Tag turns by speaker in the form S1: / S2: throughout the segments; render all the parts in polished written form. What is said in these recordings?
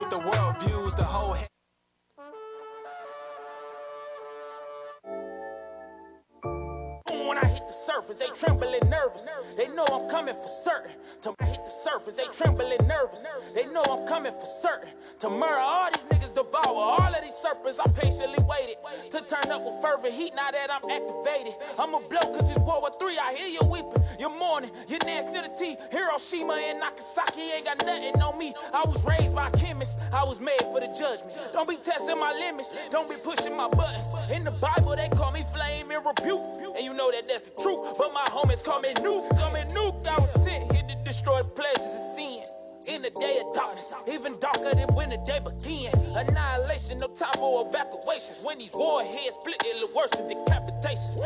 S1: the world views the whole head.
S2: When I hit the surface, they trembling nervous. They know I'm coming for certain. Till I hit the surface, they trembling nervous. They know I'm coming for certain. To murder all these niggas, devour all of these serpents. I patiently waited to turn up with fervent heat. Now that I'm activated, I'ma blow cause it's World War III. I hear you weeping, you're mourning, you're nasty to the T. Hiroshima and Nagasaki ain't got nothing on me. I was raised by chemists, I was made for the judgment. Don't be testing my limits, don't be pushing my buttons. In the Bible, they call me flame and rebuke. And you know that that's the truth, but my homies call me nuke. I was sent here to destroy pleasures and sin. In the day of darkness, even darker than when the day began. Annihilation, no time for evacuations. When these warheads split, it look worse than decapitations.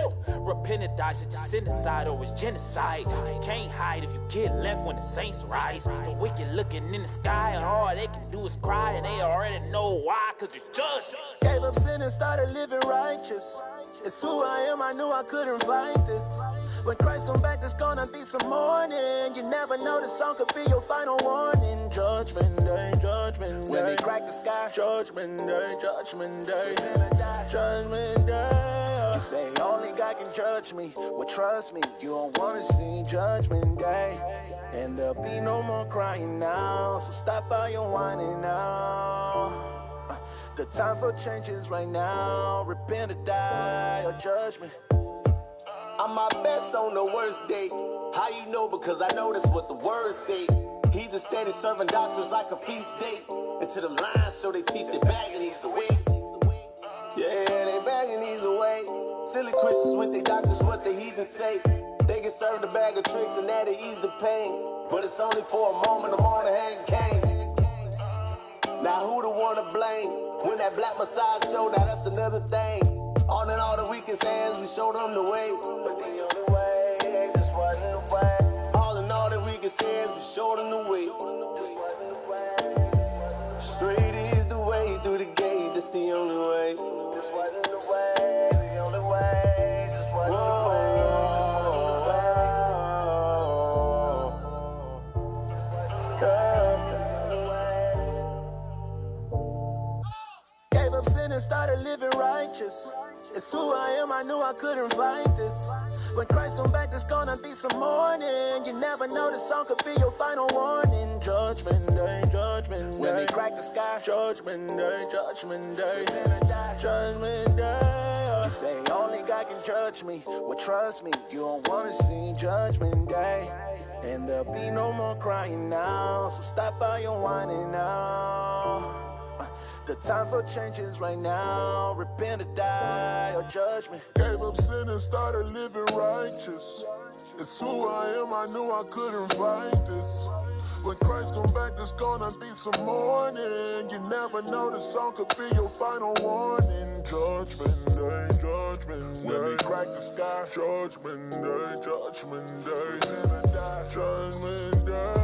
S2: Repentidize it, just genocide or it's genocide. You can't hide if you get left when the saints rise. The wicked looking in the sky, and all they can do is cry, and they already know why, cause it's judged.
S3: Gave up sin and started living righteous. It's who I am, I knew I couldn't fight this. When Christ come back, there's gonna be some mourning. You never know, the song could be your final warning. Judgment day, judgment day. When they crack the sky, judgment day, judgment day. Judgment day. You say only God can judge me. Well, trust me, you don't wanna see judgment day. And there'll be no more crying now. So stop all your whining now. The time for change is right now. Repent or die, or judgment.
S4: I'm my best on the worst day. How you know? Because I know that's what the words say. He's the steady serving doctors like a feast day. Into the lines so they keep their bagging these away. Yeah, they bagging these away. Silly Christians with their doctors, what the heathens say. They get served a bag of tricks and that'll ease the pain. But it's only for a moment, the morning hand came. Now who the one to blame? When that black Messiah show, now that's another thing. On and all the weakest hands, we show them the way. But the only way, this wasn't the way. All in all the weakest hands, we show them the way. Straight is the way through the gate, that's the only way. This wasn't the way, the only way. This wasn't the way.
S3: Gave up sin and started living righteous. It's who I am, I knew I couldn't fight this. When Christ come back, there's gonna be some mourning. You never know, the song could be your final warning. Judgment day, judgment day. When they crack the sky, judgment day, judgment day. Judgment day. You say only God can judge me. Well, trust me, you don't wanna see judgment day. And there'll be no more crying now. So stop all your whining now. The time for change is right now. Repent or die, or judgment.
S5: Gave up sin and started living righteous. It's who I am, I knew I couldn't fight this. When Christ come back, there's gonna be some mourning. You never know, the song could be your final warning. Judgment day, judgment day. When they crack the sky, judgment day, judgment day. Judgment day.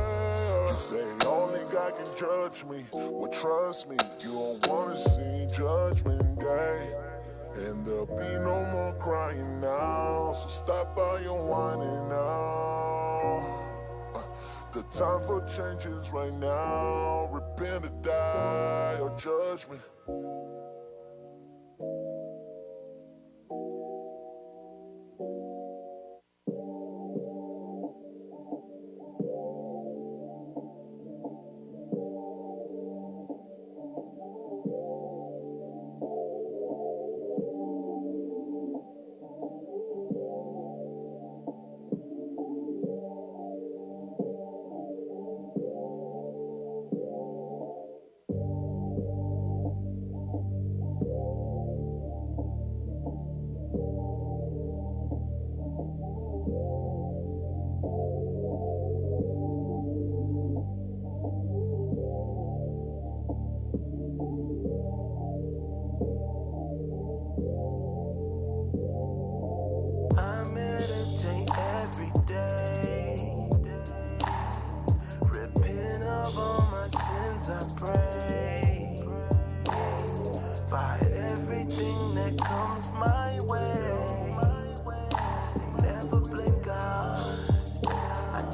S5: You say only God can judge me. Well, trust me, you don't wanna see judgment day. And there'll be no more crying now. So stop all your whining now. The time for change is right now. Repent or die, or judgment.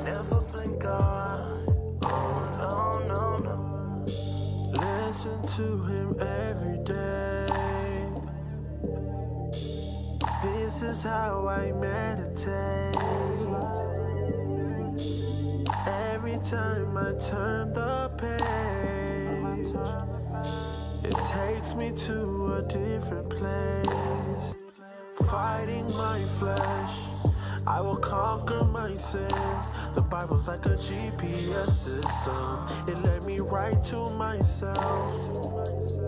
S3: Never blink God. Oh, no, no, no. listen to him every day. This is how I meditate. Every time I turn the page, it takes me to a different place. Fighting my flesh, I will conquer my sin. The Bible's like a GPS system. It led me right to myself.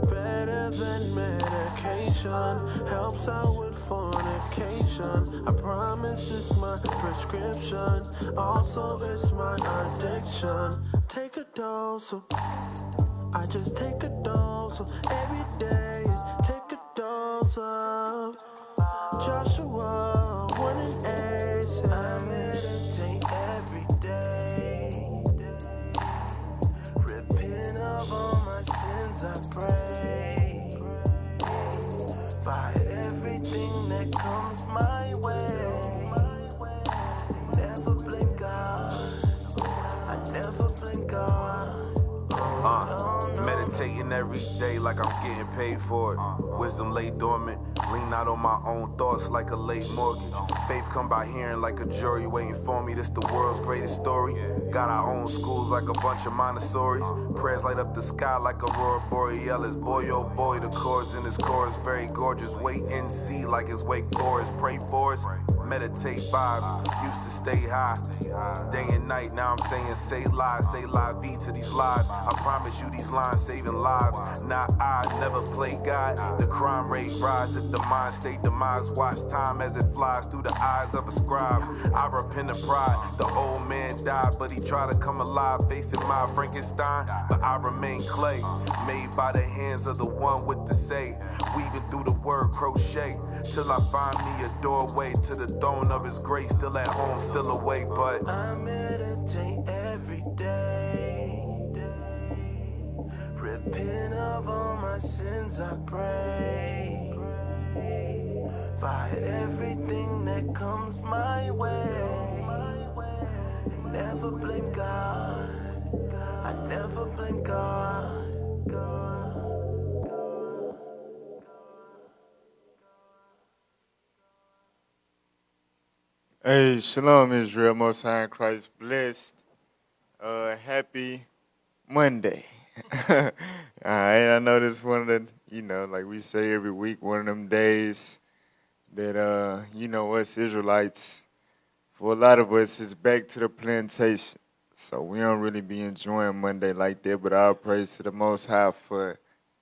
S3: Better than medication, helps out with fornication. I promise it's my prescription, also it's my addiction. Take a dose of, I just take a dose of every day. Take a dose of Joshua 1 and 8. I meditate every day. Repent of all my sins, I pray. Fight everything that comes my way. Never blame God. I never blame God.
S6: Meditating every day like I'm getting paid for it. Wisdom lay dormant, lean out on my own thoughts like a late mortgage. Faith come by hearing like a jury waiting for me. This the world's greatest story. Got our own schools like a bunch of Montessori's. Prayers light up the sky like Aurora Borealis. Boy, oh boy, the chords in this chorus very gorgeous. Wait and see like it's Wake Forest. Pray for us, meditate vibes. Used to stay high, day and night. Now I'm saying say la vie to these lies. I promise you these lines saving lives. Nah, I never play God. The crime rate rise if the mind stay demise. Watch time as it flies through the eyes of a scribe. I repent of pride. The old man died, but he tried to come alive, facing my Frankenstein. But I remain clay, made by the hands of the one with the say. Weaving through the word crochet till I find me a doorway to the throne of his grace. Still at home, still awake, but
S3: I meditate every day. Repent of all my sins, I pray. Fight everything that comes my way. And never blame God. I never blame God.
S7: Hey, shalom, Israel, Most High in Christ, blessed. Happy Monday. All right, I know this one of the, like we say every week, one of them days that, us Israelites, for a lot of us, it's back to the plantation. So we don't really be enjoying Monday like that, but all praise to the Most High for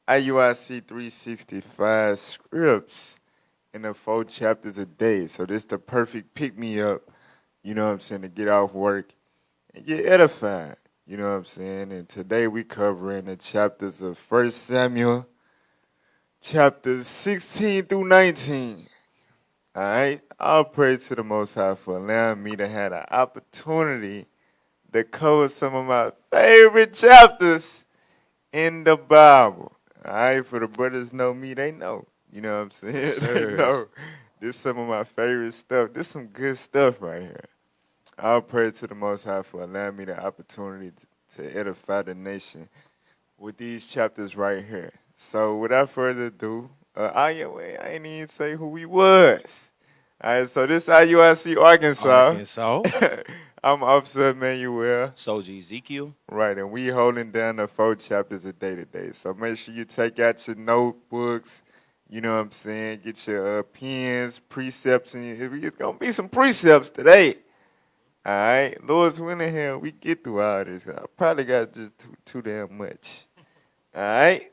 S7: IUIC 365 scripts in the 4 chapters a day. So this the perfect pick-me-up, to get off work and get edified, And today we covering the chapters of 1 Samuel, chapters 16 through 19. All right? I'll pray to the Most High for allowing me to have the opportunity to cover some of my favorite chapters in the Bible. All right? For the brothers know me, they know. You know what I'm saying?
S8: Sure.
S7: They know this is some of my favorite stuff. This is some good stuff right here. I'll pray to the Most High for allowing me the opportunity to edify the nation with these chapters right here. So without further ado, I ain't even say who we was. All right, so this IUIC Arkansas. I'm Officer Emmanuel.
S8: Soldier Ezekiel.
S7: Right, and we holding down the 4 chapters a day today. So make sure you take out your notebooks, you know what I'm saying, get your pens, precepts, and it's going to be some precepts today. All right, Lord's willing here, we get through all this. I probably got just too damn much. All right,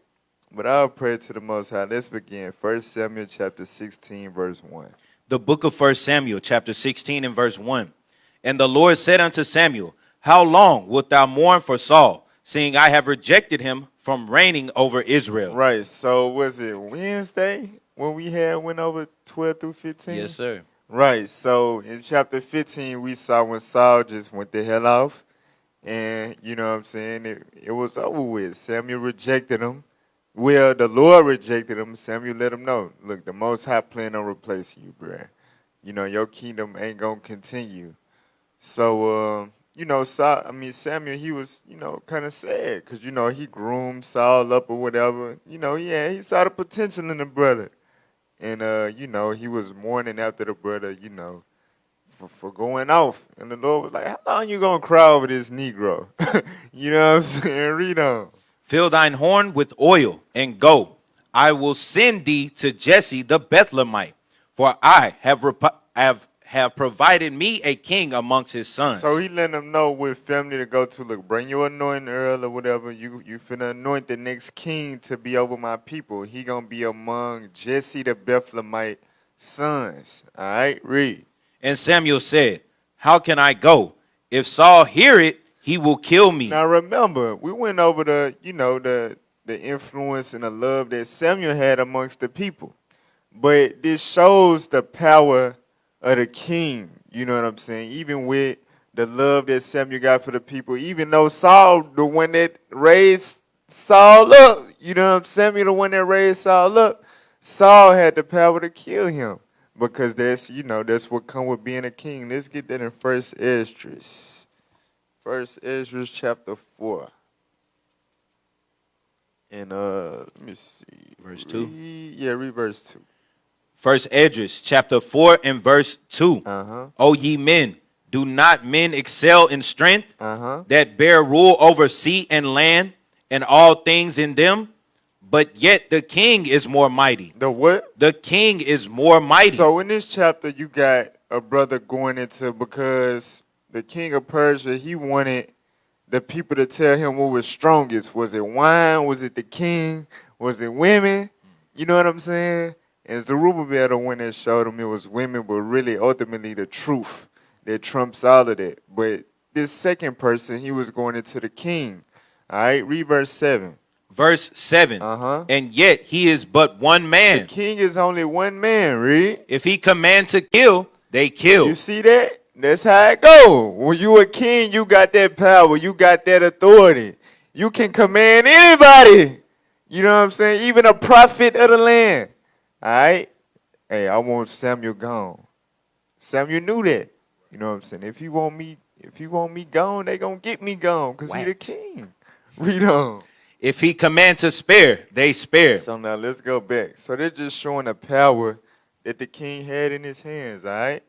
S7: but I'll pray to the Most High. Let's begin. 1 Samuel chapter 16, verse 1.
S8: The book of 1 Samuel, chapter 16 and verse 1. And the Lord said unto Samuel, How long wilt thou mourn for Saul, seeing I have rejected him from reigning over Israel?
S7: Right, so was it Wednesday when we went over 12 through 15?
S8: Yes, sir.
S7: Right, so in chapter 15, we saw when Saul just went the hell off. And, you know what I'm saying, it was over with. Samuel rejected him. Well, the Lord rejected him. Samuel let him know, look, the Most High plan on replacing you, bruh. Your kingdom ain't going to continue. So Samuel, he was, kind of sad because, he groomed Saul up or whatever. He saw the potential in the brother. And, he was mourning after the brother, for going off. And the Lord was like, how long you going to cry over this Negro? You know what I'm saying? Read on.
S8: Fill thine horn with oil and go. I will send thee to Jesse the Bethlehemite, for I have provided me a king amongst his sons.
S7: So he letting them know what family to go to. Look, bring your anointing earl or whatever. You finna anoint the next king to be over my people. He gonna be among Jesse the Bethlehemite sons. All right, read.
S8: And Samuel said, how can I go? If Saul hear it, he will kill me.
S7: Now remember, we went over the influence and the love that Samuel had amongst the people. But this shows the power of the king. You know what I'm saying? Even with the love that Samuel got for the people, even though Saul, the one that raised Saul up, Samuel, the one that raised Saul up, Saul had the power to kill him. Because that's what come with being a king. Let's get that in 1 Esdras. 1 Esdras chapter 4. And let me see.
S8: Verse 2.
S7: Read verse 2.
S8: 1 Esdras chapter 4 and verse 2. O ye men, do not men excel in strength that bear rule over sea and land and all things in them? But yet the king is more mighty.
S7: The what?
S8: The king is more mighty.
S7: So in this chapter, you got a brother going into, because the king of Persia, he wanted the people to tell him what was strongest. Was it wine? Was it the king? Was it women? You know what I'm saying? And Zerubbabel, the one that showed him it was women, but really ultimately the truth that trumps all of that. But this second person, he was going into the king. All right, read verse 7.
S8: Verse 7. And yet he is but one man.
S7: The king is only one man, read.
S8: If he command to kill, they kill.
S7: You see that? That's how it go. When you a king, you got that power. You got that authority. You can command anybody. You know what I'm saying? Even a prophet of the land. All right? Hey, I want Samuel gone. Samuel knew that. You know what I'm saying? If he want me gone, they gonna get me gone because he the king. Read on.
S8: If he command to spare, they spare.
S7: So now let's go back. So they're just showing the power that the king had in his hands, all right?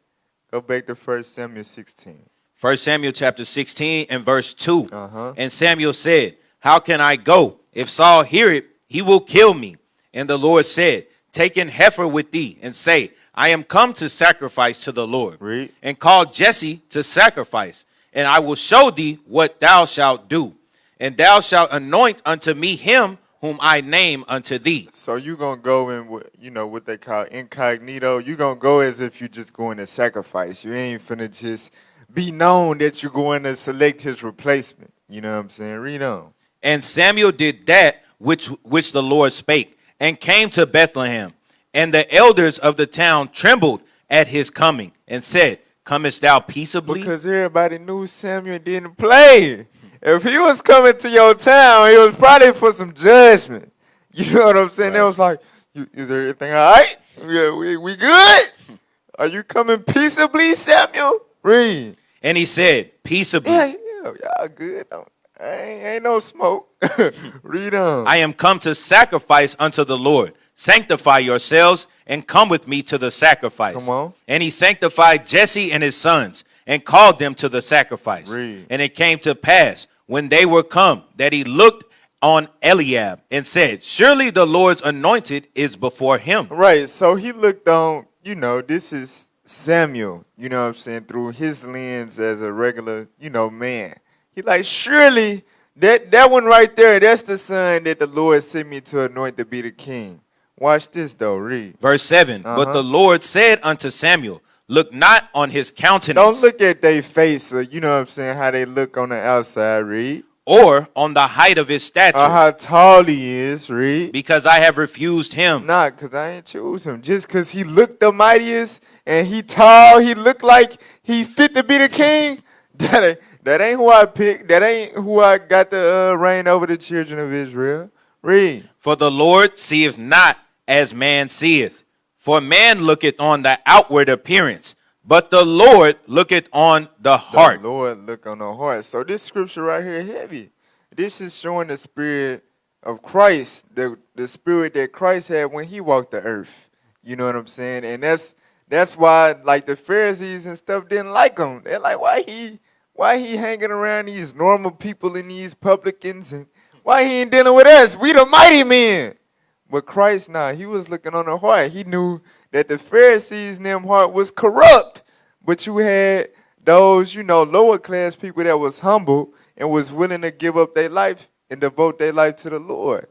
S7: Go back to 1 Samuel 16.
S8: 1 Samuel chapter 16 and verse 2. And Samuel said, how can I go? If Saul hear it, he will kill me. And the Lord said, take an heifer with thee and say, I am come to sacrifice to the Lord.
S7: Read.
S8: And call Jesse to sacrifice. And I will show thee what thou shalt do. And thou shalt anoint unto me him whom I name unto thee.
S7: So you going to go in with, what they call incognito. You going to go as if you just going to sacrifice. You ain't finna just be known that you're going to select his replacement. You know what I'm saying? Read on.
S8: And Samuel did that which the Lord spake, and came to Bethlehem. And the elders of the town trembled at his coming, and said, comest thou peaceably?
S7: Because everybody knew Samuel didn't play. If he was coming to your town, it was probably for some judgment. You know what I'm saying? Right. They was like, is everything all right? Yeah, we good? Are you coming peaceably, Samuel? Read.
S8: And he said, peaceably.
S7: Yeah, y'all good. Ain't no smoke. Read on.
S8: I am come to sacrifice unto the Lord. Sanctify yourselves and come with me to the sacrifice.
S7: Come on.
S8: And he sanctified Jesse and his sons and called them to the sacrifice.
S7: Read.
S8: And it came to pass when they were come that he looked on Eliab and said, surely the Lord's anointed is before him.
S7: Right. So he looked on, this is Samuel, you know what I'm saying, through his lens as a regular, man. He like, surely that one right there, that's the son that the Lord sent me to anoint to be the king. Watch this though, read.
S8: Verse 7, But the Lord said unto Samuel, look not on his countenance.
S7: Don't look at their face, or, you know what I'm saying, how they look on the outside, read.
S8: Or on the height of his stature.
S7: Or how tall he is, read.
S8: Because I have refused him.
S7: Nah, because I ain't choose him. Just because he looked the mightiest and he tall, he looked like he fit to be the king, that ain't who I picked. That ain't who I got to reign over the children of Israel. Read.
S8: For the Lord seeth not as man seeth. For man looketh on the outward appearance, But the Lord looketh on the heart.
S7: The Lord look on the heart. So this scripture right here heavy. This is showing the spirit of Christ, the spirit that Christ had when he walked the earth. You know what I'm saying? And that's why like the Pharisees and stuff didn't like him. They're like, why he hanging around these normal people and these publicans, and why he ain't dealing with us? We the mighty men. But Christ, he was looking on the heart. He knew that the Pharisees' them heart was corrupt. But you had those, lower class people that was humble and was willing to give up their life and devote their life to the Lord.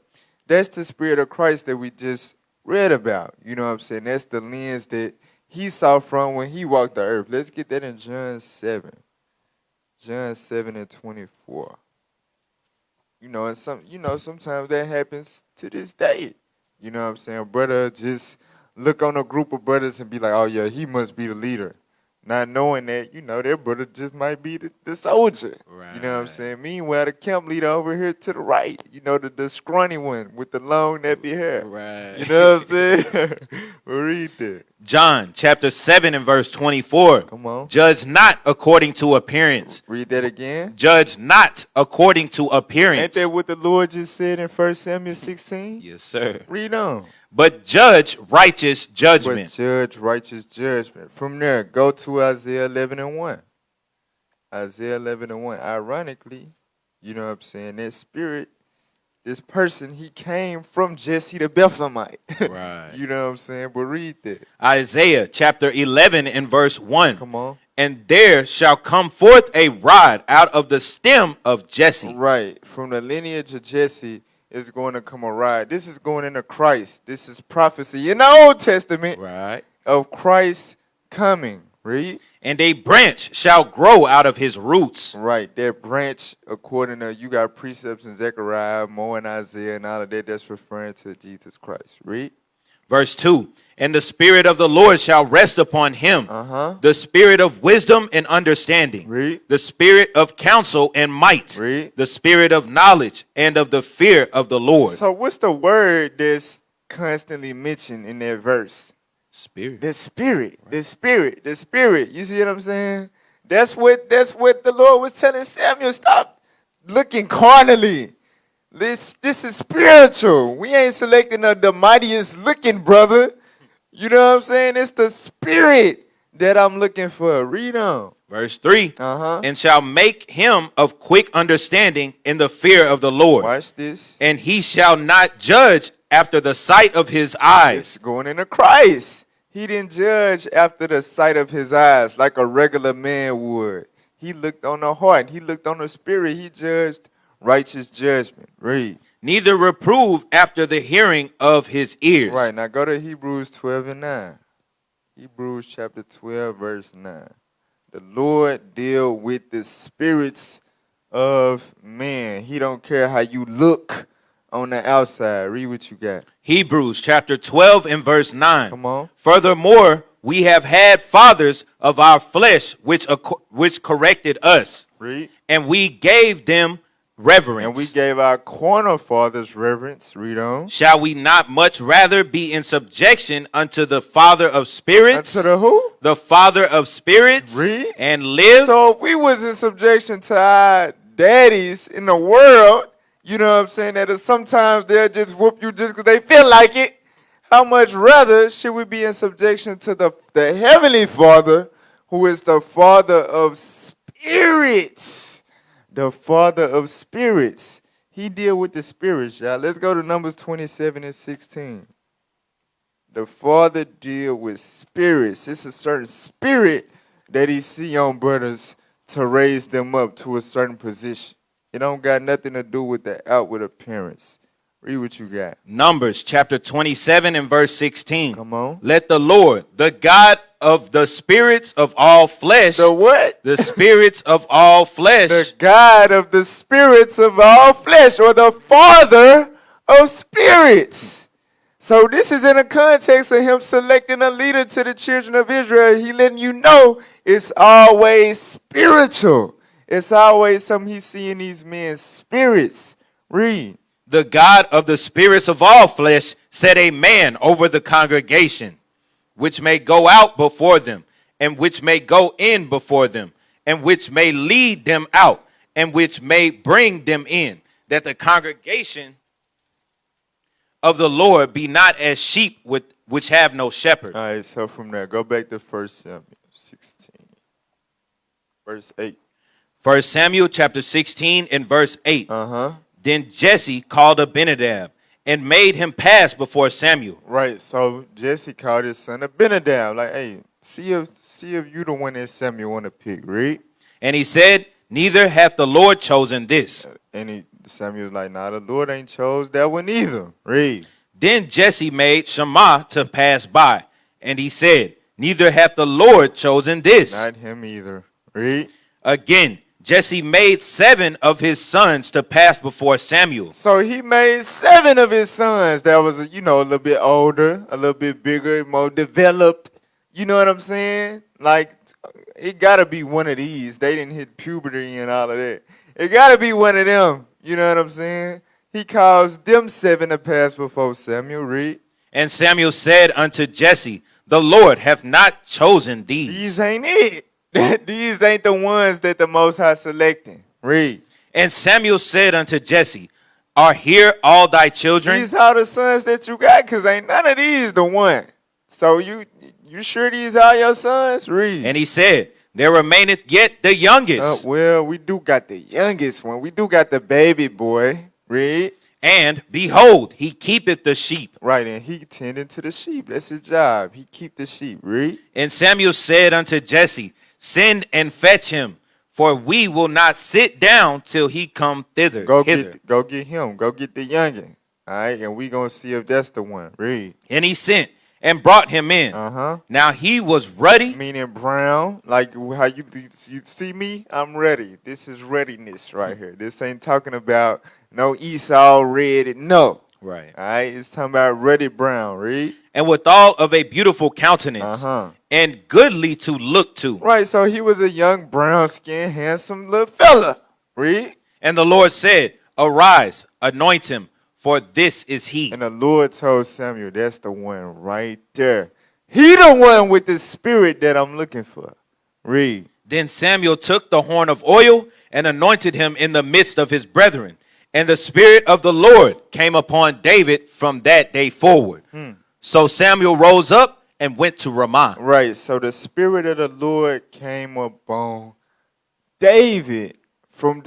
S7: That's the spirit of Christ that we just read about. You know what I'm saying? That's the lens that he saw from when he walked the earth. Let's get that in John 7. John 7 and 24. And sometimes that happens to this day. You know what I'm saying? Brother just look on a group of brothers and be like, oh yeah, he must be the leader. Not knowing that, their brother just might be the soldier. Right. You know what I'm saying? Meanwhile, the camp leader over here to the right, the scrawny one with the long nappy hair.
S8: Right.
S7: You know what I'm saying? Read that.
S8: John chapter 7 and verse 24.
S7: Come on.
S8: Judge not according to appearance.
S7: Read that again.
S8: Judge not according to appearance.
S7: Ain't that what the Lord just said in 1 Samuel 16?
S8: Yes, sir.
S7: Read on.
S8: But judge righteous judgment.
S7: But judge righteous judgment. From there, go to Isaiah 11 and 1. Isaiah 11 and 1. Ironically, you know what I'm saying, that spirit, this person, he came from Jesse the Bethlehemite.
S8: Right.
S7: You know what I'm saying? But read that.
S8: Isaiah chapter 11 and verse 1.
S7: Come on.
S8: And there shall come forth a rod out of the stem of Jesse.
S7: Right. From the lineage of Jesse is going to come a rod. This is going into Christ. This is prophecy in the Old Testament.
S8: Right.
S7: Of Christ coming. Read.
S8: And a branch shall grow out of his roots.
S7: Right. That branch, according to, you got precepts in Zechariah, more in Isaiah, and all of that, that's referring to Jesus Christ. Read.
S8: Verse 2. And the Spirit of the Lord shall rest upon him. The Spirit of wisdom and understanding.
S7: Read.
S8: The Spirit of counsel and might.
S7: Read.
S8: The Spirit of knowledge and of the fear of the Lord.
S7: So what's the word that's constantly mentioned in that verse?
S8: Spirit.
S7: The Spirit. Right. The Spirit. The Spirit. You see what I'm saying? That's what the Lord was telling Samuel. Stop looking carnally. This is spiritual. We ain't selecting the mightiest looking brother. You know what I'm saying? It's the Spirit that I'm looking for. Read on.
S8: Verse 3. And shall make him of quick understanding in the fear of the Lord.
S7: Watch this.
S8: And he shall not judge after the sight of his eyes.
S7: It's going into Christ. He didn't judge after the sight of his eyes like a regular man would. He looked on the heart. He looked on the spirit. He judged righteous judgment. Read.
S8: Neither reprove after the hearing of his ears.
S7: Right. Now go to Hebrews 12 and 9. Hebrews chapter 12, verse 9. The Lord deal with the spirits of man. He don't care how you look on the outside. Read what you got.
S8: Hebrews chapter 12 and verse 9.
S7: Come on.
S8: Furthermore, we have had fathers of our flesh which corrected us.
S7: Read.
S8: And we gave them reverence.
S7: And we gave our corner fathers reverence. Read on.
S8: Shall we not much rather be in subjection unto the Father of spirits?
S7: Unto the who?
S8: The Father of spirits.
S7: Read.
S8: And live.
S7: So if we was in subjection to our daddies in the world, you know what I'm saying, that sometimes they'll just whoop you just because they feel like it. How much rather should we be in subjection to the Heavenly Father, who is the Father of spirits? The Father of spirits. He deal with the spirits, y'all. Let's go to Numbers 27 and 16. The Father deal with spirits. It's a certain spirit that he see on brothers to raise them up to a certain position. It don't got nothing to do with the outward appearance. Read what you got.
S8: Numbers chapter 27 and verse 16.
S7: Come on.
S8: Let the Lord, the God of the spirits of all flesh.
S7: The what?
S8: The spirits of all flesh.
S7: The God of the spirits of all flesh, or the Father of spirits. So this is in a context of him selecting a leader to the children of Israel. He letting you know it's always spiritual. It's always something he's seeing these men's spirits. Read.
S8: The God of the spirits of all flesh set a man over the congregation, which may go out before them and which may go in before them, and which may lead them out, and which may bring them in, that the congregation of the Lord be not as sheep which have no shepherd.
S7: All right, so from there, go back to 1 Samuel 16, verse 8.
S8: 1 Samuel chapter 16 and verse 8. Then Jesse called Abinadab and made him pass before Samuel.
S7: Right, so Jesse called his son Abinadab, like, hey, see if you the one that Samuel want to pick, read.
S8: And he said, neither hath the Lord chosen this.
S7: And Samuel was like, nah, the Lord ain't chose that one either. Read.
S8: Then Jesse made Shammah to pass by, and he said, neither hath the Lord chosen this.
S7: Not him either. Read.
S8: Again, Jesse made 7 of his sons to pass before Samuel.
S7: So he made 7 of his sons that was, a little bit older, a little bit bigger, more developed. You know what I'm saying? Like, it got to be one of these. They didn't hit puberty and all of that. It got to be one of them. You know what I'm saying? He calls them 7 to pass before Samuel. Read.
S8: And Samuel said unto Jesse, the Lord hath not chosen these.
S7: These ain't it. These ain't the ones that the Most High selecting. Read.
S8: And Samuel said unto Jesse, are here all thy children?
S7: These are the sons that you got, because ain't none of these the one. So you sure these are your sons? Read.
S8: And he said, there remaineth yet the youngest.
S7: Well, we do got the youngest one. We do got the baby boy. Read.
S8: And behold, he keepeth the sheep.
S7: Right, and he tending to the sheep. That's his job. He keep the sheep. Read.
S8: And Samuel said unto Jesse, send and fetch him, for we will not sit down till he come thither.
S7: Go get him. Go get the youngin. All right, and we gonna see if that's the one. Read.
S8: And he sent and brought him in. Now he was ruddy.
S7: Meaning brown, like how you see me, I'm ready. This is readiness right here. This ain't talking about no Esau red. No.
S8: Right.
S7: All right, it's talking about ruddy brown. Read.
S8: And withal of a beautiful countenance, and goodly to look to.
S7: Right, so he was a young, brown-skinned, handsome little fella. Read.
S8: And the Lord said, arise, anoint him, for this is he.
S7: And the Lord told Samuel, that's the one right there. He the one with the spirit that I'm looking for. Read.
S8: Then Samuel took the horn of oil and anointed him in the midst of his brethren. And the Spirit of the Lord came upon David from that day forward. So Samuel rose up and went to Ramah.
S7: Right, so the Spirit of the Lord came upon David from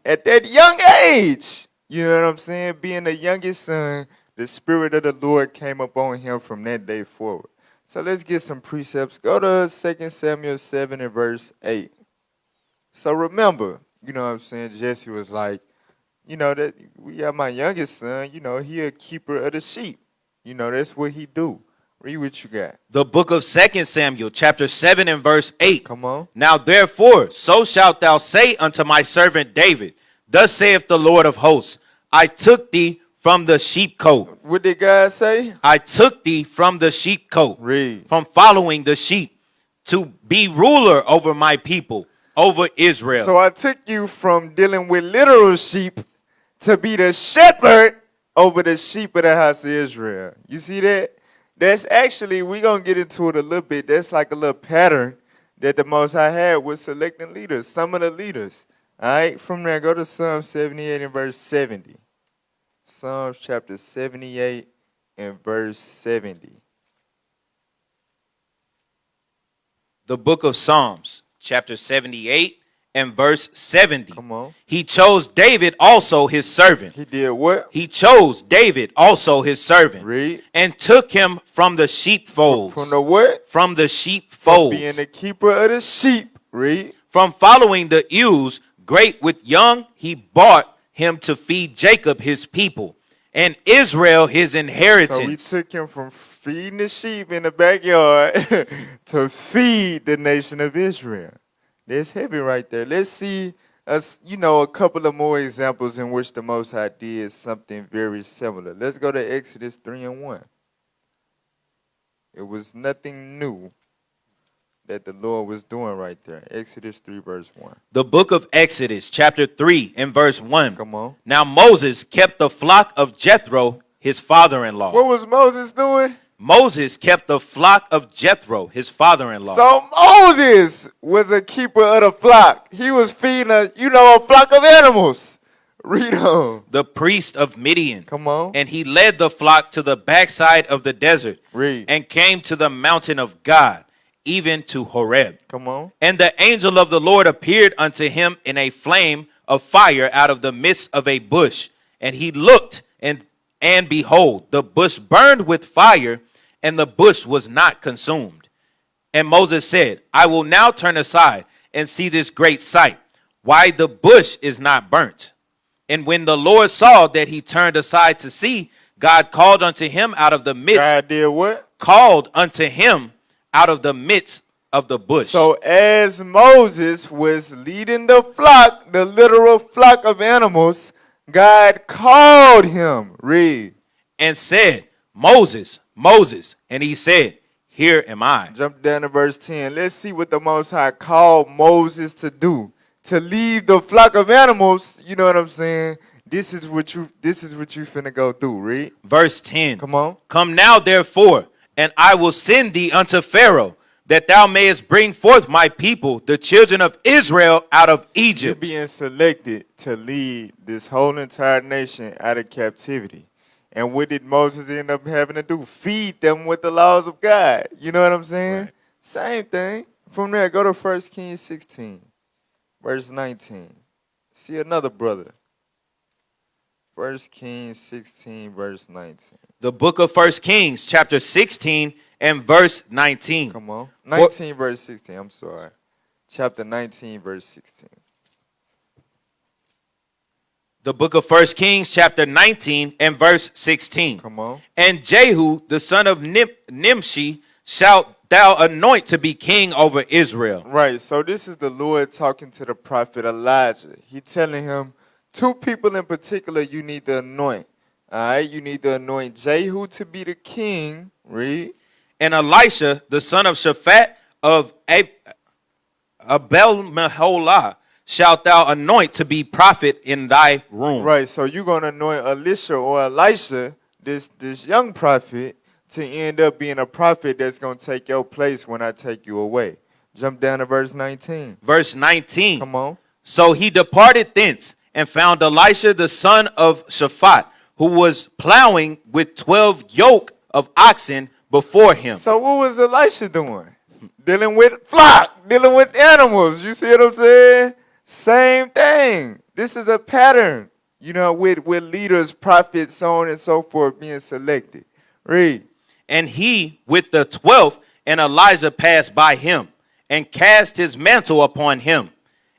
S7: at that young age. You know what I'm saying? Being the youngest son, the Spirit of the Lord came upon him from that day forward. So let's get some precepts. Go to 2 Samuel 7 and verse 8. So remember, you know what I'm saying, Jesse was like, that we got my youngest son, he a keeper of the sheep. That's what he do. Read what you got.
S8: The book of 2 Samuel, chapter 7 and verse 8.
S7: Come on.
S8: Now therefore, so shalt thou say unto my servant David, thus saith the Lord of hosts, I took thee from the sheepcote.
S7: What did God say?
S8: I took thee from the sheepcote.
S7: Read.
S8: From following the sheep, to be ruler over my people, over Israel.
S7: So I took you from dealing with literal sheep to be the shepherd over the sheep of the house of Israel. You see that? That's actually, we're going to get into it a little bit. That's like a little pattern that the Most High had with selecting leaders, some of the leaders. All right, from there, go to Psalm 78 and verse 70. Psalms chapter 78 and verse 70.
S8: The book of Psalms, chapter 78 and verse 70.
S7: Come on.
S8: He chose David also his servant.
S7: He did what?
S8: He chose David also his servant.
S7: Read.
S8: And took him from the sheepfolds.
S7: From the what?
S8: From the sheepfolds.
S7: Being the keeper of the sheep. Read.
S8: From following the ewes, great with young, he bought him to feed Jacob his people, and Israel his inheritance.
S7: So we took him from feeding the sheep in the backyard to feed the nation of Israel. That's heavy right there. Let's see a couple of more examples in which the Most High did something very similar. Let's go to Exodus 3 and 1. It was nothing new that the Lord was doing right there. Exodus 3 verse 1.
S8: The book of Exodus, chapter 3 and verse 1.
S7: Come on.
S8: Now Moses kept the flock of Jethro, his father-in-law.
S7: What was Moses doing?
S8: Moses kept the flock of Jethro, his father-in-law.
S7: So Moses was a keeper of the flock. He was feeding a flock of animals. Read on.
S8: The priest of Midian.
S7: Come on.
S8: And he led the flock to the backside of the desert.
S7: Read.
S8: And came to the mountain of God, even to Horeb.
S7: Come on.
S8: And the angel of the Lord appeared unto him in a flame of fire out of the midst of a bush. And he looked, and behold, the bush burned with fire, and the bush was not consumed. And Moses said, I will now turn aside and see this great sight, why the bush is not burnt. And when the Lord saw that he turned aside to see, God called unto him out of the midst.
S7: God did what?
S8: Called unto him out of the midst of the bush.
S7: So as Moses was leading the flock, the literal flock of animals, God called him. Read.
S8: And said, Moses, Moses. And he said, here am I.
S7: Jump down to verse 10. Let's see what the Most High called Moses to do. To leave the flock of animals, you know what I'm saying? This is what you finna go through. Read.
S8: Verse 10.
S7: Come on.
S8: Come now, therefore, and I will send thee unto Pharaoh, that thou mayest bring forth my people, the children of Israel, out of
S7: You're
S8: Egypt.
S7: being selected to lead this whole entire nation out of captivity. And what did Moses end up having to do? Feed them with the laws of God. You know what I'm saying?
S8: Right.
S7: Same thing. From there, go to 1 Kings 16, verse 19. See another brother. 1 Kings 16, verse 19.
S8: The book of 1 Kings, chapter 16 and verse 19.
S7: Come on. 19, verse 16. I'm sorry. Chapter 19, verse 16.
S8: The book of 1 Kings, chapter 19 and verse 16.
S7: Come on.
S8: And Jehu, the son of Nimshi, shalt thou anoint to be king over Israel.
S7: Right. So this is the Lord talking to the prophet Elijah. He telling him, two people in particular you need to anoint. All right. You need to anoint Jehu to be the king. Read.
S8: And Elisha, the son of Shaphat of Abel-Meholah, shalt thou anoint to be prophet in thy room.
S7: Right. So you're going to anoint Elisha or Elisha, this young prophet, to end up being a prophet that's going to take your place when I take you away. Jump down to verse 19.
S8: Verse 19.
S7: Come on.
S8: So he departed thence and found Elisha, the son of Shaphat, who was plowing with 12 yoke of oxen before him.
S7: So what was Elisha doing? Dealing with flock, dealing with animals. You see what I'm saying? Same thing. This is a pattern, with leaders, prophets, so on and so forth being selected. Read.
S8: And he with the 12th and Elijah passed by him and cast his mantle upon him.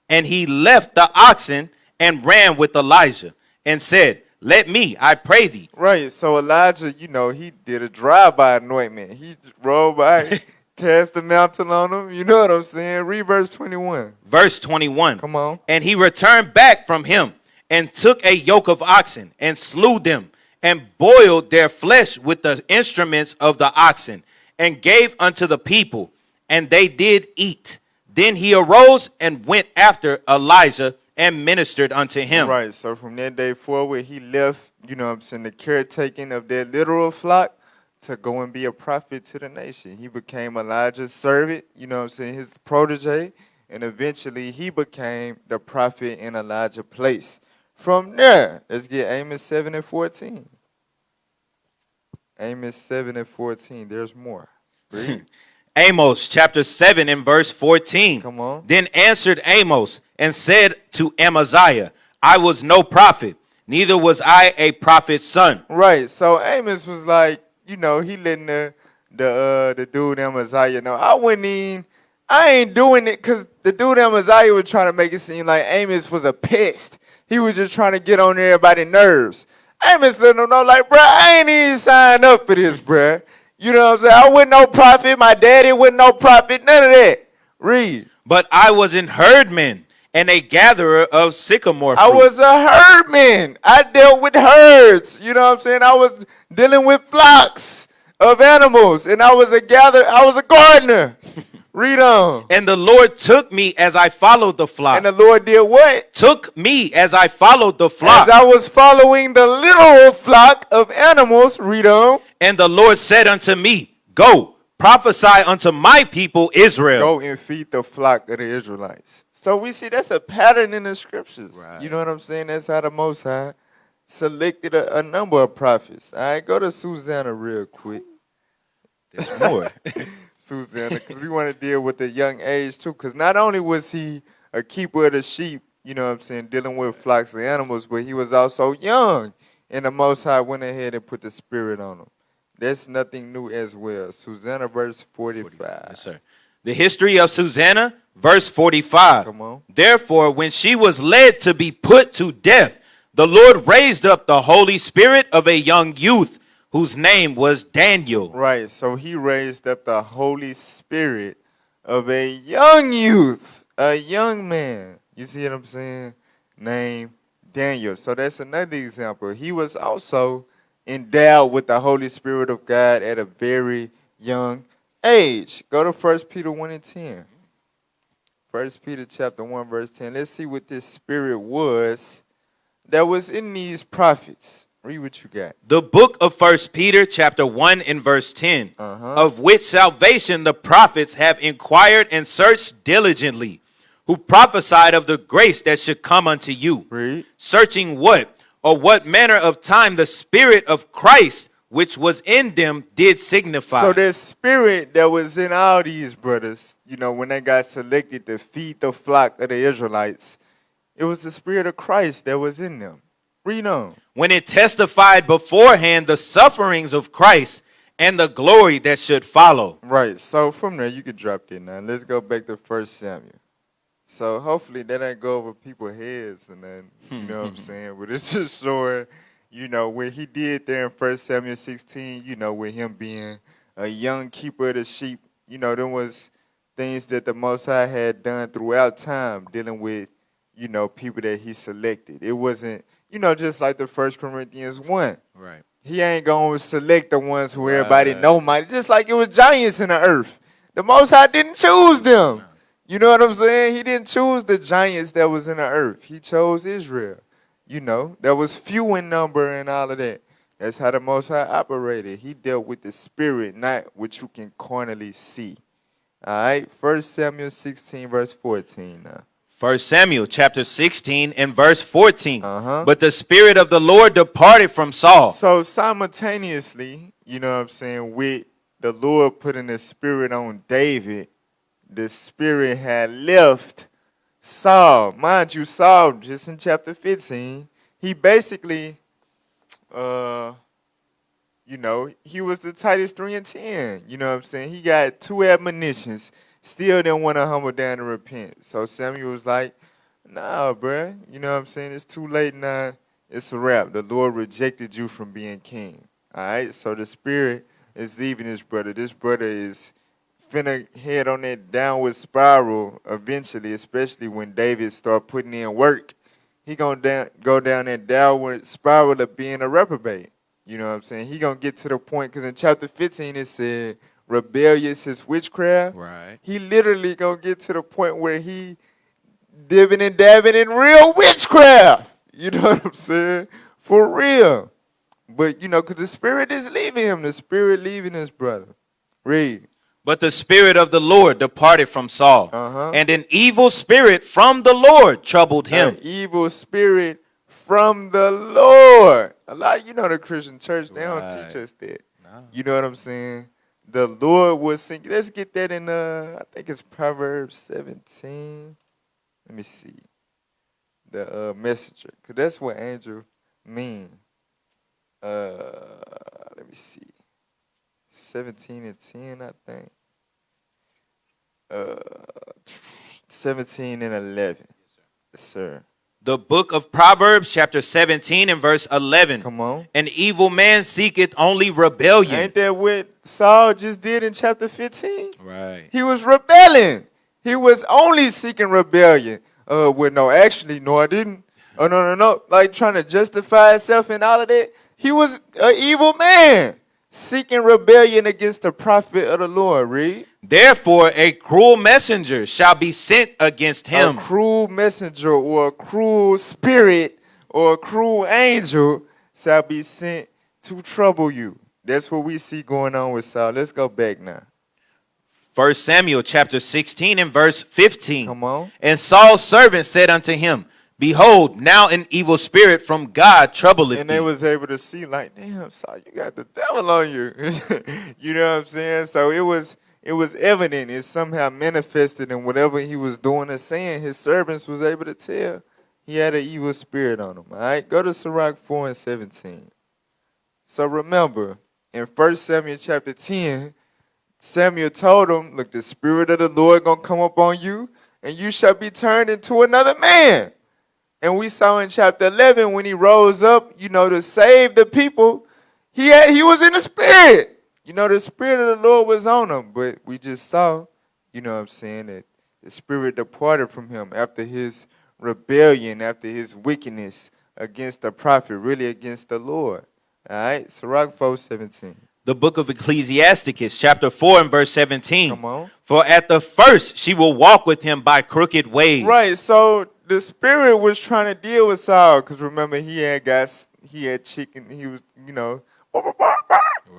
S8: And he left the oxen and ran with Elijah and said, let me, I pray thee.
S7: Right. So Elijah, he did a drive-by anointment. He rolled by, cast the mantle on him. You know what I'm saying? Read verse 21.
S8: Verse 21.
S7: Come on.
S8: And he returned back from him and took a yoke of oxen and slew them and boiled their flesh with the instruments of the oxen and gave unto the people, and they did eat. Then he arose and went after Elijah and ministered unto him.
S7: Right. So from that day forward, he left, the caretaking of their literal flock to go and be a prophet to the nation. He became Elijah's servant, his protege, and eventually he became the prophet in Elijah's place. From there, let's get Amos 7 and 14. Amos 7 and 14. There's more. Read.
S8: Amos chapter 7 and verse 14.
S7: Come on.
S8: Then answered Amos and said to Amaziah, I was no prophet, neither was I a prophet's son.
S7: Right. So Amos was like, he letting the dude Amaziah know. I ain't doing it because the dude Amaziah was trying to make it seem like Amos was a pest. He was just trying to get on everybody's nerves. Amos letting him know, like, bro, I ain't even signed up for this, bro. You know what I'm saying? I wasn't no prophet. My daddy wasn't no prophet. None of that. Read.
S8: But I was an herdman and a gatherer of sycamore fruit.
S7: I was a herdman. I dealt with herds. You know what I'm saying? I was dealing with flocks of animals. And I was a gardener. Read on.
S8: And the Lord took me as I followed the flock.
S7: And the Lord did what?
S8: Took me as I followed the flock.
S7: As I was following the literal flock of animals. Read on.
S8: And the Lord said unto me, Go, prophesy unto my people Israel.
S7: Go and feed the flock of the Israelites. So we see that's a pattern in the scriptures.
S8: Right.
S7: You know what I'm saying? That's how the Most High selected a number of prophets. All right, go to Susanna real quick.
S8: There's more.
S7: Susanna, because we want to deal with the young age too. Because not only was he a keeper of the sheep, you know what I'm saying, dealing with flocks of animals, but he was also young. And the Most High went ahead and put the Spirit on him. That's nothing new as well. Susanna, verse 45.
S8: Yes, sir. The history of Susanna, verse 45.
S7: Come on.
S8: Therefore, when she was led to be put to death, the Lord raised up the Holy Spirit of a young youth whose name was Daniel.
S7: Right, so he raised up the Holy Spirit of a young youth, a young man. You see what I'm saying? Named Daniel. So that's another example. He was also endowed with the Holy Spirit of God at a very young age. Go to 1 Peter 1 and 10. 1 Peter chapter 1, verse 10. Let's see what this spirit was that was in these prophets. Read what you got.
S8: The book of 1 Peter chapter 1 and verse 10, of which salvation the prophets have inquired and searched diligently, who prophesied of the grace that should come unto you.
S7: Read.
S8: Searching what or what manner of time the Spirit of Christ which was in them did signify.
S7: So that spirit that was in all these brothers, you know, when they got selected to feed the flock of the Israelites, it was the Spirit of Christ that was in them. Read on.
S8: When it testified beforehand the sufferings of Christ and the glory that should follow.
S7: Right. So from there, you could drop that now. Let's go back to 1 Samuel. So hopefully that ain't go over people's heads and then, you know what I'm saying? But it's just showing, you know, what he did there in 1 Samuel 16, you know, with him being a young keeper of the sheep. You know, there was things that the Most High had done throughout time dealing with, you know, people that he selected. It wasn't, you know, just like the 1 Corinthians 1.
S8: Right.
S7: He ain't going to select the ones who everybody know mighty. Just like it was giants in the earth. The Most High didn't choose them. You know what I'm saying? He didn't choose the giants that was in the earth. He chose Israel. You know, that was few in number and all of that. That's how the Most High operated. He dealt with the spirit, not what you can carnally see. All right? 1 Samuel 16, verse 14 now.
S8: 1 Samuel chapter 16 and verse 14. But the Spirit of the Lord departed from Saul.
S7: So simultaneously, you know what I'm saying, with the Lord putting the Spirit on David, the Spirit had left Saul. Mind you, Saul, just in chapter 15, he basically, you know, he was the tightest 3 and 10. You know what I'm saying? He got 2 admonitions. Still didn't want to humble down and repent. So Samuel was like, nah, bruh. You know what I'm saying? It's too late now. It's a wrap. The Lord rejected you from being king. All right? So the Spirit is leaving this brother. This brother is finna head on that downward spiral eventually, especially when David start putting in work. He gonna go down that downward spiral of being a reprobate. You know what I'm saying? He gonna get to the point, because in chapter 15 it said, rebellious is witchcraft.
S8: Right.
S7: He literally gonna get to the point where he dipping and dabbing in real witchcraft. You know what I'm saying? For real. But, you know, because the Spirit is leaving him. The Spirit leaving his brother. Read.
S8: But the Spirit of the Lord departed from Saul. And an evil spirit from the Lord troubled him.
S7: An evil spirit from the Lord. A lot of, you know, the Christian church, they don't teach us that.
S8: No.
S7: You know what I'm saying? The Lord was singing. Let's get that in, I think it's Proverbs 17. Let me see. The messenger. Because that's what angel mean. Let me see. 17 and 10, I think. 17 and 11. Yes, sir.
S8: The book of Proverbs, chapter 17 and verse 11.
S7: Come on.
S8: An evil man seeketh only rebellion.
S7: Ain't that what Saul just did in chapter 15?
S8: Right.
S7: He was rebelling. He was only seeking rebellion. Well, no, actually, no, I didn't. Oh, no. Like trying to justify himself and all of that. He was an evil man. seeking rebellion against the prophet of the Lord. Read.
S8: Therefore, a cruel messenger shall be sent against him.
S7: A cruel messenger or a cruel spirit or a cruel angel shall be sent to trouble you. That's what we see going on with Saul. Let's go back now.
S8: 1 Samuel chapter 16 and verse 15.
S7: Come on.
S8: And Saul's servant said unto him, Behold, now an evil spirit from God troubleth
S7: And
S8: thee.
S7: they was able to see like, damn, Saul, you got the devil on you. You know what I'm saying? So it was evident. It somehow manifested in whatever he was doing or saying. His servants was able to tell he had an evil spirit on him. All right, go to Sirach 4 and 17. So remember, in 1 Samuel chapter 10, Samuel told him, look, the spirit of the Lord going to come upon you, and you shall be turned into another man. And we saw in chapter 11 when he rose up, to save the people, he was in the spirit. The spirit of the Lord was on him. But we just saw, that the spirit departed from him after his rebellion, after his wickedness against the prophet, really against the Lord. All right, Sirach 4:17.
S8: The book of Ecclesiasticus, chapter 4 and verse 17.
S7: Come on.
S8: For at the first she will walk with him by crooked ways.
S7: Right, so the spirit was trying to deal with Saul, because remember, he had chicken, he was,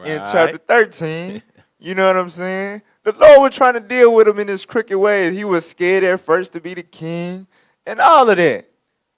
S7: in chapter 13. You know what I'm saying? The Lord was trying to deal with him in his crooked ways. He was scared at first to be the king and all of that.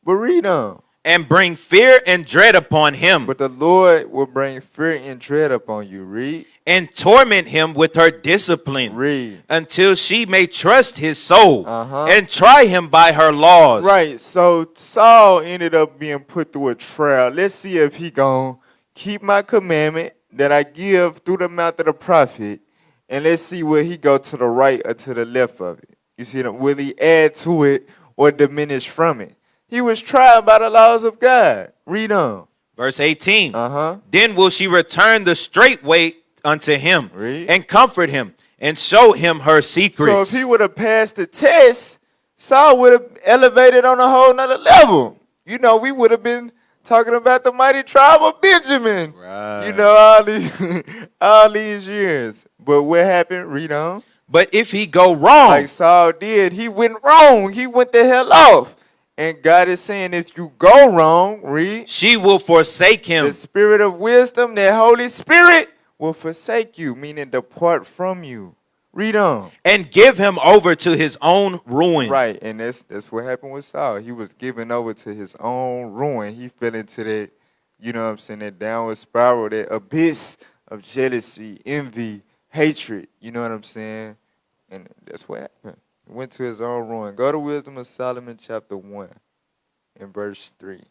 S7: But read on.
S8: And bring fear and dread upon him.
S7: But the Lord will bring fear and dread upon you. Read.
S8: And torment him with her discipline.
S7: Read.
S8: Until she may trust his soul.
S7: Uh-huh.
S8: And try him by her laws.
S7: Right. So Saul ended up being put through a trial. Let's see if he gonna keep my commandment that I give through the mouth of the prophet. And let's see will he go to the right or to the left of it. You see, will he add to it or diminish from it? He was tried by the laws of God. Read on.
S8: Verse 18.
S7: Uh-huh.
S8: Then will she return the straight way unto him.
S7: Read.
S8: And comfort him and show him her secrets.
S7: So if he would have passed the test, Saul would have elevated on a whole nother level. We would have been talking about the mighty tribe of Benjamin.
S8: Right.
S7: all these years. But what happened? Read on.
S8: But if he go wrong,
S7: like Saul did, he went wrong. He went the hell off. And God is saying, if you go wrong, read.
S8: She will forsake him.
S7: The spirit of wisdom, that Holy Spirit, will forsake you, meaning depart from you. Read on.
S8: And give him over to his own ruin.
S7: Right, and that's what happened with Saul. He was given over to his own ruin. He fell into that, that downward spiral, that abyss of jealousy, envy, hatred. You know what I'm saying? And that's what happened. He went to his own ruin. Go to Wisdom of Solomon chapter 1 and verse 3.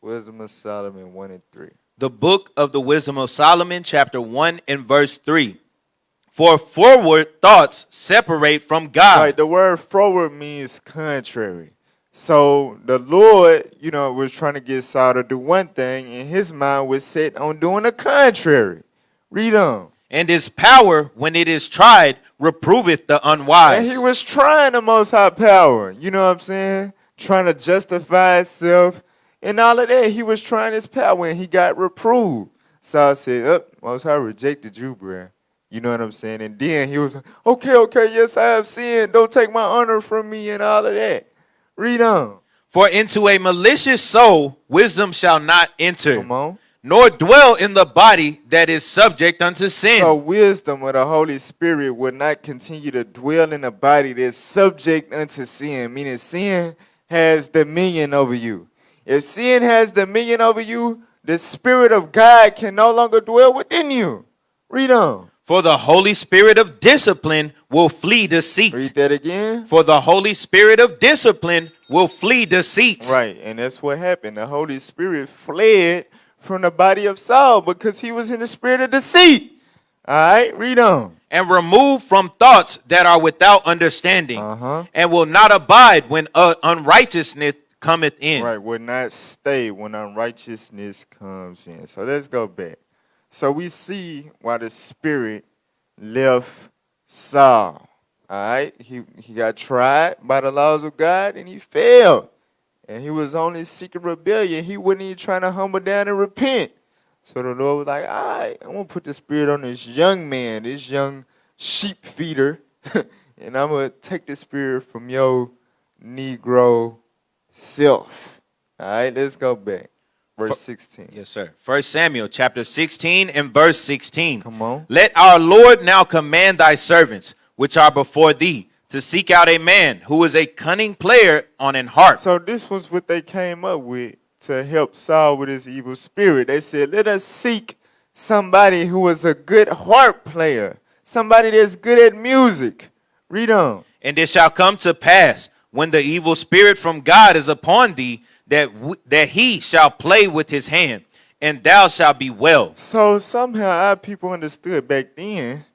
S7: Wisdom of Solomon 1 and 3.
S8: The book of the Wisdom of Solomon, chapter 1 and verse 3. For forward thoughts separate from God.
S7: Right, the word forward means contrary. So the Lord, was trying to get Saul to do one thing, and his mind was set on doing the contrary. Read on.
S8: And his power, when it is tried, reproveth the unwise.
S7: And he was trying the Most High power. You know what I'm saying? Trying to justify himself and all of that. He was trying his power, and he got reproved. Saul said, Most High rejected you, bruh. You know what I'm saying? And then he was like, okay, yes, I have sinned. Don't take my honor from me and all of that. Read on.
S8: For into a malicious soul wisdom shall not enter.
S7: Come on.
S8: Nor dwell in the body that is subject unto sin.
S7: So wisdom of the Holy Spirit will not continue to dwell in a body that's subject unto sin, meaning sin has dominion over you. If sin has dominion over you, the Spirit of God can no longer dwell within you. Read on.
S8: For the Holy Spirit of discipline will flee deceit.
S7: Read that again.
S8: For the Holy Spirit of discipline will flee deceit.
S7: Right, and that's what happened. The Holy Spirit fled from the body of Saul because he was in the spirit of deceit. All right, read on.
S8: And remove from thoughts that are without understanding. And will not abide when unrighteousness cometh in.
S7: Right, will not stay when unrighteousness comes in. So let's go back. So we see why the spirit left Saul. All right, he got tried by the laws of God and he failed. And he was only seeking rebellion. He wasn't even trying to humble down and repent. So the Lord was like, all right, I'm going to put the spirit on this young man, this young sheep feeder, and I'm going to take the spirit from your Negro self. All right, let's go back. Verse 16.
S8: Yes, sir. 1 Samuel chapter 16 and verse 16.
S7: Come on.
S8: Let our Lord now command thy servants, which are before thee, to seek out a man who is a cunning player on an harp.
S7: So this was what they came up with to help Saul with his evil spirit. They said, let us seek somebody who is a good harp player, somebody that's good at music. Read on.
S8: And it shall come to pass, when the evil spirit from God is upon thee, that he shall play with his hand, and thou shalt be well.
S7: So somehow our people understood back then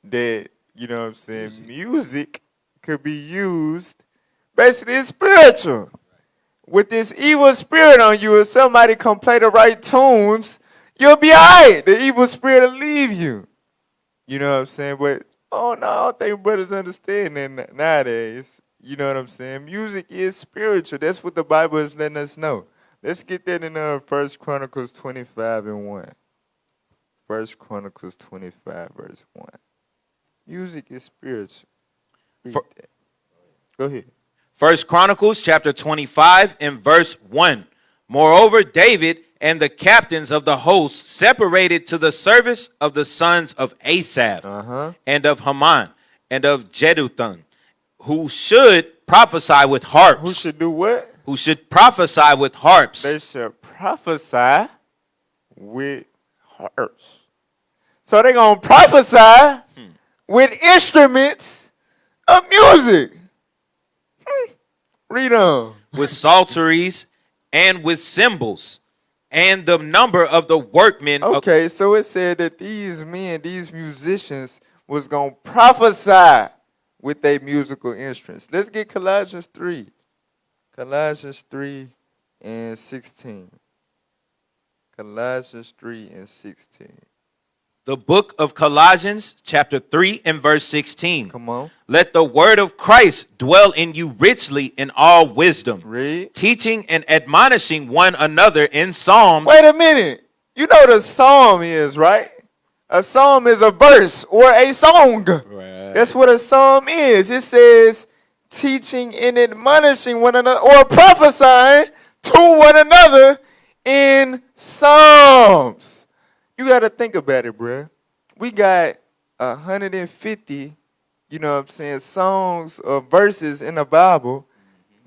S7: that, you know what I'm saying, music could be used, basically it's spiritual. With this evil spirit on you, if somebody come play the right tunes, you'll be all right. The evil spirit will leave you. You know what I'm saying? But, oh no, I don't think brothers understand that nowadays. You know what I'm saying? Music is spiritual. That's what the Bible is letting us know. Let's get that in 1 Chronicles 25 and 1. 1 Chronicles 25 verse 1. Music is spiritual. Read that. Go ahead.
S8: 1 Chronicles chapter 25 and verse 1. Moreover, David and the captains of the host separated to the service of the sons of Asaph and of Haman and of Jeduthun, who should prophesy with harps.
S7: Who should do what?
S8: Who should prophesy with harps.
S7: They should prophesy with harps. So they're going to prophesy with instruments of music. Read on.
S8: With psalteries and with cymbals, and the number of the workmen.
S7: Okay, so it said that these men, these musicians, was going to prophesy with their musical instruments. Let's get Colossians 3. Colossians 3 and 16. Colossians 3 and 16.
S8: The book of Colossians, chapter 3 and verse 16.
S7: Come on.
S8: Let the word of Christ dwell in you richly in all wisdom.
S7: Read.
S8: Teaching and admonishing one another in psalms.
S7: Wait a minute. You know what a psalm is, right? A psalm is a verse or a song.
S8: Right.
S7: That's what a psalm is. It says teaching and admonishing one another or prophesying to one another in psalms. You got to think about it, bruh. We got 150, you know what I'm saying, songs or verses in the Bible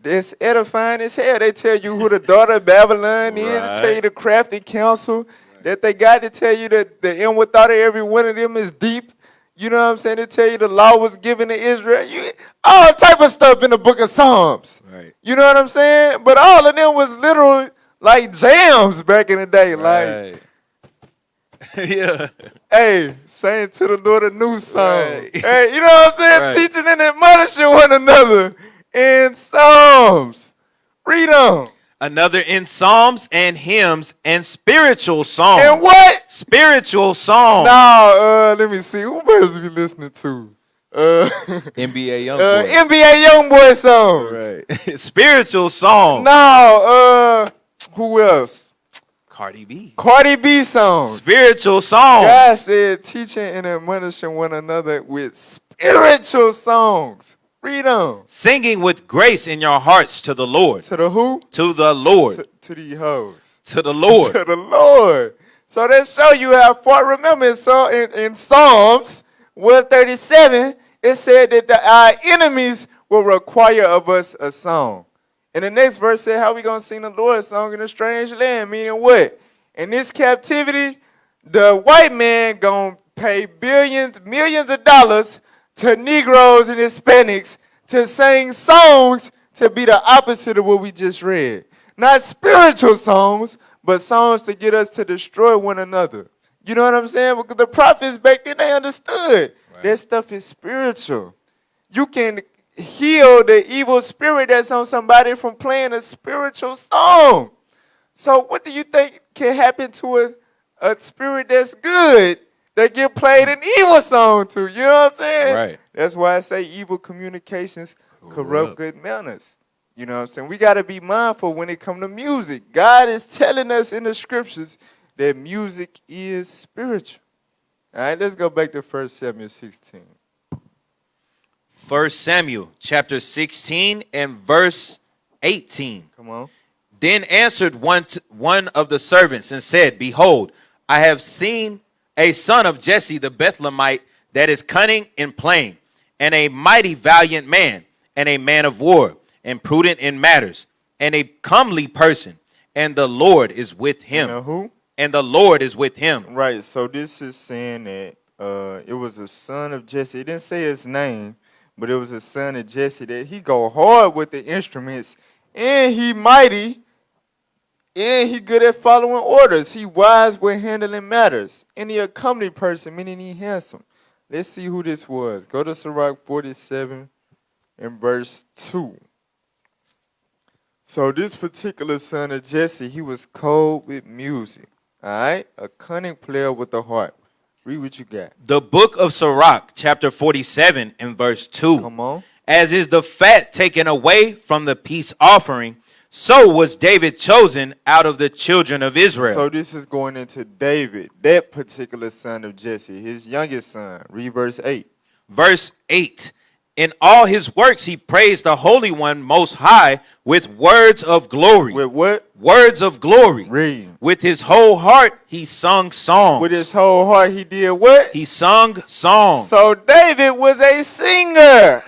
S7: that's edifying as hell. They tell you who the daughter of Babylon is. They tell you the crafty counsel. That they got to tell you that the inward thought of every one of them is deep. You know what I'm saying? They tell you the law was given to Israel. All type of stuff in the book of Psalms.
S8: Right.
S7: You know what I'm saying? But all of them was literally like jams back in the day.
S8: Right.
S7: Like,
S8: yeah.
S7: hey, saying to the Lord a new song.
S8: Right.
S7: Hey, you know what I'm saying?
S8: Right.
S7: Teaching and admonishing one another in Psalms. Read on.
S8: Another in psalms and hymns and spiritual songs.
S7: And what?
S8: Spiritual songs.
S7: Now, let me see. Who better be listening to?
S8: NBA Youngboy.
S7: NBA Youngboy songs.
S8: Right. Spiritual songs.
S7: Now, who else?
S8: Cardi B.
S7: Cardi B songs.
S8: Spiritual songs.
S7: God said teaching and admonishing one another with spiritual songs. Read on.
S8: Singing with grace in your hearts to the Lord.
S7: To the who?
S8: To the Lord.
S7: To the hoes.
S8: To the Lord.
S7: To the Lord. So that show you how far. Remember, in Psalms 137, it said that our enemies will require of us a song. And the next verse said, how we going to sing the Lord's song in a strange land? Meaning what? In this captivity, the white man going to pay millions of dollars to Negroes and Hispanics to sing songs to be the opposite of what we just read. Not spiritual songs, but songs to get us to destroy one another. You know what I'm saying? Because the prophets back then, they understood. Right. That stuff is spiritual. You can heal the evil spirit that's on somebody from playing a spiritual song. So what do you think can happen to a spirit that's good that get played an evil song to? You know what I'm saying?
S8: Right.
S7: That's why I say evil communications corrupt good manners. You know what I'm saying? We got to be mindful when it comes to music. God is telling us in the scriptures, that music is spiritual. All right, let's go back to 1 Samuel 16.
S8: 1 Samuel chapter 16 and verse 18.
S7: Come on.
S8: Then answered one of the servants and said, Behold, I have seen a son of Jesse the Bethlehemite that is cunning in playing, and a mighty valiant man, and a man of war, and prudent in matters, and a comely person, and the Lord is with him.
S7: You know who?
S8: And the Lord is with him.
S7: Right, so this is saying that it was a son of Jesse. It didn't say his name, but it was a son of Jesse that he go hard with the instruments, and he mighty, and he good at following orders. He wise with handling matters. And he a comely person, meaning he handsome. Let's see who this was. Go to Sirach 47 and verse 2. So this particular son of Jesse, he was cold with music. All right? A cunning player with a harp. Read what you got.
S8: The book of Sirach, chapter 47 and verse 2.
S7: Come on.
S8: As is the fat taken away from the peace offering, so was David chosen out of the children of Israel.
S7: So this is going into David, that particular son of Jesse, his youngest son. Read verse 8.
S8: Verse 8. In all his works he praised the Holy One Most High with words of glory.
S7: With what?
S8: Words of glory.
S7: Read.
S8: With his whole heart he sung songs.
S7: With his whole heart he did what?
S8: He sung songs.
S7: So David was a singer.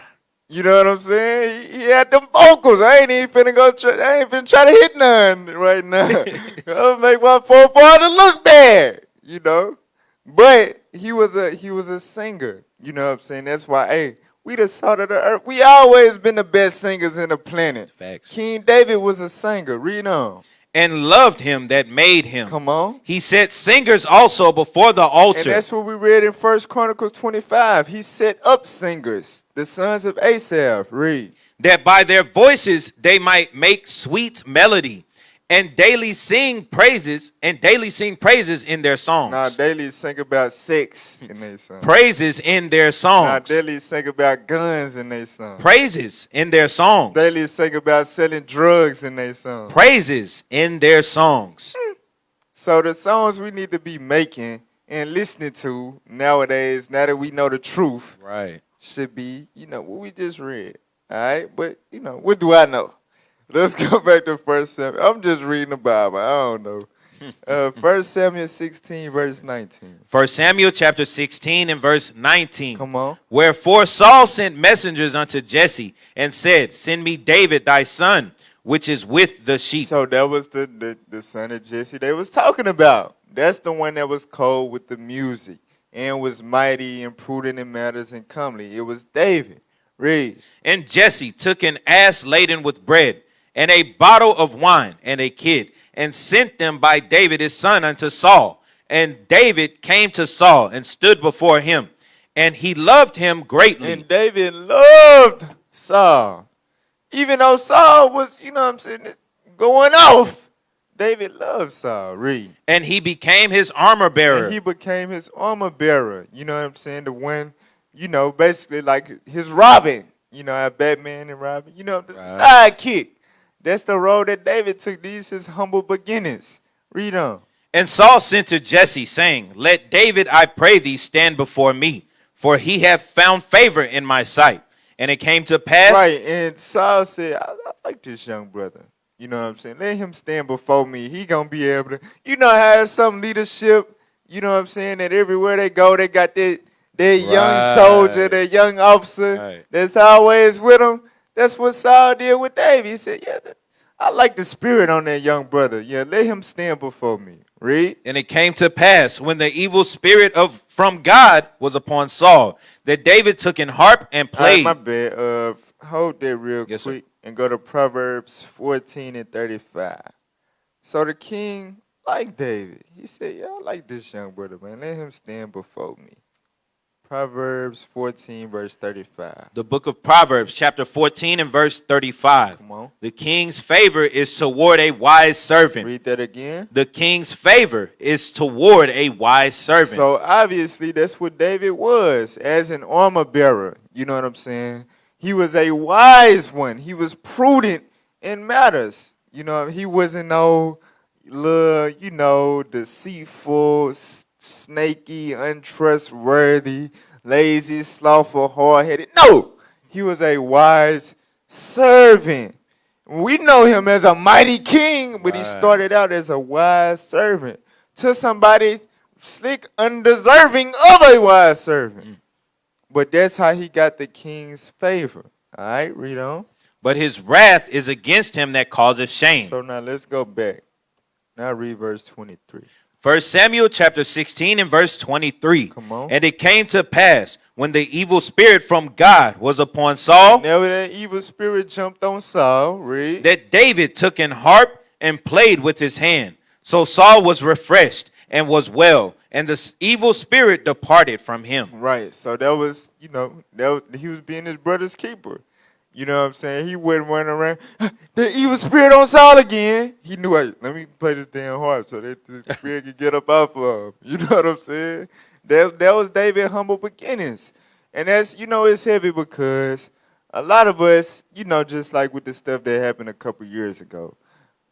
S7: You know what I'm saying? He had them vocals. I ain't even finna I ain't finna try to hit none right now. I'll make my forefather look bad. You know? But he was a singer. You know what I'm saying? That's why, hey, we the salt of the earth. We always been the best singers in the planet.
S8: Facts.
S7: King David was a singer. Read on.
S8: And loved him that made him.
S7: Come on.
S8: He set singers also before the altar.
S7: And that's what we read in 1 Chronicles 25. He set up singers, the sons of Asaph. Read.
S8: That by their voices they might make sweet melody, and daily sing praises in their songs.
S7: Now daily sing about sex in their songs.
S8: Praises in their songs.
S7: Now daily sing about guns in their songs.
S8: Praises in their songs.
S7: Daily sing about selling drugs in their songs.
S8: Praises in their songs.
S7: So the songs we need to be making and listening to nowadays, now that we know the truth,
S8: Right.
S7: should be, what we just read. All right? But, what do I know? Let's go back to 1 Samuel. I'm just reading the Bible. I don't know. 1 Samuel 16, verse 19.
S8: 1 Samuel chapter 16 and verse 19.
S7: Come on.
S8: Wherefore Saul sent messengers unto Jesse and said, Send me David thy son, which is with the sheep.
S7: So that was the son of Jesse they was talking about. That's the one that was cold with the music and was mighty and prudent in matters and comely. It was David. Read.
S8: And Jesse took an ass laden with bread, and a bottle of wine, and a kid, and sent them by David his son unto Saul. And David came to Saul and stood before him, and he loved him greatly.
S7: And David loved Saul. Even though Saul was, going off, David loved Saul. Read.
S8: And he became his armor bearer.
S7: And he became his armor bearer. You know what I'm saying? The one, basically like his Robin. How Batman and Robin. The sidekick. That's the road that David took. These his humble beginnings. Read on.
S8: And Saul sent to Jesse, saying, Let David, I pray thee, stand before me, for he hath found favor in my sight. And it came to pass.
S7: Right, and Saul said, I like this young brother. You know what I'm saying? Let him stand before me. He going to be able to, have some leadership. You know what I'm saying? That everywhere they go, they got that young soldier, that young officer that's always with them. That's what Saul did with David. He said, I like the spirit on that young brother. Yeah, let him stand before me. Read.
S8: And it came to pass, when the evil spirit from God was upon Saul, that David took an harp and played.
S7: My bad. Hold that real quick
S8: sir.
S7: And go to Proverbs 14 and 35. So the king liked David. He said, I like this young brother, man. Let him stand before me. Proverbs 14, verse 35.
S8: The book of Proverbs, chapter 14 and verse 35.
S7: Come on.
S8: The king's favor is toward a wise servant.
S7: Read that again.
S8: The king's favor is toward a wise servant.
S7: So obviously that's what David was as an armor bearer. You know what I'm saying? He was a wise one. He was prudent in matters. He wasn't no, little, deceitful, snaky, untrustworthy, lazy, slothful, hard-headed. No, he was a wise servant. We know him as a mighty king, but he started out as a wise servant to somebody slick, undeserving of a wise servant. But that's how he got the king's favor. All right, read on.
S8: But his wrath is against him that causeth shame.
S7: So now let's go back. Now read verse 23.
S8: 1 Samuel chapter 16 and verse 23.
S7: Come on.
S8: And it came to pass when the evil spirit from God was upon Saul,
S7: Whenever that evil spirit jumped on Saul, read.
S8: that David took an harp and played with his hand. So Saul was refreshed and was well, and the evil spirit departed from him.
S7: Right. So that was, he was being his brother's keeper. You know what I'm saying? He wouldn't run around, the evil spirit on Saul again. He knew, let me play this damn harp so that the spirit could get up off of him. You know what I'm saying? That was David's humble beginnings. And that's, it's heavy because a lot of us, just like with the stuff that happened a couple years ago,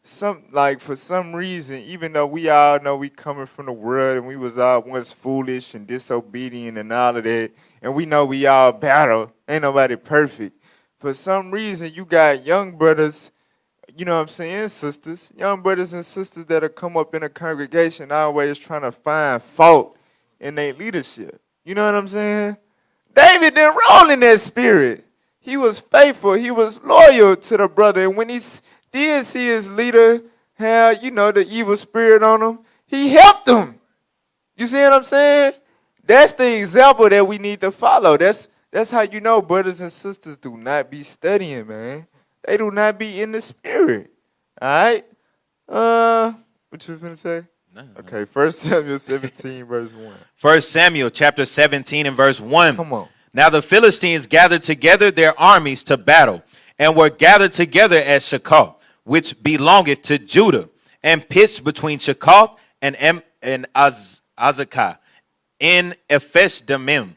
S7: for some reason, even though we all know we coming from the world and we was all once foolish and disobedient and all of that, and we know we all battle, ain't nobody perfect. For some reason, you got young brothers, sisters, young brothers and sisters that'll come up in a congregation always trying to find fault in their leadership. You know what I'm saying? David didn't roll in that spirit. He was faithful. He was loyal to the brother. And when he did see his leader have, the evil spirit on him, he helped him. You see what I'm saying? That's the example that we need to follow. That's how brothers and sisters do not be studying, man. They do not be in the spirit. All right? What you finna say? No. Okay, 1 Samuel 17, verse 1.
S8: 1 Samuel chapter 17 and verse 1.
S7: Come on.
S8: Now the Philistines gathered together their armies to battle, and were gathered together at Succoth, which belongeth to Judah, and pitched between Succoth and Azekah in Ephes-dammim.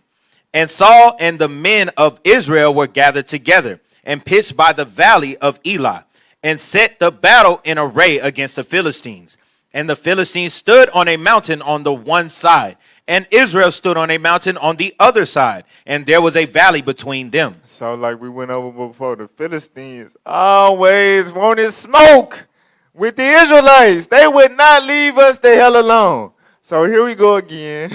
S8: And Saul and the men of Israel were gathered together, and pitched by the valley of Elah, and set the battle in array against the Philistines. And the Philistines stood on a mountain on the one side, and Israel stood on a mountain on the other side, and there was a valley between them.
S7: So like we went over before, the Philistines always wanted smoke with the Israelites. They would not leave us the hell alone. So here we go again,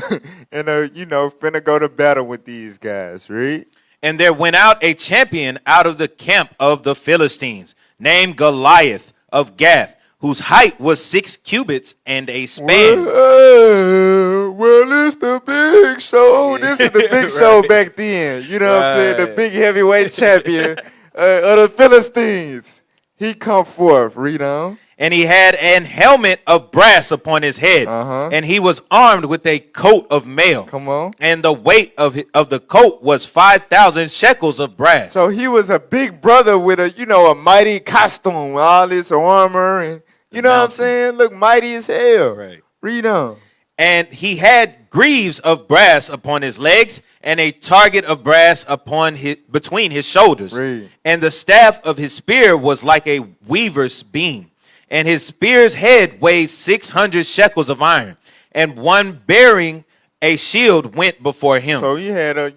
S7: and finna go to battle with these guys, right?
S8: And there went out a champion out of the camp of the Philistines, named Goliath of Gath, whose height was 6 cubits and a span.
S7: Well, it's the big show. This is the big show back then. You know what I'm saying? The big heavyweight champion of the Philistines. He come forth. Read on.
S8: And he had an helmet of brass upon his head, and he was armed with a coat of mail.
S7: Come on.
S8: And the weight of the coat was 5,000 shekels of brass.
S7: So he was a big brother with a mighty costume, all this armor, and what I'm saying? Look mighty as hell.
S8: Right.
S7: Read on.
S8: And he had greaves of brass upon his legs, and a target of brass between his shoulders.
S7: Read.
S8: And the staff of his spear was like a weaver's beam. And his spear's head weighed 600 shekels of iron, and one bearing a shield went before him.
S7: So he had a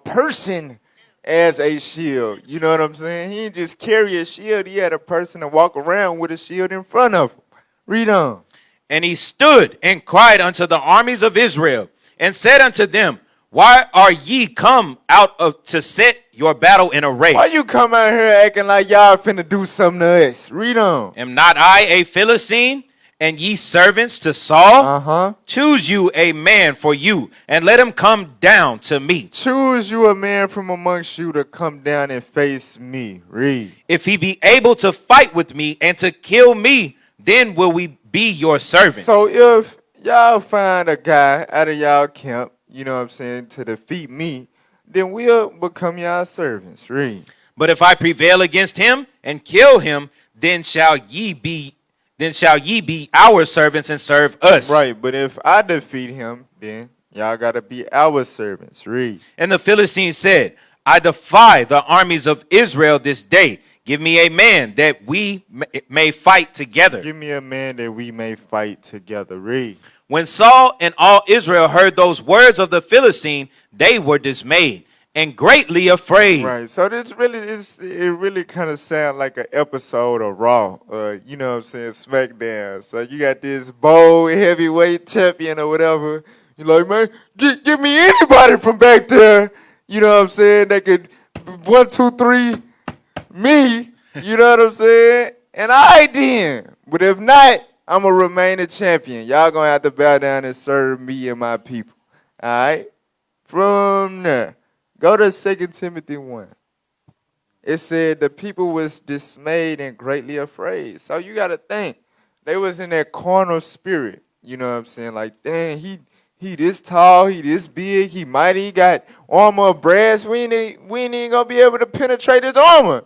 S7: person as a shield. You know what I'm saying? He didn't just carry a shield. He had a person to walk around with a shield in front of him. Read on.
S8: And he stood and cried unto the armies of Israel, and said unto them, Why are ye come out to set your battle in array?
S7: Why you come out here acting like y'all finna do something to us? Read on.
S8: Am not I a Philistine, and ye servants to Saul? Choose you a man for you, and let him come down to me.
S7: Choose you a man from amongst you to come down and face me. Read.
S8: If he be able to fight with me and to kill me, then will we be your servants.
S7: So if y'all find a guy out of y'all camp, to defeat me, then we'll become y'all servants. Read.
S8: But if I prevail against him and kill him, then shall ye be our servants and serve us.
S7: Right, but if I defeat him, then y'all gotta be our servants. Read.
S8: And the Philistines said, I defy the armies of Israel this day. Give me a man that we may fight together.
S7: Give me a man that we may fight together. Read.
S8: When Saul and all Israel heard those words of the Philistine, they were dismayed and greatly afraid.
S7: Right. So this really is, it really kind of sounds like an episode of Raw, you know what I'm saying, SmackDown. So you got this bold heavyweight champion or whatever. You're like, man, give me anybody from back there, you know what I'm saying, that could 1, 2, 3 me, you know what I'm saying? And I then. But if not, I'm going to remain a champion. Y'all going to have to bow down and serve me and my people. All right? From there. Go to 2 Timothy 1. It said the people was dismayed and greatly afraid. So you got to think. They was in that carnal spirit. You know what I'm saying? Like, dang, he this tall, he this big, he mighty, he got armor of brass. We ain't even going to be able to penetrate his armor.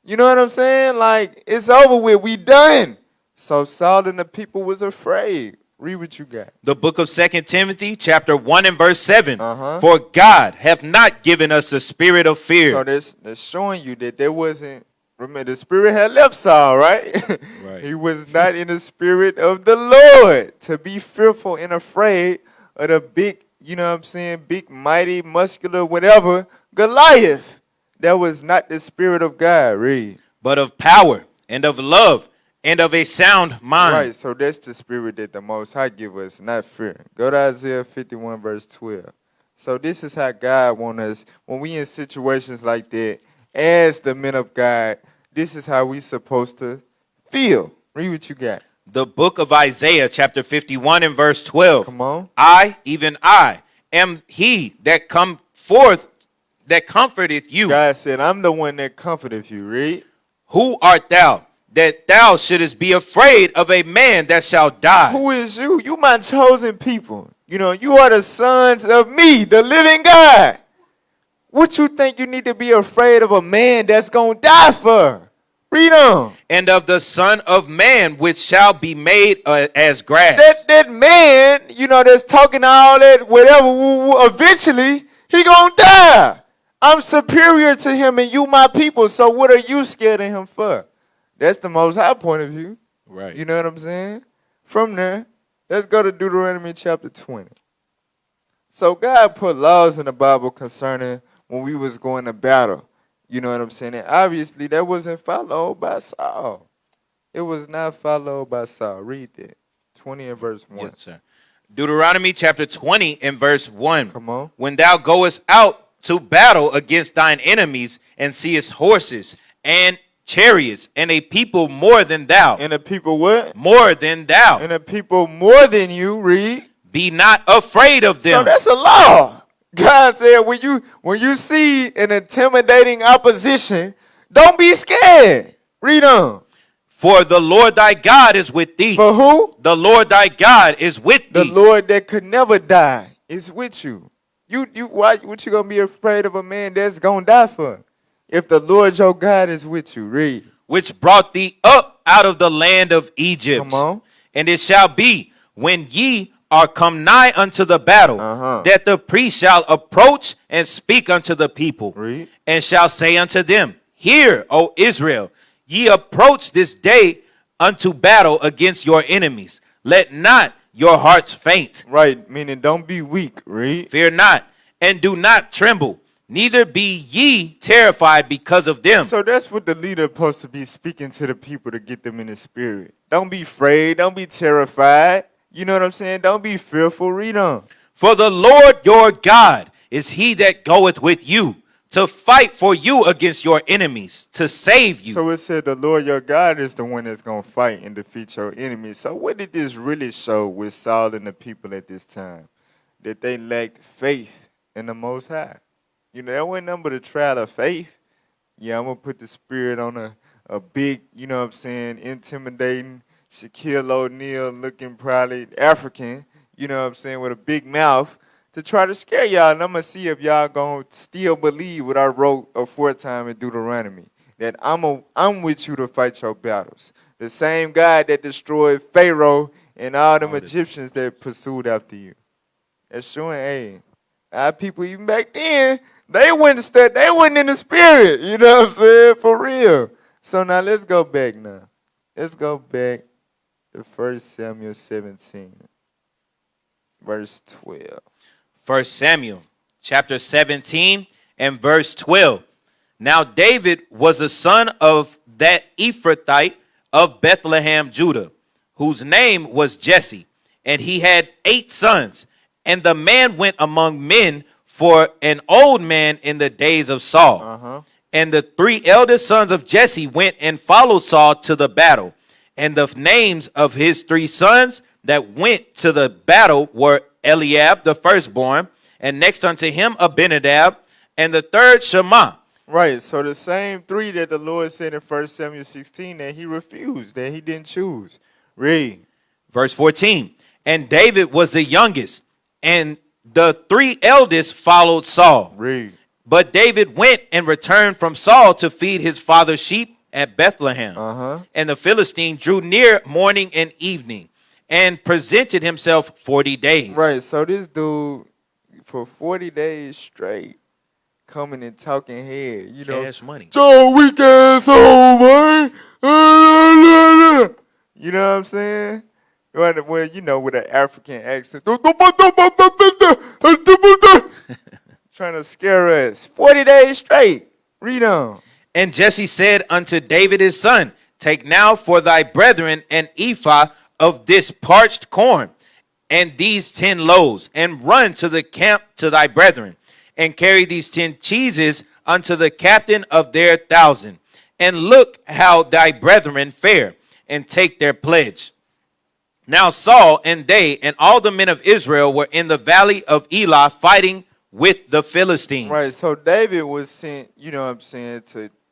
S7: You know what I'm saying? Like, it's over with. We done. So Saul and the people was afraid. Read what you got.
S8: The book of 2 Timothy, chapter 1 and verse 7. For God hath not given us the spirit of fear.
S7: So that's showing you that there wasn't, remember, the spirit had left Saul, right?
S8: Right.
S7: He was not in the spirit of the Lord to be fearful and afraid of the big, you know what I'm saying, big, mighty, muscular, whatever, Goliath. That was not the spirit of God. Read.
S8: But of power and of love and of a sound mind.
S7: Right, so that's the spirit that the Most High give us, not fear. Go to Isaiah 51, verse 12. So this is how God wants us, when we in situations like that, as the men of God, this is how we supposed to feel. Read what you got.
S8: The book of Isaiah, chapter 51 and verse 12.
S7: Come on.
S8: I, even I, am he that come forth, that comforteth you.
S7: God said, I'm the one that comforteth you. Read.
S8: Who art thou, that thou shouldest be afraid of a man that shall die?
S7: Who is you? You my chosen people. You know, you are the sons of me, the living God. What you think you need to be afraid of a man that's going to die for? Read on.
S8: And of the Son of Man, which shall be made as grass.
S7: That man, you know, that's talking all that, whatever, eventually, he going to die. I'm superior to him and you my people, so what are you scared of him for? That's the Most High point of view.
S8: Right.
S7: You know what I'm saying? From there, let's go to Deuteronomy chapter 20. So God put laws in the Bible concerning when we was going to battle. You know what I'm saying? And obviously that wasn't followed by Saul. It was not followed by Saul. Read that. 20 and verse 1.
S8: Yes, sir. Deuteronomy chapter 20 and verse 1.
S7: Come on.
S8: When thou goest out to battle against thine enemies and seest horses and chariots and a people more than thou.
S7: And the people what?
S8: More than thou.
S7: And the people more than you. Read.
S8: Be not afraid of them.
S7: So that's a law. God said when you see an intimidating opposition, don't be scared. Read on.
S8: For the Lord thy God is with thee.
S7: For who?
S8: The Lord thy God is with
S7: The
S8: thee.
S7: Lord that could never die is with you. What you gonna be afraid of a man that's gonna die for? If the Lord your God is with you. Read.
S8: Which brought thee up out of the land of Egypt.
S7: Come on.
S8: And it shall be when ye are come nigh unto the battle, that the priest shall approach and speak unto the people.
S7: Read.
S8: And shall say unto them, Hear, O Israel, ye approach this day unto battle against your enemies. Let not your hearts faint.
S7: Right, meaning don't be weak. Read.
S8: Fear not, and do not tremble. Neither be ye terrified because of them.
S7: So that's what the leader is supposed to be speaking to the people to get them in the spirit. Don't be afraid. Don't be terrified. You know what I'm saying? Don't be fearful. Read on.
S8: For the Lord your God is he that goeth with you to fight for you against your enemies, to save you.
S7: So it said the Lord your God is the one that's going to fight and defeat your enemies. So what did this really show with Saul and the people at this time? That they lacked faith in the Most High. You know, that wasn't nothing but a trial of faith. Yeah, I'm going to put the spirit on a big, you know what I'm saying, intimidating, Shaquille O'Neal looking probably African, you know what I'm saying, with a big mouth to try to scare y'all. And I'm going to see if y'all going to still believe what I wrote aforetime in Deuteronomy, that I'm with you to fight your battles. The same God that destroyed Pharaoh and all them Egyptians that pursued after you. That's showing, hey, our people even back then, they wasn't in the spirit, you know what I'm saying, for real. So now let's go back now. Let's go back to 1 Samuel 17, verse 12.
S8: 1 Samuel chapter 17 and verse 12. Now David was a son of that Ephrathite of Bethlehem, Judah, whose name was Jesse, and he had 8 sons. And the man went among men for an old man in the days of Saul. And the 3 eldest sons of Jesse went and followed Saul to the battle. And the names of his 3 sons that went to the battle were Eliab, the firstborn, and next unto him Abinadab, and the third Shammah.
S7: Right, so the same 3 that the Lord said in 1 Samuel 16 that he refused, that he didn't choose. Read.
S8: Verse 14. And David was the youngest, and the 3 eldest followed Saul.
S7: Read.
S8: But David went and returned from Saul to feed his father's sheep at Bethlehem. And the Philistine drew near morning and evening and presented himself 40 days.
S7: Right, so this dude, for 40 days straight, coming and talking head, you know.
S8: Cash money.
S7: So weak ass home, man. You know what I'm saying? Well, you know, with an African accent. Trying to scare us. 40 days straight. Read on.
S8: And Jesse said unto David his son, take now for thy brethren an ephah of this parched corn, and these 10 loaves, and run to the camp to thy brethren, and carry these 10 cheeses unto the captain of their 1,000, and look how thy brethren fare, and take their pledge. Now Saul and they and all the men of Israel were in the valley of Elah fighting with the Philistines.
S7: Right, so David was sent, you know what I'm saying,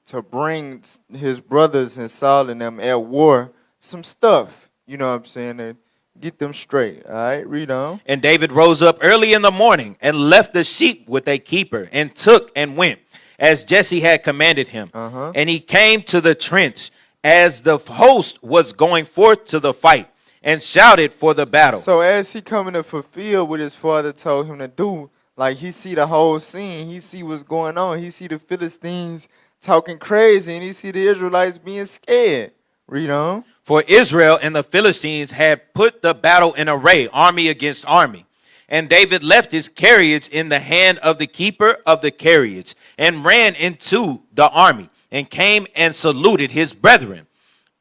S7: to bring his brothers and Saul and them at war some stuff, you know what I'm saying, to get them straight. All right, read on.
S8: And David rose up early in the morning and left the sheep with a keeper and took and went as Jesse had commanded him. And he came to the trench as the host was going forth to the fight and shouted for the battle.
S7: So as he coming to fulfill what his father told him to do, like he see the whole scene, he see what's going on, he see the Philistines talking crazy, and he see the Israelites being scared. Read on.
S8: For Israel and the Philistines had put the battle in array, army against army. And David left his carriage in the hand of the keeper of the carriage, and ran into the army, and came and saluted his brethren.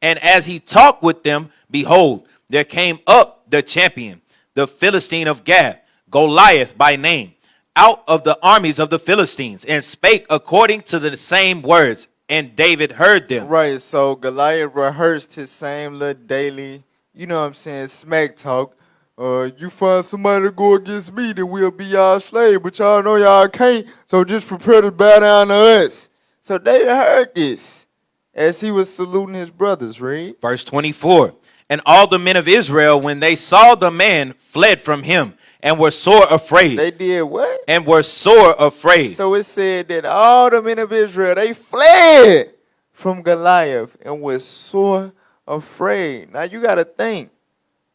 S8: And as he talked with them, behold, there came up the champion, the Philistine of Gath, Goliath by name, out of the armies of the Philistines, and spake according to the same words. And David heard them.
S7: Right, so Goliath rehearsed his same little daily, you know what I'm saying, smack talk. You find somebody to go against me, then we'll be y'all slave, but y'all know y'all can't, so just prepare to bow down to us. So David heard this as he was saluting his brothers, read.
S8: Verse 24. And all the men of Israel, when they saw the man, fled from him, and were sore afraid.
S7: They did what?
S8: And were sore afraid.
S7: So it said that all the men of Israel, they fled from Goliath and were sore afraid. Now you got to think,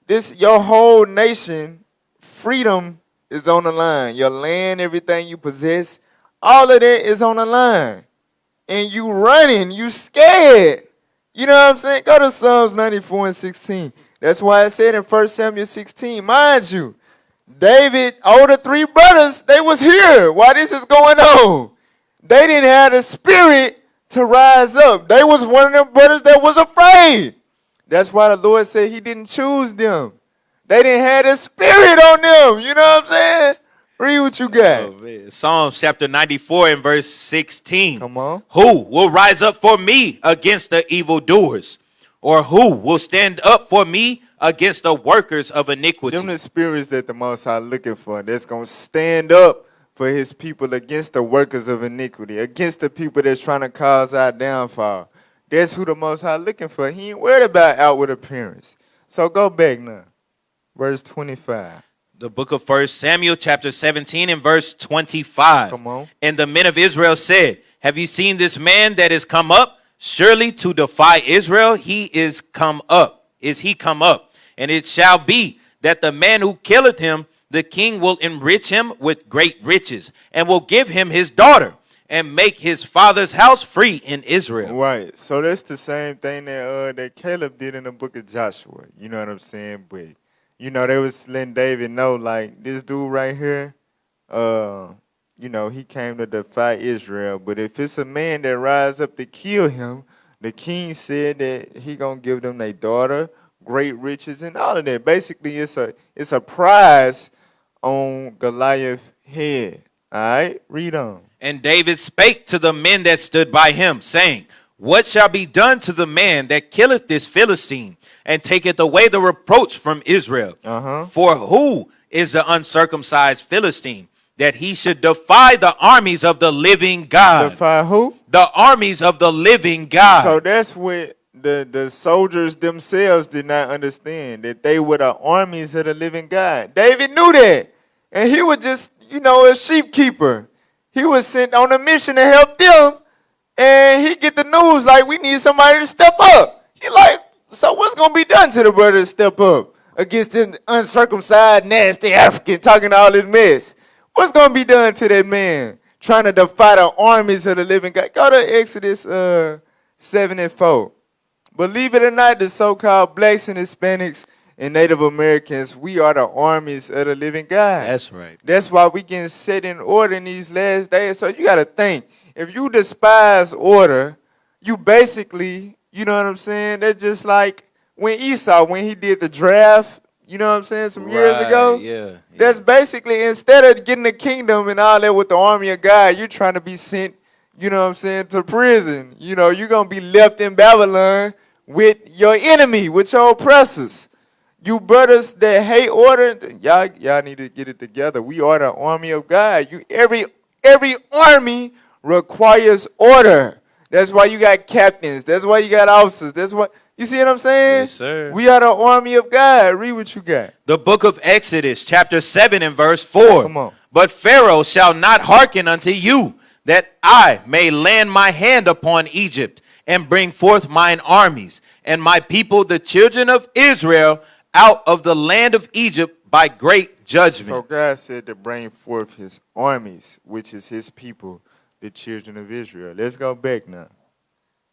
S7: this your whole nation, freedom is on the line. Your land, everything you possess, all of that is on the line. And you running, you scared. You know what I'm saying? Go to Psalms 94 and 16. That's why I said in 1 Samuel 16, mind you, David, older 3 brothers, they was here while this is going on. They didn't have the spirit to rise up. They was one of them brothers that was afraid. That's why the Lord said he didn't choose them. They didn't have the spirit on them. You know what I'm saying? Read what you got.
S8: Psalms chapter 94 and verse 16.
S7: Come on.
S8: Who will rise up for me against the evildoers? Or who will stand up for me against the workers of iniquity?
S7: Them the spirits that the Most High looking for. That's going to stand up for his people against the workers of iniquity, against the people that's trying to cause our downfall. That's who the Most High looking for. He ain't worried about outward appearance. So go back now. Verse 25.
S8: The book of 1 Samuel chapter 17 and verse 25.
S7: Come on.
S8: And the men of Israel said, have you seen this man that is come up? Surely to defy Israel, he is come up. Is he come up? And it shall be that the man who killeth him, the king will enrich him with great riches, and will give him his daughter. and make his father's house free in Israel.
S7: Right. So that's the same thing that Caleb did in the book of Joshua. You know what I'm saying? But they was letting David know, like, this dude right here, he came to defy Israel. But if it's a man that rise up to kill him, the king said that he gonna give them their daughter, great riches, and all of that. Basically, it's a prize on Goliath's head. All right, read on.
S8: And David spake to the men that stood by him, saying, What shall be done to the man that killeth this Philistine, and taketh away the reproach from Israel? For who is the uncircumcised Philistine, that he should defy the armies of the living God?
S7: Defy who?
S8: The armies of the living God.
S7: So that's what the soldiers themselves did not understand, that they were the armies of the living God. David knew that. And he was just, a sheep keeper. He was sent on a mission to help them. And he get the news, like, we need somebody to step up. He like, so what's going to be done to the brother to step up against this uncircumcised, nasty African talking all this mess? What's going to be done to that man trying to defy the armies of the living God? Go to Exodus 7 and 4. Believe it or not, the so-called blacks and Hispanics and Native Americans, we are the armies of the living God.
S8: That's right.
S7: That's why we can set in order in these last days. So you got to think, if you despise order, you basically, you know what I'm saying? That's just like when Esau, when he did the draft, you know what I'm saying, some years ago?
S8: Yeah.
S7: That's basically, instead of getting the kingdom and all that with the army of God, you're trying to be sent, you know what I'm saying, to prison. You're going to be left in Babylon with your enemy, with your oppressors. You brothers that hate order, y'all need to get it together. We are the army of God. Every army requires order. That's why you got captains. That's why you got officers. That's why, you see what I'm saying?
S8: Yes, sir.
S7: We are the army of God. Read what you got.
S8: The book of Exodus, chapter 7 and verse 4.
S7: Come on.
S8: But Pharaoh shall not hearken unto you, that I may land my hand upon Egypt, and bring forth mine armies, and my people, the children of Israel, out of the land of Egypt by great judgment.
S7: So God said to bring forth his armies, which is his people, the children of Israel. Let's go back now.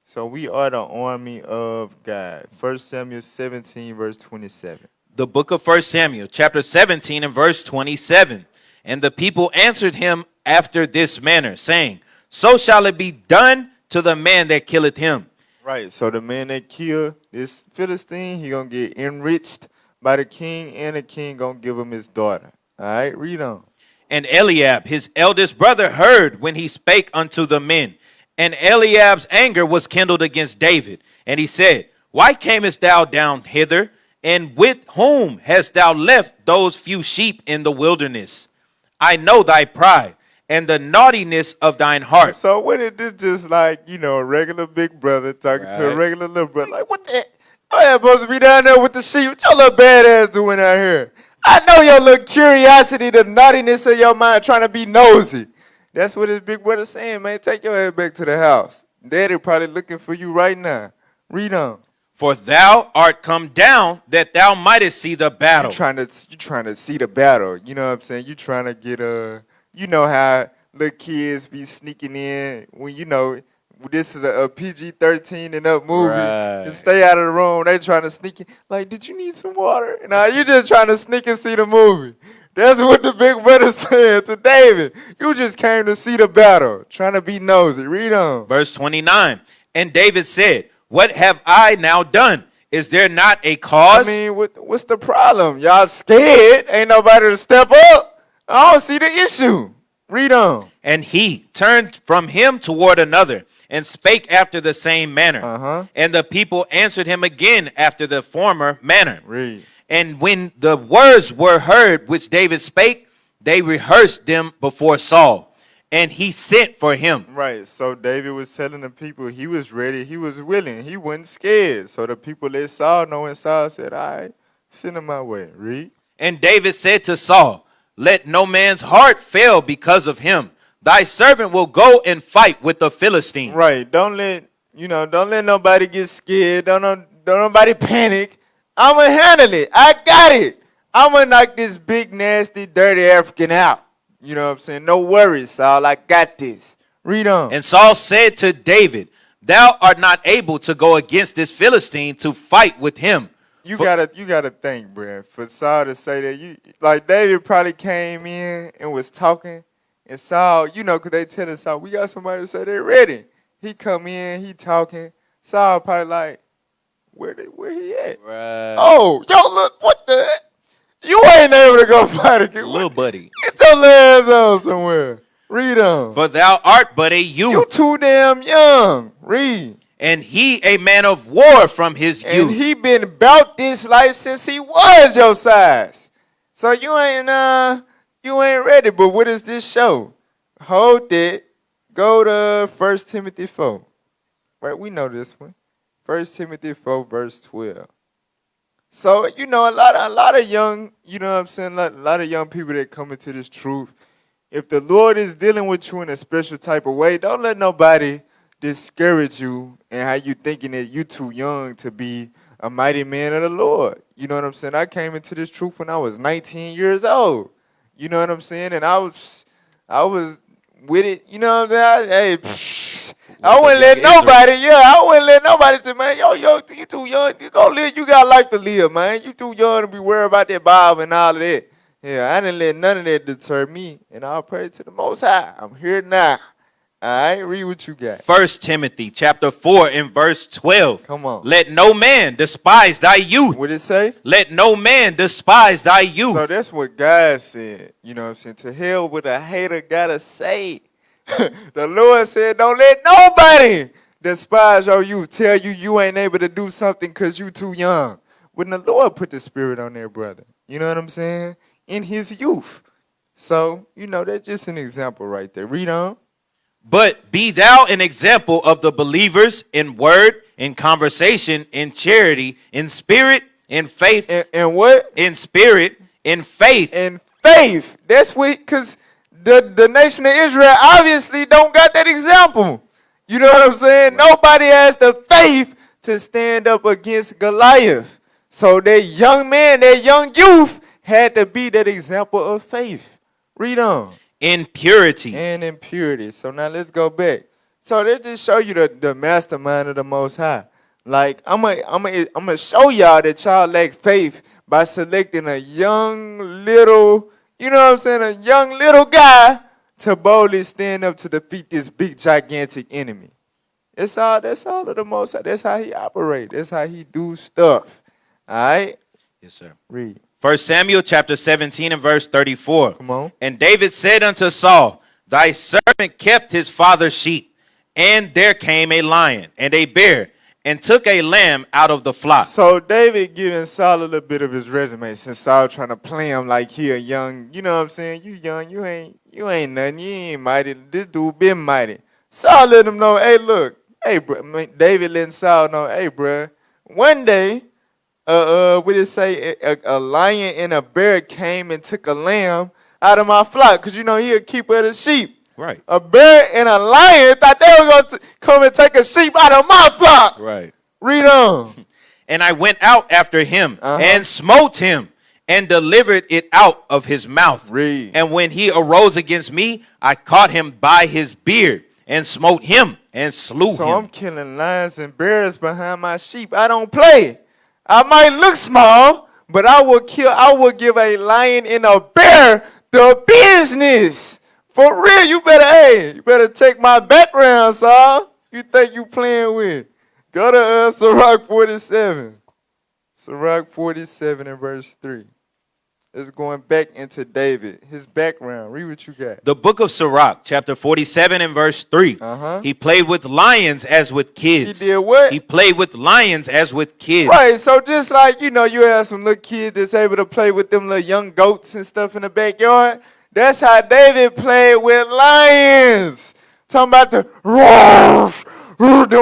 S7: So we are the army of God. 1 Samuel 17, verse 27.
S8: The book of 1 Samuel, chapter 17 and verse 27. And the people answered him after this manner, saying, So shall it be done to the man that killeth him.
S7: Right, so the man that killed this Philistine, he going to get enriched by the king, and the king going to give him his daughter. All right, read on.
S8: And Eliab, his eldest brother, heard when he spake unto the men. And Eliab's anger was kindled against David. And he said, Why camest thou down hither? And with whom hast thou left those few sheep in the wilderness? I know thy pride and the naughtiness of thine heart.
S7: So what is this, just like, a regular big brother talking to a regular little brother? Like, what the? I ain't supposed to be down there with the sheep. What your little badass doing out here? I know your little curiosity, the naughtiness of your mind, trying to be nosy. That's what his big brother's saying, man. Take your head back to the house. Daddy probably looking for you right now. Read on.
S8: For thou art come down that thou mightest see the battle.
S7: You trying to see the battle. You know what I'm saying? You trying to get you know how little kids be sneaking in when this is a PG-13 and up movie.
S8: Right.
S7: Just stay out of the room. They trying to sneak in. Like, did you need some water? Nah, you just trying to sneak and see the movie. That's what the big brother said to David. You just came to see the battle, trying to be nosy. Read on.
S8: Verse 29. And David said, What have I now done? Is there not a cause?
S7: I mean, what's the problem? Y'all scared? Ain't nobody to step up? I don't see the issue. Read on.
S8: And he turned from him toward another, and spake after the same manner. And the people answered him again after the former manner.
S7: Read.
S8: And when the words were heard which David spake, they rehearsed them before Saul, and he sent for him.
S7: Right, so David was telling the people he was ready, he was willing, he wasn't scared. So the people let Saul know, and Saul said, all right, send him my way. Read.
S8: And David said to Saul, Let no man's heart fail because of him. Thy servant will go and fight with the Philistine.
S7: Right, don't let nobody get scared, don't nobody panic. I'm going to handle it. I got it. I'm going to knock this big, nasty, dirty African out. You know what I'm saying? No worries, Saul. I got this. Read on.
S8: And Saul said to David, thou art not able to go against this Philistine to fight with him.
S7: You gotta think, bruh. For Saul to say that, like David probably came in and was talking, and Saul, cause they tell us Saul, we got somebody to say they're ready. He come in, he talking. Saul probably like, where he at?
S8: Right.
S7: Oh, yo, look, what the heck? You ain't able to go fight again.
S8: Little buddy.
S7: Get your ass on somewhere. Read on.
S8: For thou art but a youth.
S7: You too damn young. Read.
S8: And he a man of war from his youth.
S7: And he been about this life since he was your size. So you ain't ready. But what does this show? Hold it. Go to 1 Timothy 4. Right, we know this one. 1 Timothy 4, verse 12. So, a lot of young, what I'm saying, a lot of young people that come into this truth. If the Lord is dealing with you in a special type of way, don't let nobody discourage you and how you thinking that you too young to be a mighty man of the Lord. You know what I'm saying? I came into this truth when I was 19 years old. You know what I'm saying? And I was with it. You know what I'm saying? I wouldn't let nobody say, man, yo, you too young. You gonna live, you got life to live, man. You too young to be worried about that Bible and all of that. Yeah, I didn't let none of that deter me, and I'll pray to the Most High. I'm here now. All right, read what you got.
S8: 1 Timothy chapter 4 and verse 12.
S7: Come on.
S8: Let no man despise thy youth.
S7: What it say?
S8: Let no man despise thy youth.
S7: So that's what God said. You know what I'm saying? To hell with a hater gotta say. The Lord said, don't let nobody despise your youth. Tell you ain't able to do something because you too young. When the Lord put the spirit on there, brother. You know what I'm saying? In his youth. So, that's just an example right there. Read on.
S8: But be thou an example of the believers in word, in conversation, in charity, in spirit, in faith.
S7: And what?
S8: In spirit, in faith.
S7: In faith. That's what, because the nation of Israel obviously don't got that example. You know what I'm saying? Nobody has the faith to stand up against Goliath. So that young man, that young youth had to be that example of faith. Read on.
S8: In purity.
S7: And in purity. So now let's go back. So they just show you the mastermind of the Most High. Like, I'm gonna show y'all that y'all lack faith by selecting a young little, you know what I'm saying, a young little guy to boldly stand up to defeat this big gigantic enemy. That's all of the Most High. That's how he operates. That's how he do stuff. All right?
S8: Yes, sir.
S7: Read.
S8: 1 Samuel chapter 17 and verse 34.
S7: Come on.
S8: And David said unto Saul, thy servant kept his father's sheep, and there came a lion and a bear, and took a lamb out of the flock.
S7: So David giving Saul a little bit of his resume, since Saul trying to play him like he a young, you know what I'm saying? You young, you ain't nothing, you ain't mighty. This dude been mighty. Saul let him know, hey, look, hey, bro. David letting Saul know, hey, bro, one day, what did it say? A lion and a bear came and took a lamb out of my flock, because he a keeper of the sheep.
S8: Right.
S7: A bear and a lion thought they were going to come and take a sheep out of my flock.
S8: Right.
S7: Read on.
S8: And I went out after him and smote him and delivered it out of his mouth.
S7: Read.
S8: And when he arose against me, I caught him by his beard and smote him and slew him.
S7: So I'm killing lions and bears behind my sheep. I don't play. I might look small, but I will give a lion and a bear the business. For real, you better check my background, Saul. You think you playing with. Go to Sirach 47. Sirach 47 and verse 3. It's going back into David, his background. Read what you got.
S8: The book of Sirach, chapter 47 and verse 3. He played with lions as with kids.
S7: He did what?
S8: He played with lions as with kids.
S7: Right, so just like, you have some little kids that's able to play with them little young goats and stuff in the backyard. That's how David played with lions. Talking about the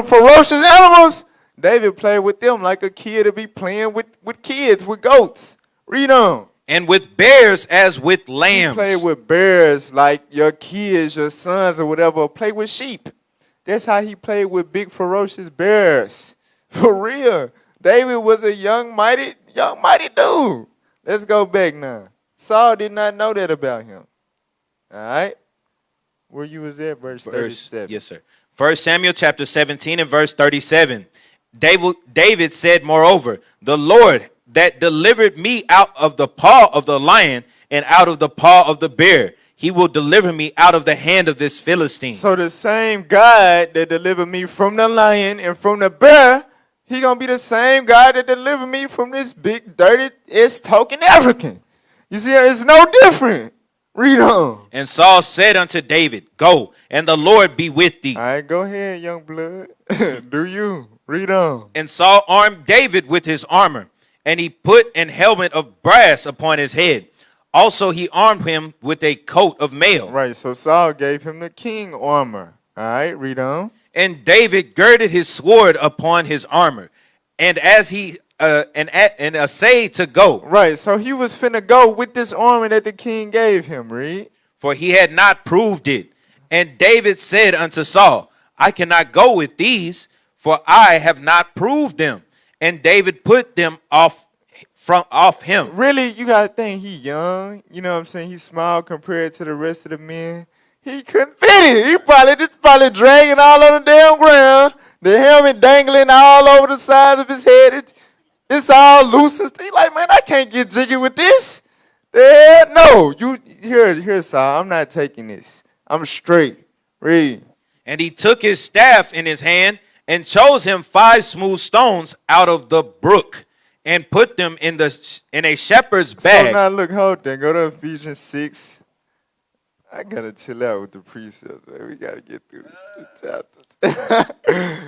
S7: ferocious animals. David played with them like a kid to be playing with kids, with goats. Read on.
S8: And with bears as with lambs.
S7: You play with bears like your kids, your sons or whatever, play with sheep. That's how he played with big ferocious bears. For real. David was a young mighty dude. Let's go back now. Saul did not know that about him. All right. Where you was at, verse 37.
S8: Yes, sir. 1 Samuel chapter 17 and verse 37. David said, moreover, the Lord that delivered me out of the paw of the lion and out of the paw of the bear, he will deliver me out of the hand of this Philistine.
S7: So the same God that delivered me from the lion and from the bear, he gonna be the same God that delivered me from this big, dirty, talking African. You see, it's no different. Read on.
S8: And Saul said unto David, go, and the Lord be with thee.
S7: All right, go ahead, young blood. Do you? Read on.
S8: And Saul armed David with his armor, and he put an helmet of brass upon his head. Also he armed him with a coat of mail.
S7: Right, so Saul gave him the king armor. All right, read on.
S8: And David girded his sword upon his armor, and as he essayed to go.
S7: Right, so he was finna go with this armor that the king gave him. Read.
S8: For he had not proved it. And David said unto Saul, I cannot go with these, for I have not proved them. And David put them off him.
S7: Really, you gotta think he young. You know what I'm saying? He's small compared to the rest of the men. He couldn't fit it. He probably dragging all on the damn ground. The helmet dangling all over the sides of his head. It's all loose. He's like, man, I can't get jiggy with this. No, here, Saul. I'm not taking this. I'm straight. Read.
S8: And he took his staff in his hand and chose him 5 smooth stones out of the brook and put them in a shepherd's bag.
S7: So now look, hold there. Go to Ephesians 6. I gotta chill out with the precepts, man. We gotta get through the chapters.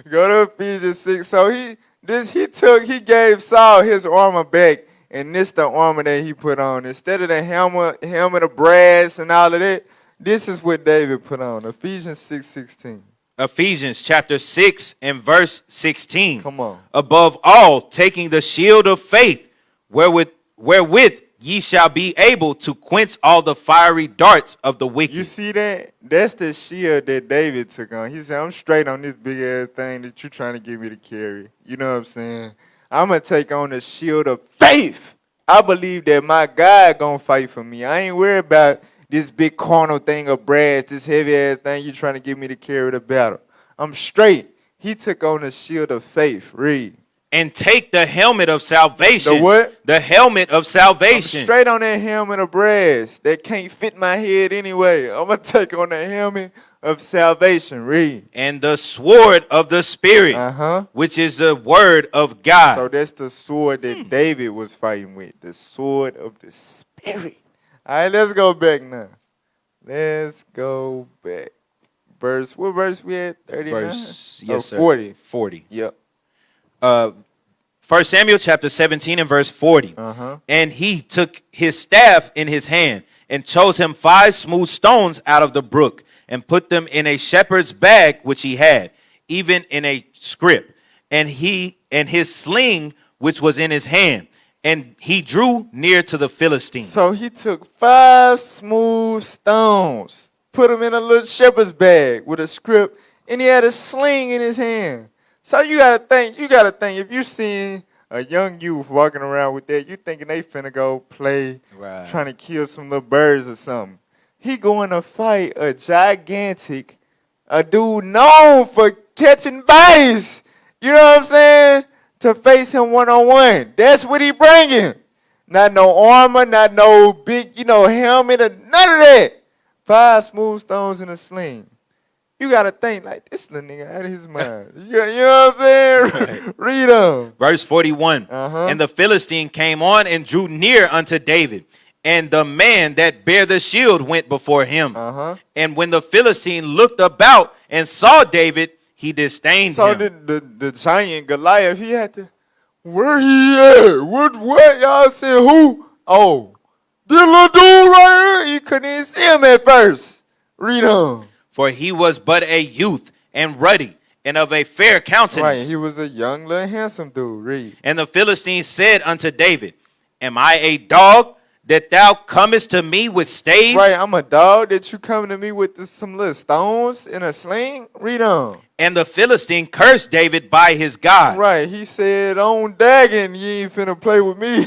S7: Go to Ephesians 6. So he gave Saul his armor back, and this the armor that he put on. Instead of the helmet of brass and all of that, this is what David put on. Ephesians 6:16.
S8: Ephesians chapter 6 and verse 16.
S7: Come on.
S8: Above all, taking the shield of faith, wherewith ye shall be able to quench all the fiery darts of the wicked.
S7: You see that? That's the shield that David took on. He said, I'm straight on this big ass thing that you're trying to get me to carry. You know what I'm saying? I'm going to take on the shield of faith. I believe that my God going to fight for me. I ain't worried about this big carnal thing of brass, this heavy ass thing you're trying to get me to carry the battle. I'm straight. He took on the shield of faith. Read.
S8: And take the helmet of salvation.
S7: The what?
S8: The helmet of salvation.
S7: I'm straight on that helmet of brass that can't fit my head anyway. I'm going to take on the helmet of salvation. Read.
S8: And the sword of the Spirit, which is the word of God.
S7: So that's the sword that David was fighting with. The sword of the Spirit. All right, let's go back now. Let's go back. What verse we at? 39?
S8: Yes, sir.
S7: 40.
S8: 40.
S7: Yep.
S8: 1 Samuel chapter 17 and verse 40. And he took his staff in his hand and chose him 5 smooth stones out of the brook and put them in a shepherd's bag which he had, even in a scrip, and his sling which was in his hand. And he drew near to the Philistine.
S7: So he took 5 smooth stones, put them in a little shepherd's bag with a scrip, and he had a sling in his hand. So you gotta think, if you seen a young youth walking around with that, you thinking they finna go play, trying to kill some little birds or something. He going to fight a dude known for catching bodies. You know what I'm saying? To face him one-on-one. That's what he bringing. Not no armor, not no big, helmet, or none of that. 5 smooth stones in a sling. You got to think like this little nigga out of his mind. You know what I'm saying? Right. Read on.
S8: Verse 41. And the Philistine came on and drew near unto David. And the man that bare the shield went before him. And when the Philistine looked about and saw David, he disdained him.
S7: So the giant Goliath, he had to, where he at? What? Y'all said who? Oh, this little dude right here, you couldn't even see him at first. Read on.
S8: For he was but a youth and ruddy and of a fair countenance.
S7: Right, he was a young little handsome dude. Read.
S8: And the Philistine said unto David, am I a dog that thou comest to me with staves?
S7: Right, I'm a dog that you coming to me with some little stones in a sling? Read on.
S8: And the Philistine cursed David by his God.
S7: Right, he said, on dagging, you ain't finna play with me.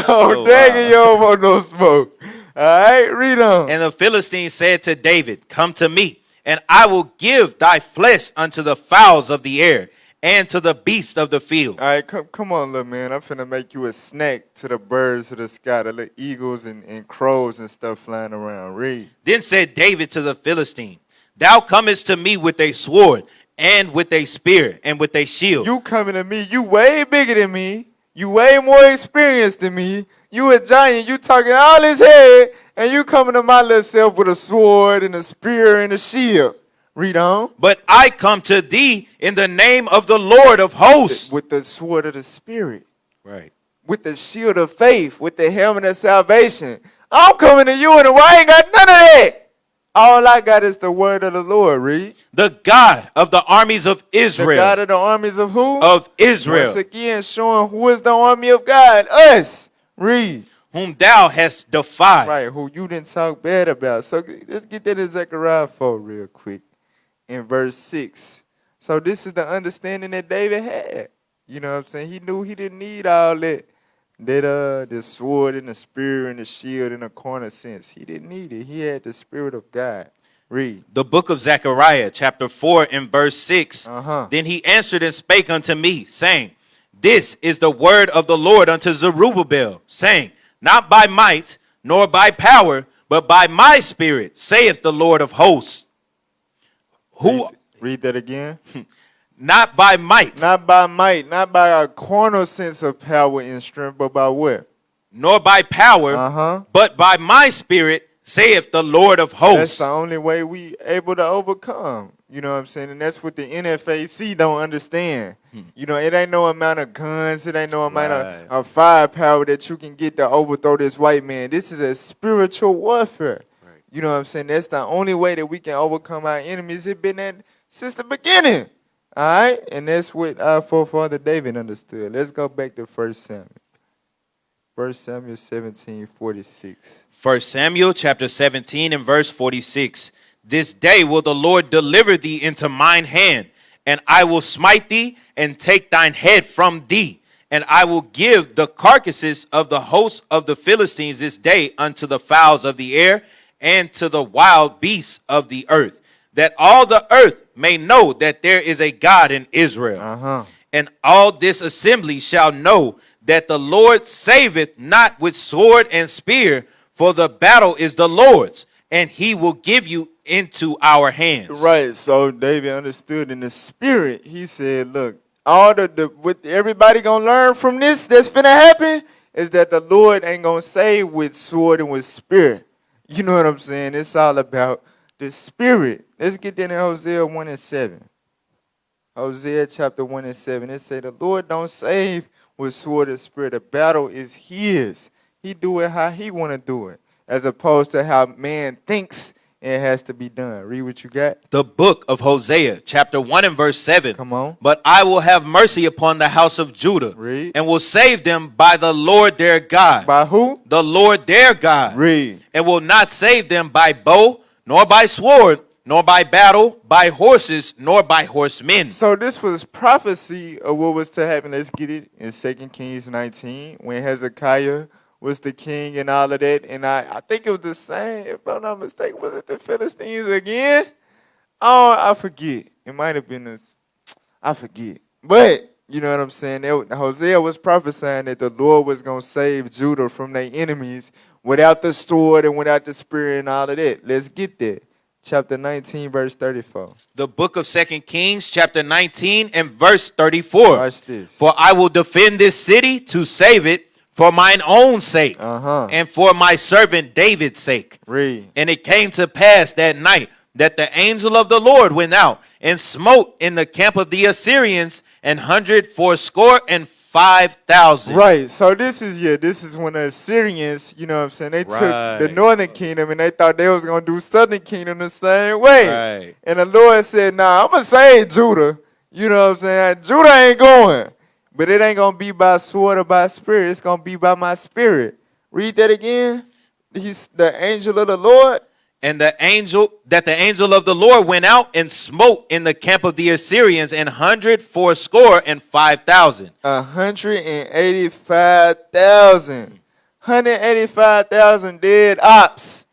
S7: On dagging, you don't want no smoke. All right, read on.
S8: And the Philistine said to David, come to me, and I will give thy flesh unto the fowls of the air, and to the beasts of the field.
S7: All right, come on, little man. I'm finna make you a snack to the birds of the sky, the little eagles and crows and stuff flying around. Read.
S8: Then said David to the Philistine, thou comest to me with a sword, and with a spear, and with a shield.
S7: You coming to me, you way bigger than me. You way more experienced than me. You a giant, you talking all this head, and you coming to my little self with a sword and a spear and a shield. Read on.
S8: But I come to thee in the name of the Lord of hosts.
S7: With the sword of the Spirit.
S8: Right.
S7: With the shield of faith. With the helmet of salvation. I'm coming to you and I ain't got none of that. All I got is the word of the Lord. Read.
S8: The God of the armies of Israel.
S7: The God of the armies of who?
S8: Of Israel.
S7: Once again, showing who is the army of God. Us. Read.
S8: Whom thou hast defied.
S7: Right, who you didn't talk bad about. So let's get that in Zechariah 4 real quick. In verse 6. So this is the understanding that David had. You know what I'm saying? He knew he didn't need all that the sword and the spear and the shield in a corner sense. He didn't need it. He had the Spirit of God. Read.
S8: The book of Zechariah, chapter 4 and verse 6.
S7: Uh-huh.
S8: Then he answered and spake unto me, saying, this is the word of the Lord unto Zerubbabel, saying, not by might, nor by power, but by my spirit, saith the Lord of hosts. Who
S7: Read that again.
S8: Not by might.
S7: Not by might, not by a carnal sense of power and strength, but by what?
S8: Nor by power, but by my spirit, saith the Lord of hosts.
S7: That's the only way we able to overcome. You know what I'm saying? And that's what the NFAC don't understand. You know, it ain't no amount of guns. It ain't no amount of firepower that you can get to overthrow this white man. This is a spiritual warfare. Right. You know what I'm saying? That's the only way that we can overcome our enemies. It's been that since the beginning. All right? And that's what our forefather David understood. Let's go back to 1 Samuel. 1 Samuel 17:46.
S8: 1 Samuel chapter 17 and verse 46. This day will the Lord deliver thee into mine hand, and I will smite thee and take thine head from thee. And I will give the carcasses of the hosts of the Philistines this day unto the fowls of the air and to the wild beasts of the earth, that all the earth may know that there is a God in Israel. And all this assembly shall know that the Lord saveth not with sword and spear, for the battle is the Lord's, and he will give you into our hands.
S7: Right. So David understood in the spirit. He said, look, all what everybody gonna learn from this that's finna happen is that the Lord ain't gonna save with sword and with spirit. You know what I'm saying? It's all about the spirit. Let's get that in Hosea 1 and 7. Hosea chapter 1 and 7. It say the Lord don't save with sword and spirit. The battle is his. He do it how he want to do it, as opposed to how man thinks it has to be done. Read what you got.
S8: The book of Hosea, chapter 1 and verse 7.
S7: Come on.
S8: But I will have mercy upon the house of Judah.
S7: Read.
S8: And will save them by the Lord their God.
S7: By who?
S8: The Lord their God.
S7: Read.
S8: And will not save them by bow, nor by sword, nor by battle, by horses, nor by horsemen.
S7: So this was prophecy of what was to happen. Let's get it in 2 Kings 19, when Hezekiah was the king and all of that. And I think it was the same, if I'm not mistaken, was it the Philistines again? Oh, I forget. It might have been this. I forget. But, you know what I'm saying? Hosea was prophesying that the Lord was going to save Judah from their enemies without the sword and without the spear and all of that. Let's get there. Chapter 19, verse 34.
S8: The book of 2 Kings, chapter 19 and verse 34.
S7: Watch this.
S8: For I will defend this city to save it for mine own sake, and for my servant David's sake.
S7: Read.
S8: And it came to pass that night that the angel of the Lord went out and smote in the camp of the Assyrians 185,000.
S7: Right. So this is when the Assyrians, you know what I'm saying, they took the northern kingdom and they thought they was going to do southern kingdom the same way.
S8: Right.
S7: And the Lord said, nah, I'm going to save Judah. You know what I'm saying? Judah ain't going. But it ain't going to be by sword or by spirit. It's going to be by my spirit. Read that again. He's the angel of the Lord.
S8: And the angel of the Lord went out and smote in the camp of the Assyrians 185,000.
S7: 185,000. 185,000 dead ops.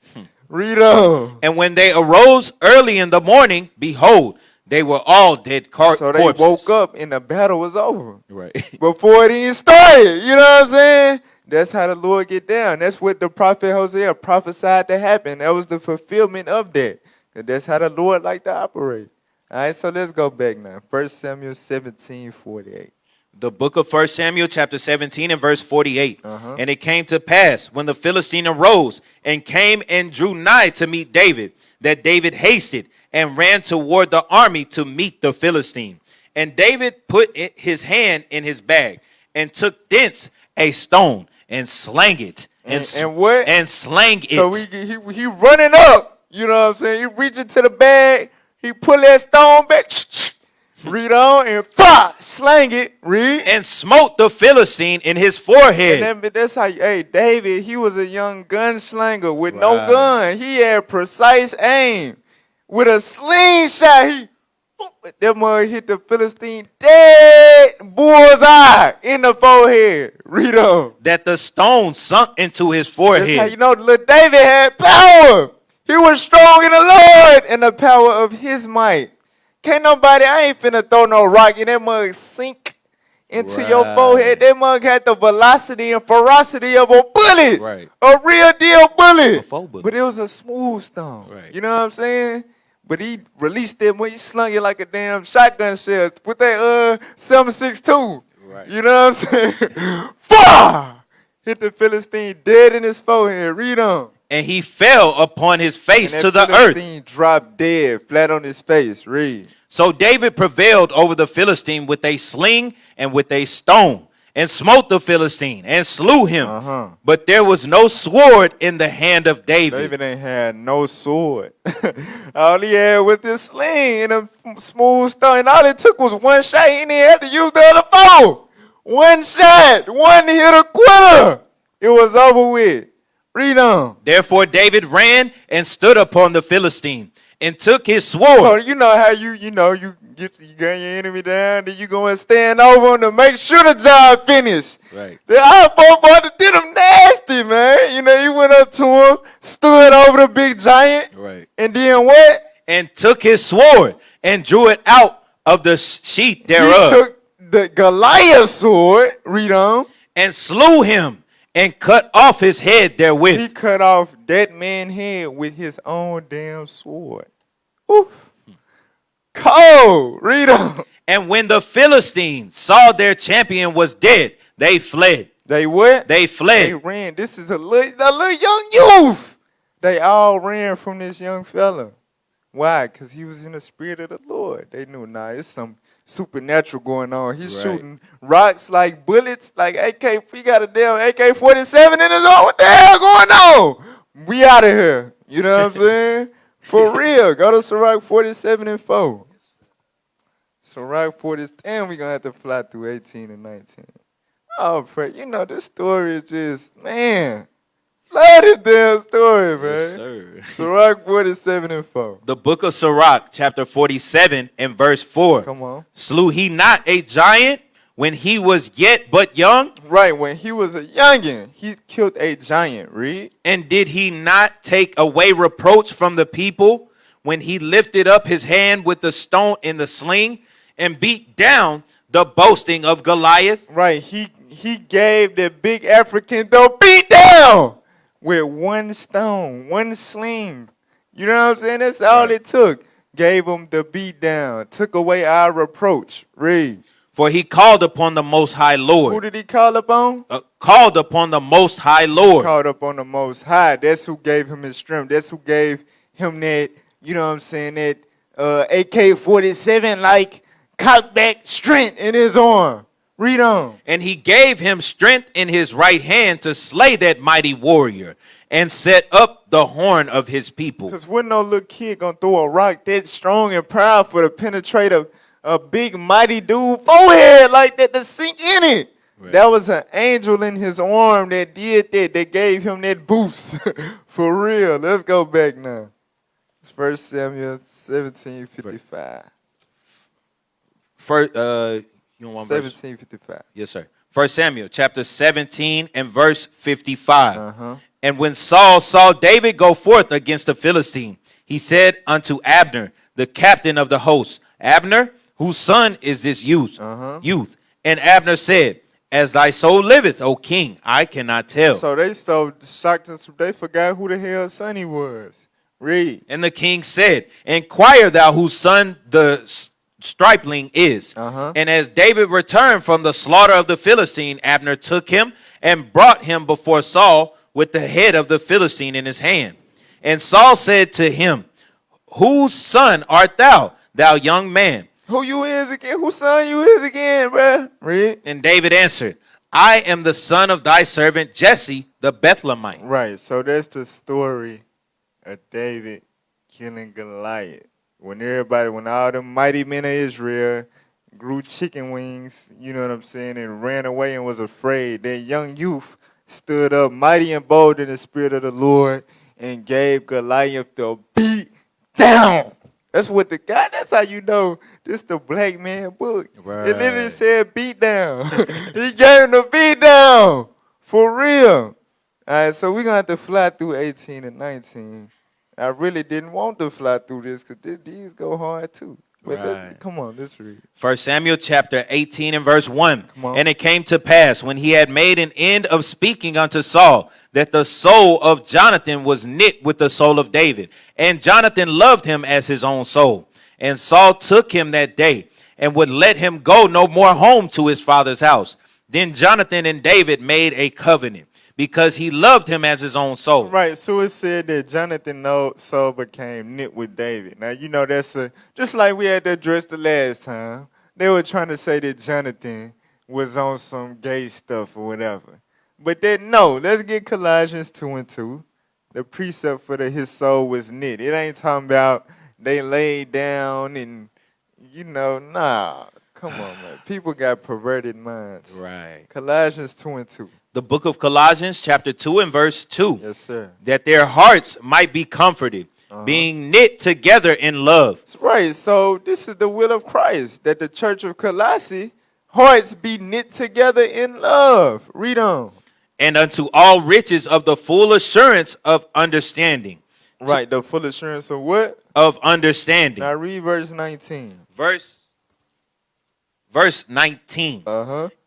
S7: Read on.
S8: And when they arose early in the morning, behold, they were all dead
S7: So they
S8: corpses.
S7: woke up and the battle was over.
S8: Right.
S7: Before it even started. You know what I'm saying? That's how the Lord get down. That's what the prophet Hosea prophesied to happen. That was the fulfillment of that. 'Cause that's how the Lord like to operate. All right, so let's go back now. 1 Samuel 17:48.
S8: The book of 1 Samuel chapter 17 and verse 48. And it came to pass when the Philistine arose and came and drew nigh to meet David, that David hasted and ran toward the army to meet the Philistine. And David put his hand in his bag and took thence a stone and slang it.
S7: And what?
S8: And slang it.
S7: So he running up. You know what I'm saying? He reaching to the bag. He pull that stone back. Read on and slang it. Read.
S8: And smote the Philistine in his forehead.
S7: And that's how, David, he was a young gunslinger with no gun. He had precise aim. With a slingshot, that mug hit the Philistine dead bullseye in the forehead. Read on.
S8: That the stone sunk into his forehead.
S7: That's how you know little David had power. He was strong in the Lord and the power of his might. Can't nobody, I ain't finna throw no rock in that mug sink into your forehead. That mug had the velocity and ferocity of a bullet.
S8: Right.
S7: A real deal bullet.
S8: A faux bullet.
S7: But it was a smooth stone.
S8: Right.
S7: You know what I'm saying? But he released it when he slung it like a damn shotgun shell with that 7.62.
S8: Right.
S7: You know what I'm saying? Fire! Hit the Philistine dead in his forehead. Read on.
S8: And he fell upon his face
S7: And
S8: to
S7: that
S8: the earth.
S7: Philistine dropped dead, flat on his face. Read.
S8: So David prevailed over the Philistine with a sling and with a stone, and smote the Philistine and slew him. But there was no sword in the hand of David.
S7: David ain't had no sword. All he had was this sling and a smooth stone. And all it took was one shot. He didn't have to use the other four. One shot, one hit a quitter. It was over with. Read on.
S8: Therefore David ran and stood upon the Philistine and took his sword.
S7: So you know how you gun your enemy down, then you go and stand over him to make sure the job finished.
S8: Right.
S7: The other boy did him nasty, man. You know, he went up to him, stood over the big giant.
S8: Right.
S7: And then what?
S8: And took his sword and drew it out of the sheath thereof.
S7: He took the Goliath sword, read on.
S8: And slew him and cut off his head therewith.
S7: He cut off that man's head with his own damn sword. Oof. Cold. Read on.
S8: And when the Philistines saw their champion was dead, they fled.
S7: They what?
S8: They fled.
S7: They ran. This is a little young youth. They all ran from this young fella. Why? Because he was in the spirit of the Lord. They knew, it's some supernatural going on. He's shooting rocks like bullets, like AK. He got a damn AK-47 in his arm. What the hell going on? We out of here. You know what I'm saying? For real. Go to Sirach 47 and 4. Sirach 40. Damn, we going to have to fly through 18 and 19. Oh, pray. You know, this story is just, man. Love this damn story, man.
S8: Yes, sir.
S7: Sirach 47 and 4.
S8: The book of Sirach, chapter 47 and verse 4.
S7: Come on.
S8: Slew he not a giant when he was yet but young?
S7: Right, when he was a youngin, he killed a giant, read.
S8: And did he not take away reproach from the people when he lifted up his hand with the stone in the sling and beat down the boasting of Goliath?
S7: Right, he gave the big African the beat down with one stone, one sling. You know what I'm saying? That's all it took. Gave him the beat down, took away our reproach. Read.
S8: For he called upon the Most High Lord.
S7: Who did he call upon?
S8: Called upon the Most High Lord.
S7: Called upon the Most High. That's who gave him his strength. That's who gave him that, you know what I'm saying, that AK-47 like cockback strength in his arm. Read on.
S8: And he gave him strength in his right hand to slay that mighty warrior and set up the horn of his people.
S7: Because when no little kid gonna throw a rock that strong and powerful to penetrate a big mighty dude forehead like that to sink in it. Right. That was an angel in his arm that did that gave him that boost. For real. Let's go back now. It's 1 Samuel 17:55.
S8: First, you don't want
S7: 17:55.
S8: Yes, sir. 1 Samuel chapter 17 and verse 55. And when Saul saw David go forth against the Philistine, he said unto Abner, the captain of the host, Abner, whose son is this youth? And Abner said, as thy soul liveth, O king, I cannot tell.
S7: So they so shocked us, they forgot who the hell son he was. Read.
S8: And the king said, inquire thou whose son the stripling is. And as David returned from the slaughter of the Philistine, Abner took him and brought him before Saul with the head of the Philistine in his hand. And Saul said to him, whose son art thou, thou young man?
S7: Who you is again? Whose son you is again, bruh? Read.
S8: And David answered, I am the son of thy servant Jesse the Bethlehemite.
S7: Right, so that's the story of David killing Goliath. When all the mighty men of Israel grew chicken wings, you know what I'm saying, and ran away and was afraid, that young youth stood up mighty and bold in the spirit of the Lord and gave Goliath the beat down. That's how you know this the black man book.
S8: Right.
S7: It literally said beat down. He gave him the beat down. For real. All right, so we're going to have to fly through 18 and 19. I really didn't want to fly through this because these go hard too. But
S8: Right.
S7: come on, let's read.
S8: 1 Samuel chapter 18 and verse 1.
S7: Come on.
S8: And it came to pass when he had made an end of speaking unto Saul that the soul of Jonathan was knit with the soul of David. And Jonathan loved him as his own soul. And Saul took him that day and would let him go no more home to his father's house. Then Jonathan and David made a covenant because he loved him as his own soul.
S7: Right, so it said that Jonathan's soul became knit with David. Now, you know, that's just like we had to address the last time. They were trying to say that Jonathan was on some gay stuff or whatever. But let's get Colossians 2 and 2. The precept for his soul was knit. It ain't talking about they laid down and, nah. Come on, man. People got perverted minds.
S8: Right.
S7: Colossians 2 and 2.
S8: The book of Colossians chapter 2 and verse 2.
S7: Yes, sir.
S8: That their hearts might be comforted, being knit together in love.
S7: That's right. So this is the will of Christ, that the church of Colossae hearts be knit together in love. Read on.
S8: And unto all riches of the full assurance of understanding.
S7: Right, the full assurance of what?
S8: Of understanding.
S7: Now read verse 19.
S8: Verse 19.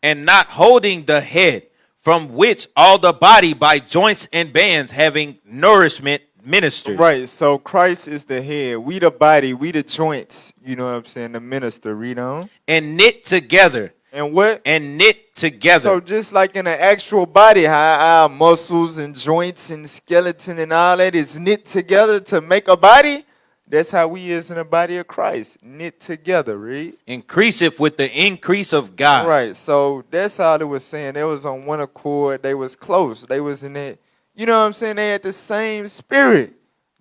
S7: And
S8: not holding the head, from which all the body by joints and bands having nourishment ministered.
S7: Right, so Christ is the head. We the body, we the joints. You know what I'm saying? The minister. Read on.
S8: And knit together.
S7: And what?
S8: And knit together.
S7: So just like in an actual body, how our muscles and joints and skeleton and all that is knit together to make a body, that's how we is in the body of Christ. Knit together, read.
S8: Increaseth with the increase of God.
S7: Right, so that's all it was saying. They was on one accord. They was close. They was in that, you know what I'm saying? They had the same spirit.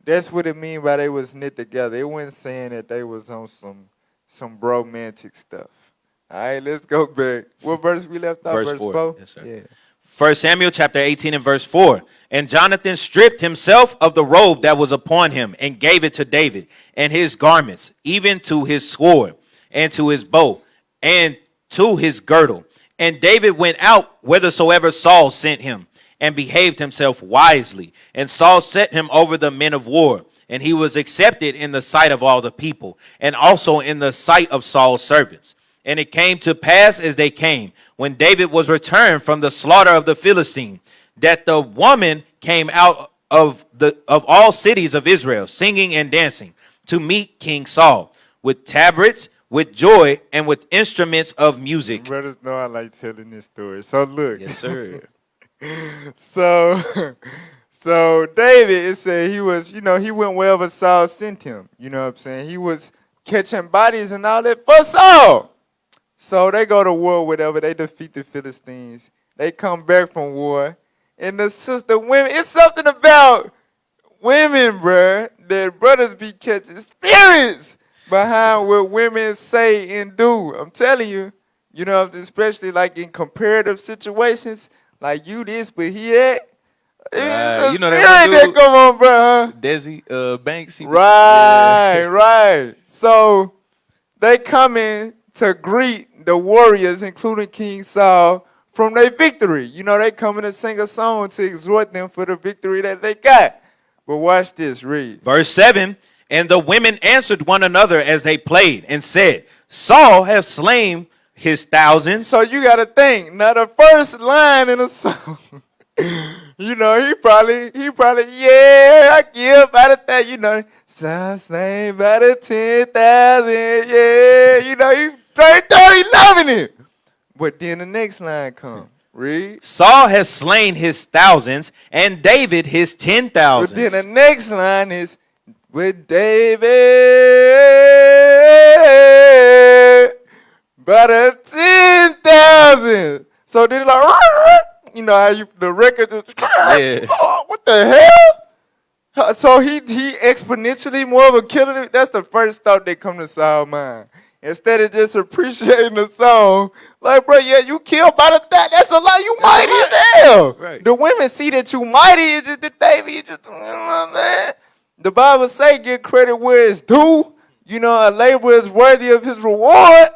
S7: That's what it mean by they was knit together. It wasn't saying that they was on some romantic stuff. All right, let's go back. What verse we left off?
S8: Verse 4. Yes, sir.
S7: Yeah.
S8: 1 Samuel chapter 18 and verse 4. And Jonathan stripped himself of the robe that was upon him and gave it to David, and his garments, even to his sword, and to his bow, and to his girdle. And David went out whithersoever Saul sent him, and behaved himself wisely. And Saul set him over the men of war, and he was accepted in the sight of all the people, and also in the sight of Saul's servants. And it came to pass as they came, when David was returned from the slaughter of the Philistine, that the woman came out of all cities of Israel, singing and dancing, to meet King Saul, with tabrets, with joy, and with instruments of music.
S7: Brothers know I like telling this story. So look.
S8: Yes, sir.
S7: So David, it said he was, he went wherever Saul sent him. You know what I'm saying? He was catching bodies and all that for Saul. So they go to war, whatever. They defeat the Philistines. They come back from war. And the women, it's something about women, bruh, that brothers be catching spirits behind what women say and do. I'm telling you, especially like in comparative situations, like you this, but he that.
S9: You know that
S7: come on, bro. Huh?
S9: Desi Banks.
S7: Right. So they come in to greet the warriors, including King Saul, from their victory. You know, they coming to sing a song to exhort them for the victory that they got. But watch this, read.
S8: Verse 7, and the women answered one another as they played and said, Saul has slain his thousands.
S7: So you got to think. Now, the first line in the song, you know, he probably, yeah, I give by the that, you know, Saul slain by the 10,000, yeah, you know, he loving it. But then the next line comes. Read.
S8: Saul has slain his thousands, and David his 10,000s.
S7: But then the next line is, with David by the 10,000. So then like, you know how you the record is,
S8: Yeah.
S7: oh, what the hell? So he exponentially more of a killer. That's the first thought that come to Saul's mind. Instead of just appreciating the song, like, bro, yeah, you killed by the that's a lot. You mighty as hell.
S8: Right.
S7: The women see that you mighty. It's just the David. You just, you know what I'm saying? The Bible say give credit where it's due. You know, a laborer is worthy of his reward.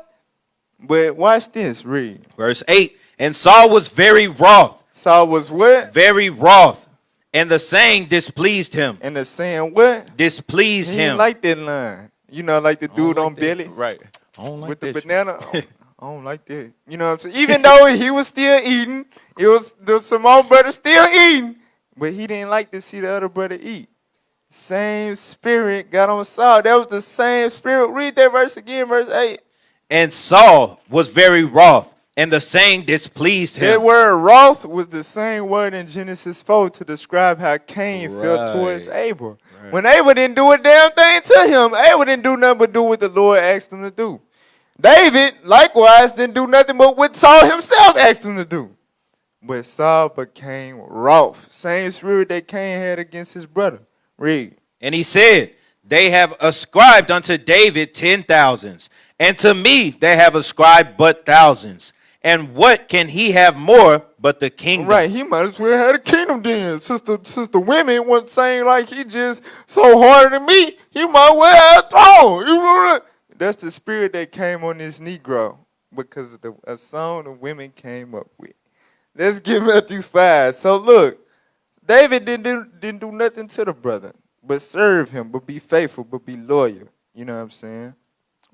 S7: But watch this, read.
S8: Verse 8, and Saul was very wroth.
S7: Saul was what?
S8: Very wroth. And the saying displeased him.
S7: And the saying what?
S8: Displeased
S7: He
S8: him.
S7: didn't like that line. You know, like the dude on Billy.
S9: Right.
S8: I don't like
S7: With the
S8: that shit.
S7: banana. I don't like that. You know what I'm saying? Even though he was still eating, there was some more brother still eating. But he didn't like to see the other brother eat. Same spirit got on Saul. That was the same spirit. Read that verse again, verse 8.
S8: And Saul was very wroth, and the saying displeased him.
S7: That word wrath was the same word in Genesis 4 to describe how Cain felt towards Abel. Right. When Abel didn't do a damn thing to him, Abel didn't do nothing but do what the Lord asked him to do. David, likewise, didn't do nothing but what Saul himself asked him to do. But Saul became wroth. Same spirit that Cain had against his brother. Read.
S8: And he said, they have ascribed unto David 10,000s, and to me they have ascribed but thousands. And what can he have more but the kingdom?
S7: Right, he might as well have the kingdom then. Since the women weren't saying like he just so harder than me, he might well have a throne. You know, that's the spirit that came on this Negro because of a song the women came up with. Let's get Matthew 5. So look, David didn't do nothing to the brother, but serve him, but be faithful, but be loyal. You know what I'm saying?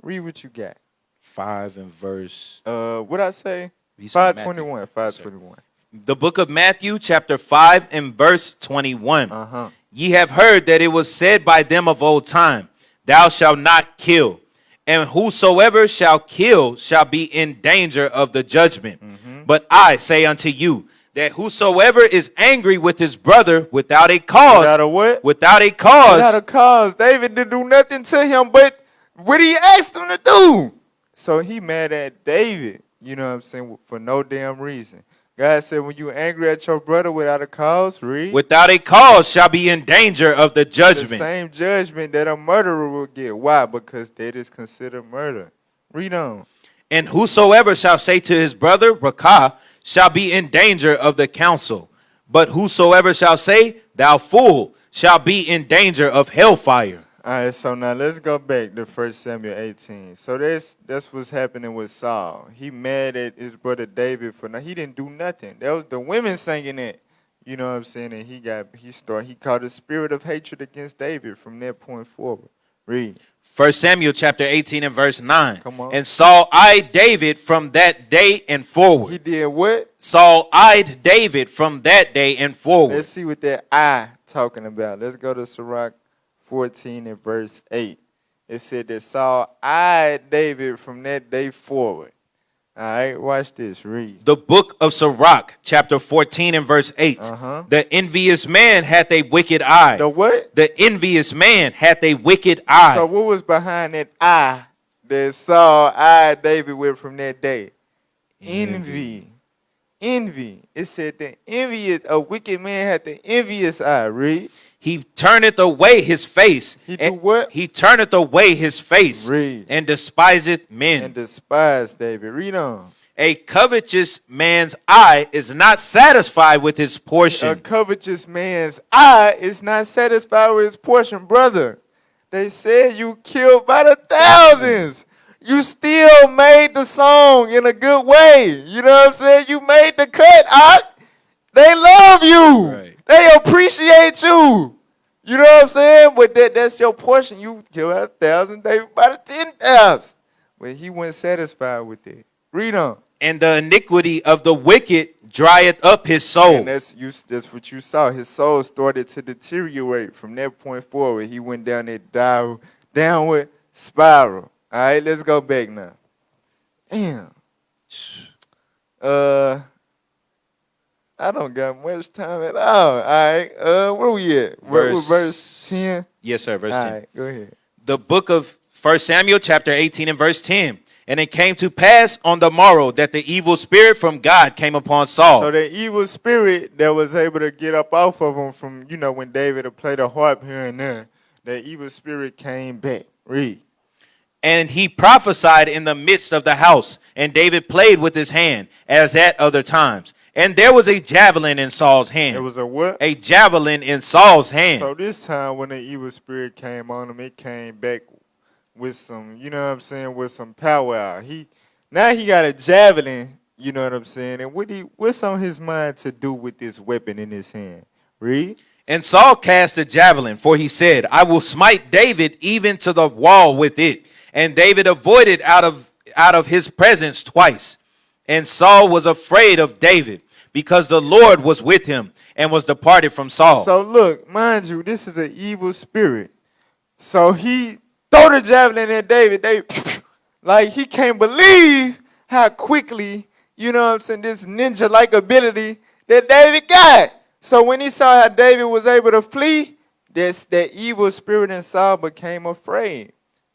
S7: Read what you got.
S8: 5 and verse.
S7: What I say?
S8: You said
S7: 5:21. 5:21.
S8: The book of Matthew, chapter 5 and verse 21. Ye have heard that it was said by them of old time, thou shalt not kill. And whosoever shall kill shall be in danger of the judgment. But I say unto you, that whosoever is angry with his brother without a cause.
S7: Without a what?
S8: Without a cause.
S7: Without a cause. David didn't do nothing to him but what he asked him to do. So he mad at David, you know what I'm saying, for no damn reason. God said when you angry at your brother without a cause, read.
S8: Without a cause shall be in danger of the judgment.
S7: The same judgment that a murderer will get. Why? Because that is considered murder. Read on.
S8: And whosoever shall say to his brother, Rakah, shall be in danger of the council. But whosoever shall say, thou fool, shall be in danger of hellfire.
S7: All right, so now let's go back to 1 Samuel 18. So that's what's happening with Saul. He mad at his brother David for he didn't do nothing. That was the women singing it. You know what I'm saying? And he caught a spirit of hatred against David from that point forward. Read.
S8: 1 Samuel chapter 18 and verse 9.
S7: Come on.
S8: And Saul eyed David from that day and forward.
S7: He did what?
S8: Saul eyed David from that day and forward.
S7: Let's see what that eye talking about. Let's go to Sirach 14 and verse 8. It said that Saul eyed David from that day forward. All right, watch this. Read.
S8: The book of Sirach, chapter 14 and verse 8. The envious man hath a wicked eye.
S7: The what?
S8: The envious man hath a wicked eye.
S7: So what was behind that eye that Saul eyed David with from that day? Envy. It said the a wicked man had the envious eye. Read.
S8: He turneth away his face.
S7: He do what?
S8: He turneth away his face.
S7: Read.
S8: And despiseth men.
S7: And despise David. Read on.
S8: A covetous man's eye is not satisfied with his portion.
S7: A covetous man's eye is not satisfied with his portion. Brother, they said you killed by the thousands. you still made the song in a good way. You know what I'm saying? You made the cut, Ak. They love you.
S8: Right.
S7: They appreciate you. You know what I'm saying? But that's your portion. You give out 1,000, David by the 10,000. But he wasn't satisfied with it. Read on.
S8: And the iniquity of the wicked drieth up his soul.
S7: And that's what you saw. His soul started to deteriorate from that point forward. He went down that downward spiral. All right, let's go back now. Damn. I don't got much time at all. All right. Where we at? Verse 10?
S8: Yes, sir. Verse 10.
S7: All right, go ahead.
S8: The book of 1 Samuel chapter 18 and verse 10. And it came to pass on the morrow that the evil spirit from God came upon Saul.
S7: So the evil spirit that was able to get up off of him from, when David would play the harp here and there, the evil spirit came back. Read.
S8: And he prophesied in the midst of the house, and David played with his hand, as at other times. And there was a javelin in Saul's hand.
S7: It was a what?
S8: A javelin in Saul's hand.
S7: So this time when the evil spirit came on him, it came back with some, with some power. Now he got a javelin, you know what I'm saying? And what's on his mind to do with this weapon in his hand? Read.
S8: And Saul cast a javelin, for he said, I will smite David even to the wall with it. And David avoided out of his presence twice. And Saul was afraid of David, because the Lord was with him and was departed from Saul.
S7: So look, mind you, this is an evil spirit. So he throw the javelin at David. Like he can't believe how quickly, this ninja-like ability that David got. So when he saw how David was able to flee, that evil spirit in Saul became afraid.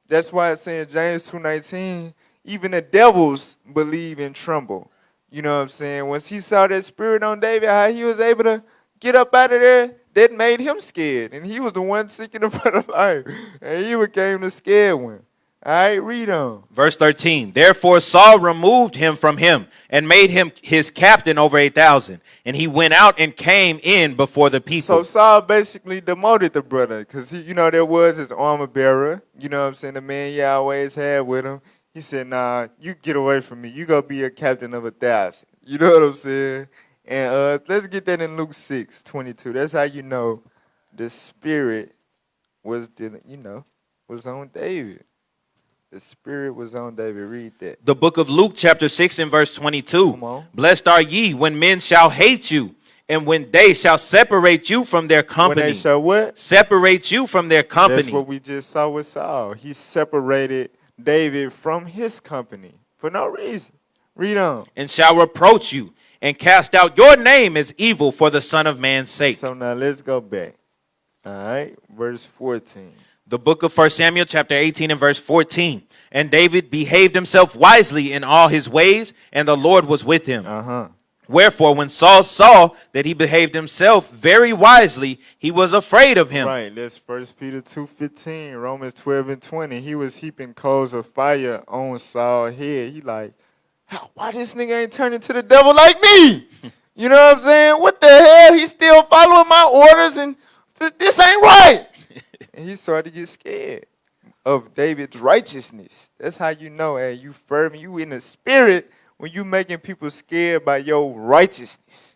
S7: That's why it's saying James 2:19, even the devils believe and tremble. You know what I'm saying? Once he saw that spirit on David, how he was able to get up out of there, that made him scared. And he was the one seeking the bread of life. And he became the scared one. All right, read on.
S8: Verse 13, therefore Saul removed him from him and made him his captain over 8,000. And he went out and came in before the people.
S7: So Saul basically demoted the brother because, there was his armor bearer. You know what I'm saying? The man he always had with him. He said, nah, you get away from me. You go be a captain of 1,000. You know what I'm saying? And let's get that in Luke 6:22. That's how you know the spirit was on David. The spirit was on David. Read that.
S8: The book of Luke chapter 6 and verse 22.
S7: Come on.
S8: Blessed are ye when men shall hate you, and when they shall separate you from their company.
S7: When they shall what?
S8: Separate you from their company.
S7: That's what we just saw with Saul. He separated David from his company for no reason. Read on.
S8: And shall reproach you, and cast out your name as evil for the Son of Man's sake.
S7: So now let's go back. All right, verse 14.
S8: The book of 1 Samuel chapter 18 and verse 14. And David behaved himself wisely in all his ways, and the Lord was with him. Wherefore, when Saul saw that he behaved himself very wisely, he was afraid of him.
S7: Right, that's 1 Peter 2:15, Romans 12 and 20. He was heaping coals of fire on Saul's head. He like, why this nigga ain't turning to the devil like me? You know what I'm saying? What the hell? He's still following my orders, and this ain't right. And he started to get scared of David's righteousness. That's how you know, hey, you fervent, you in the spirit when you making people scared by your righteousness.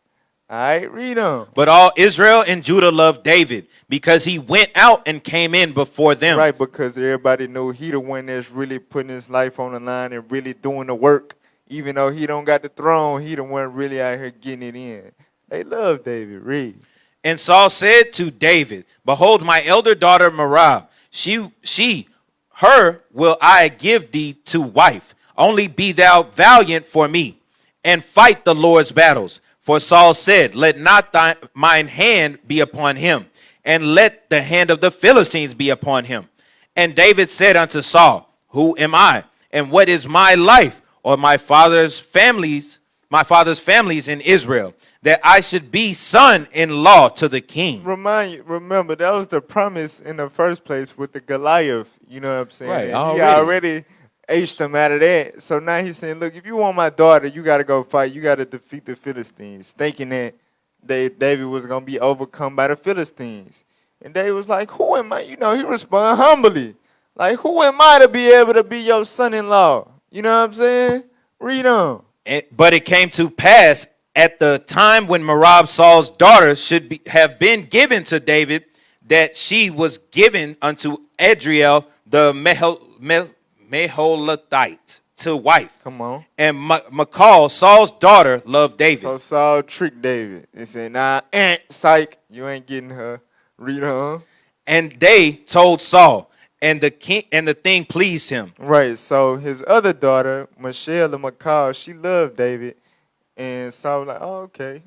S7: All right, read on.
S8: But all Israel and Judah loved David, because he went out and came in before them.
S7: Right, because everybody knew he the one that's really putting his life on the line and really doing the work. Even though he don't got the throne, he the one really out here getting it in. They love David. Read.
S8: And Saul said to David, behold, my elder daughter Merab, her will I give thee to wife. Only be thou valiant for me, and fight the Lord's battles. For Saul said, let not mine hand be upon him, and let the hand of the Philistines be upon him. And David said unto Saul, who am I, and what is my life, or my father's families in Israel, that I should be son-in-law to the king?
S7: Remember, that was the promise in the first place with the Goliath. You know what I'm saying?
S8: Right,
S7: He already aced him out of that. So now he's saying, look, if you want my daughter, you got to go fight. You got to defeat the Philistines, thinking that David was going to be overcome by the Philistines. And David was like, who am I? He responded humbly. Like, who am I to be able to be your son-in-law? You know what I'm saying? Read on.
S8: But it came to pass at the time when Merab, Saul's daughter, have been given to David, that she was given unto Adriel the Meholathite to wife.
S7: Come on.
S8: And Michal, Saul's daughter, loved David.
S7: So Saul tricked David and said, nah, psych, you ain't getting her. Read on.
S8: And they told Saul, and the king and the thing pleased him.
S7: Right, so his other daughter, Michelle or Michal, she loved David. And Saul was like, oh, okay.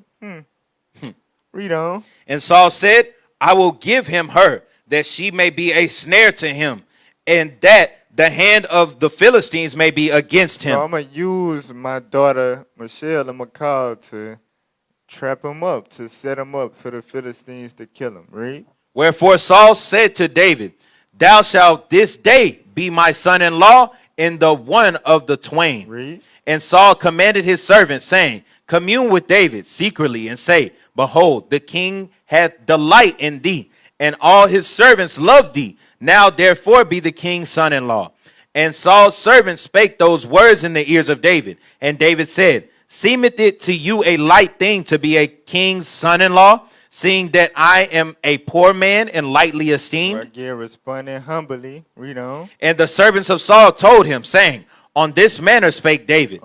S7: Read on.
S8: And Saul said, I will give him her, that she may be a snare to him, and that the hand of the Philistines may be against him.
S7: So I'm going to use my daughter, Michelle and Michal, to trap him up, to set him up for the Philistines to kill him. Read.
S8: Wherefore Saul said to David, thou shalt this day be my son-in-law in the one of the twain.
S7: Read.
S8: And Saul commanded his servants, saying, commune with David secretly, and say, behold, the king hath delight in thee, and all his servants love thee. Now therefore be the king's son-in-law. And Saul's servants spake those words in the ears of David. And David said, seemeth it to you a light thing to be a king's son-in-law, seeing that I am a poor man and lightly esteemed?
S7: Again, responding humbly. Read on.
S8: And the servants of Saul told him, saying, on this manner spake David.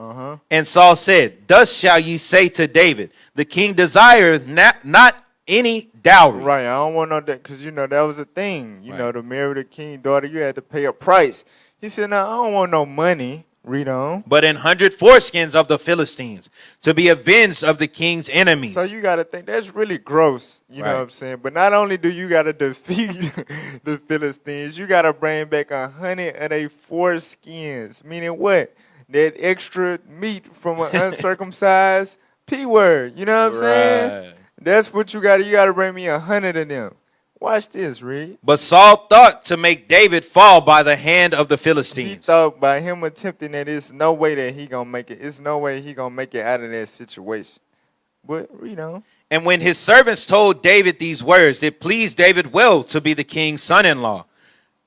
S8: And Saul said, thus shall ye say to David, the king desireth not any dowry.
S7: Right, I don't want no that, because, that was a thing. To marry the king's daughter, you had to pay a price. He said, no, I don't want no money. Read on.
S8: But 100 foreskins of the Philistines, to be avenged of the king's enemies.
S7: So you got to think, that's really gross, you know what I'm saying? But not only do you got to defeat the Philistines, you got to bring back 100 of their foreskins. Meaning what? That extra meat from an uncircumcised P-word. You know what I'm saying? That's what you got to. You got to bring me 100 of them. Watch this, Reed.
S8: But Saul thought to make David fall by the hand of the Philistines.
S7: He thought by him attempting that, it's no way that he gonna make it. It's no way he gonna make it out of that situation. But read on.
S8: And when his servants told David these words, it pleased David well to be the king's son-in-law.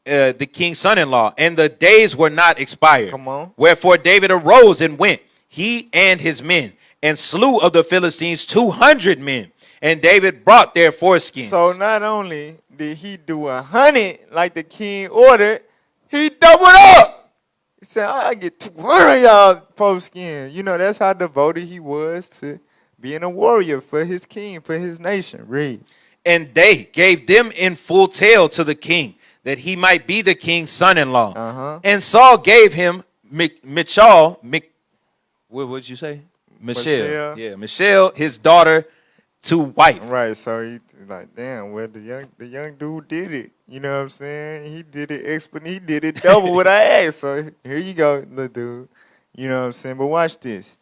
S8: And the days were not expired.
S7: Come on.
S8: Wherefore David arose and went, he and his men, and slew of the Philistines 200 men. And David brought their foreskins.
S7: So not only did he do 100 like the king ordered, he doubled up. He said, I get 200 y'all foreskin. That's how devoted he was to being a warrior for his king, for his nation. Read.
S8: And they gave them in full tale to the king, that he might be the king's son-in-law. And Saul gave him Michal, what would you say? Michelle. Yeah, Michelle, his daughter, to wife.
S7: Right, so he like, damn, well, the young dude did it. You know what I'm saying? He did it he did it double what I asked. So here you go, little dude. You know what I'm saying? But watch this.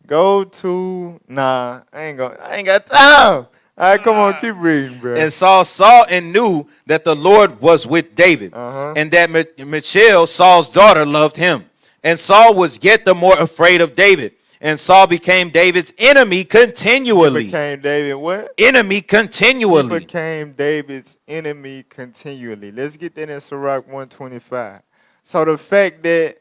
S7: Go to I ain't got time. All right, come on, keep reading, bro.
S8: And Saul saw and knew that the Lord was with David, and that Michal, Saul's daughter, loved him. And Saul was yet the more afraid of David. And Saul became David's enemy continually.
S7: He became David what?
S8: Enemy continually.
S7: He became David's enemy continually. Let's get that in Sirach 125. So the fact that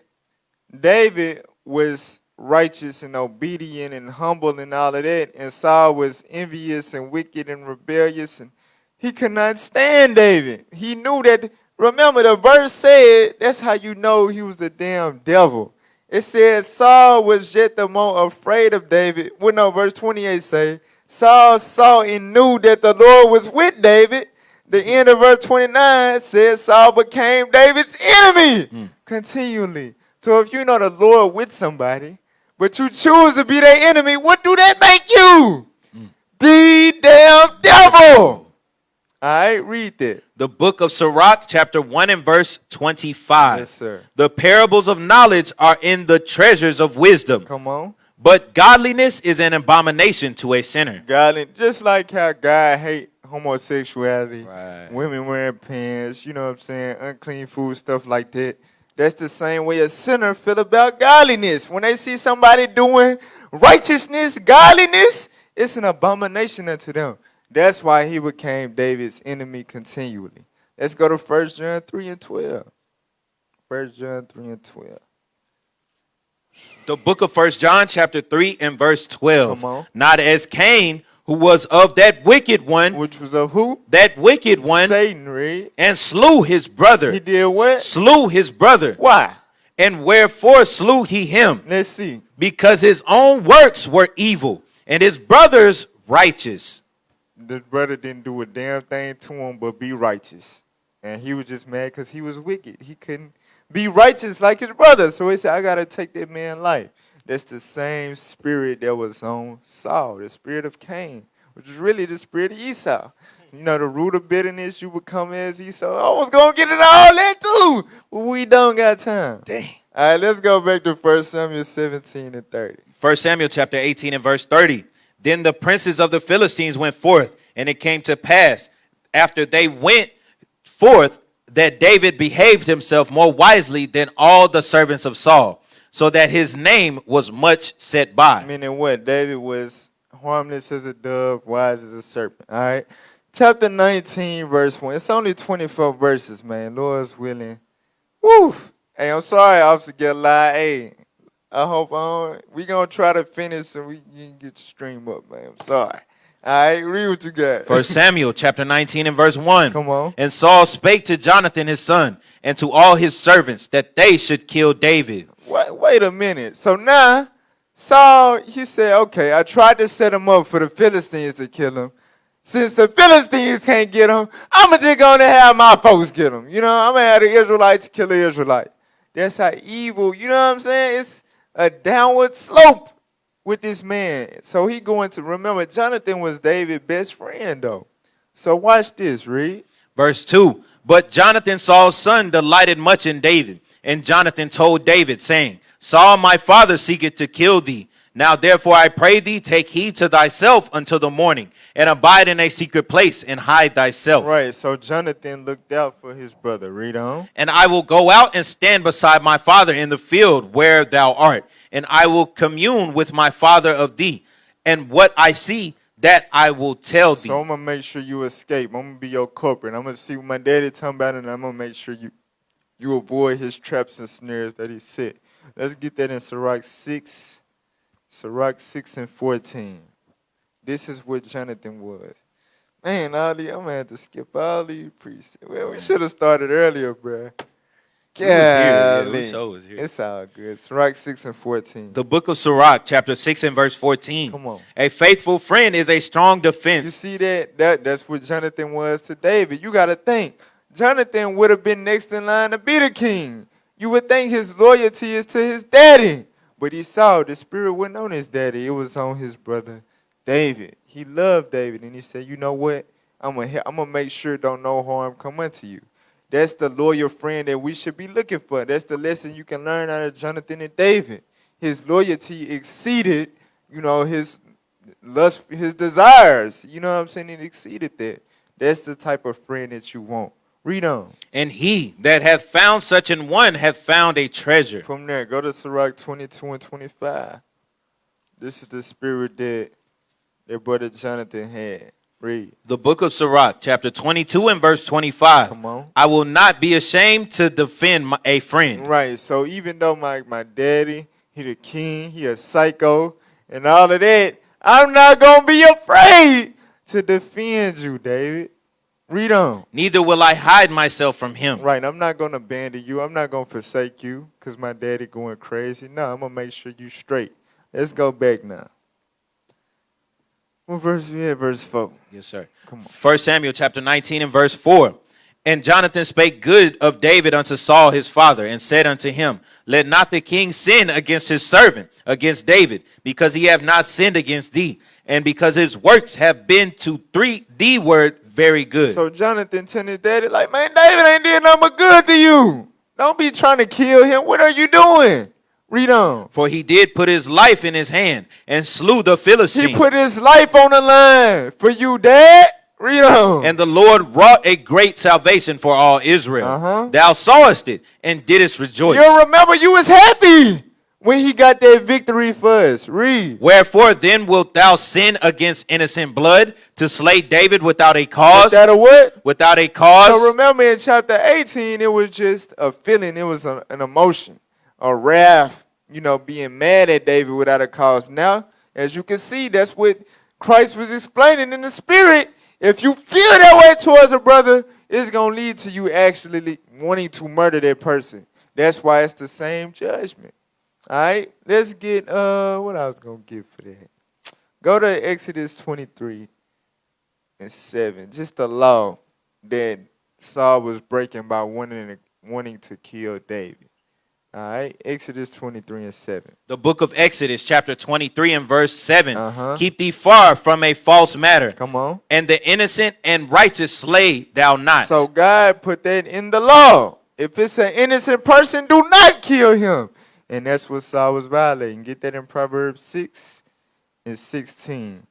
S7: David was righteous and obedient and humble and all of that, and Saul was envious and wicked and rebellious, and he could not stand David. He knew that. Remember, the verse said, that's how you know he was the damn devil. It says Saul was yet the more afraid of David. Well, no, verse 28 say, Saul saw and knew that the Lord was with David. The end of verse 29 says Saul became David's enemy continually. So if you know the Lord with somebody, but you choose to be their enemy, what do that make you? The damn devil. All right, read that.
S8: The book of Sirach, chapter 1 and verse 25.
S7: Yes, sir.
S8: The parables of knowledge are in the treasures of wisdom.
S7: Come on.
S8: But godliness is an abomination to a sinner.
S7: Godliness, just like how God hate homosexuality,
S8: Right.
S7: women wearing pants, you know what I'm saying, unclean food, stuff like that. That's the same way a sinner feel about godliness. When they see somebody doing righteousness, godliness, it's an abomination unto them. That's why he became David's enemy continually. Let's go to 1 John 3 and 12. 1 John 3 and 12.
S8: The book of 1 John chapter 3 and verse 12.
S7: Come on.
S8: Not as Cain, who was of that wicked one.
S7: Which was of who?
S8: That wicked one.
S7: Satan, read.
S8: And slew his brother.
S7: He did what?
S8: Slew his brother.
S7: Why?
S8: And wherefore slew he him?
S7: Let's see.
S8: Because his own works were evil, and his brother's righteous.
S7: The brother didn't do a damn thing to him but be righteous. And he was just mad because he was wicked. He couldn't be righteous like his brother. So he said, I got to take that man's life. That's the same spirit that was on Saul, the spirit of Cain, which is really the spirit of Esau. You know, the root of bitterness, you become as Esau. I was going to get it all that too. But we don't got time.
S8: Dang.
S7: All right, let's go back to 1 Samuel 17 and 30.
S8: 1 Samuel chapter 18 and verse 30. Then the princes of the Philistines went forth, and it came to pass, after they went forth, that David behaved himself more wisely than all the servants of Saul, so that his name was much set by.
S7: Meaning what? David was harmless as a dove, wise as a serpent. All right. Chapter 19, verse 1. It's only 24 verses, man. Lord's willing. Woo! Hey, I'm sorry, Officer Gilly. Hey, I hope we going to try to finish so we can get the stream up, man. I'm sorry. All right, read what you got.
S8: 1 Samuel chapter 19 and verse 1.
S7: Come on.
S8: And Saul spake to Jonathan his son and to all his servants that they should kill David.
S7: Wait a minute. So now, Saul, he said, okay, I tried to set him up for the Philistines to kill him. Since the Philistines can't get him, I'm just going to have my folks get him. You know, I'm going to have the Israelites kill the Israelite. That's how evil, you know what I'm saying? It's a downward slope with this man. So he going to, remember, Jonathan was David's best friend, though. So watch this, read.
S8: Verse 2. But Jonathan, Saul's son, delighted much in David. And Jonathan told David, saying, Saul my father seeketh to kill thee. Now therefore I pray thee, take heed to thyself until the morning, and abide in a secret place, and hide thyself.
S7: Right, so Jonathan looked out for his brother. Read on.
S8: And I will go out and stand beside my father in the field where thou art, and I will commune with my father of thee, and what I see, that I will tell thee.
S7: So I'm going to make sure you escape. I'm going to be your culprit. I'm going to see what my daddy talking about, and I'm going to make sure you avoid his traps and snares that he set. Let's get that in Sirach 6 and 14. This is what Jonathan was. Man, I'm going to have to skip all these precepts. Well, we should have started earlier, bro.
S8: Was here.
S7: It's all good. Sirach 6 and 14.
S8: The book of Sirach, chapter 6 and verse 14.
S7: Come on.
S8: A faithful friend is a strong defense.
S7: You see that's what Jonathan was to David. You got to think. Jonathan would have been next in line to be the king. You would think his loyalty is to his daddy. But he saw the spirit wasn't on his daddy. It was on his brother David. He loved David. And he said, you know what? I'm gonna make sure don't no harm come unto you. That's the loyal friend that we should be looking for. That's the lesson you can learn out of Jonathan and David. His loyalty exceeded, his lust, his desires. You know what I'm saying? It exceeded that. That's the type of friend that you want. Read on.
S8: And he that hath found such an one hath found a treasure.
S7: From there, go to Sirach 22 and 25. This is the spirit that their brother Jonathan had. Read.
S8: The book of Sirach, chapter 22 and verse 25.
S7: Come on.
S8: I will not be ashamed to defend a friend.
S7: Right. So even though my daddy, he the king, he a psycho, and all of that, I'm not going to be afraid to defend you, David. Read on.
S8: Neither will I hide myself from him.
S7: Right. I'm not going to abandon you. I'm not going to forsake you because my daddy going crazy. No, I'm going to make sure you straight. Let's go back now. What verse we at? Verse 4.
S8: Yes, sir.
S7: Come on.
S8: 1 Samuel chapter 19 and verse 4. And Jonathan spake good of David unto Saul his father, and said unto him, let not the king sin against his servant, against David, because he have not sinned against thee, and because his works have been to thee word very good.
S7: So Jonathan telling his daddy, like, man, David ain't did nothing but good to you. Don't be trying to kill him. What are you doing? Read on.
S8: For he did put his life in his hand and slew the Philistine.
S7: He put his life on the line for you, Dad. Read on.
S8: And the Lord wrought a great salvation for all Israel. Thou sawest it and didst rejoice.
S7: You remember you was happy when he got that victory for us. Read.
S8: Wherefore then wilt thou sin against innocent blood to slay David without a cause?
S7: Is that a what?
S8: Without a cause.
S7: So remember in chapter 18, it was just a feeling. It was an emotion, a wrath, being mad at David without a cause. Now, as you can see, that's what Christ was explaining in the spirit. If you feel that way towards a brother, it's going to lead to you actually wanting to murder that person. That's why it's the same judgment. All right, let's get, what I was going to get for that. Go to Exodus 23:7. Just the law that Saul was breaking by wanting to kill David. All right, Exodus 23:7.
S8: The book of Exodus, chapter 23 and verse 7. Keep thee far from a false matter.
S7: Come on.
S8: And the innocent and righteous slay thou not.
S7: So God put that in the law. If it's an innocent person, do not kill him. And that's what Saul was violating. Get that in Proverbs 6:16.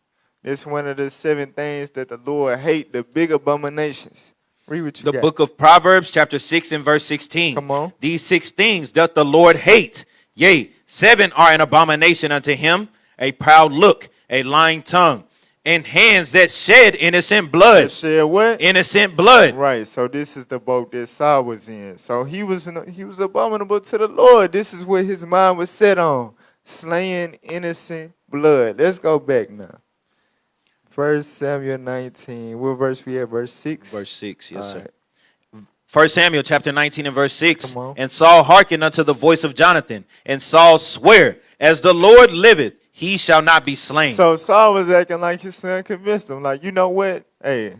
S7: It's one of the 7 things that the Lord hate, the big abominations. Read what you
S8: The
S7: got.
S8: book of Proverbs, chapter 6 and verse 16.
S7: Come on.
S8: These 6 things doth the Lord hate. Yea, 7 are an abomination unto him: a proud look, a lying tongue, and hands that shed innocent blood.
S7: That shed what?
S8: Innocent blood.
S7: Right. So this is the boat that Saul was in. So he was abominable to the Lord. This is what his mind was set on: slaying innocent blood. Let's go back now. 1 Samuel 19. What verse we at? Verse 6?
S8: Verse 6, yes,
S7: All
S8: sir.
S7: right.
S8: 1 Samuel chapter 19 and verse 6.
S7: Come on.
S8: And Saul hearkened unto the voice of Jonathan, and Saul sware, as the Lord liveth, he shall not be slain.
S7: So Saul was acting like his son convinced him. Like, you know what? Hey,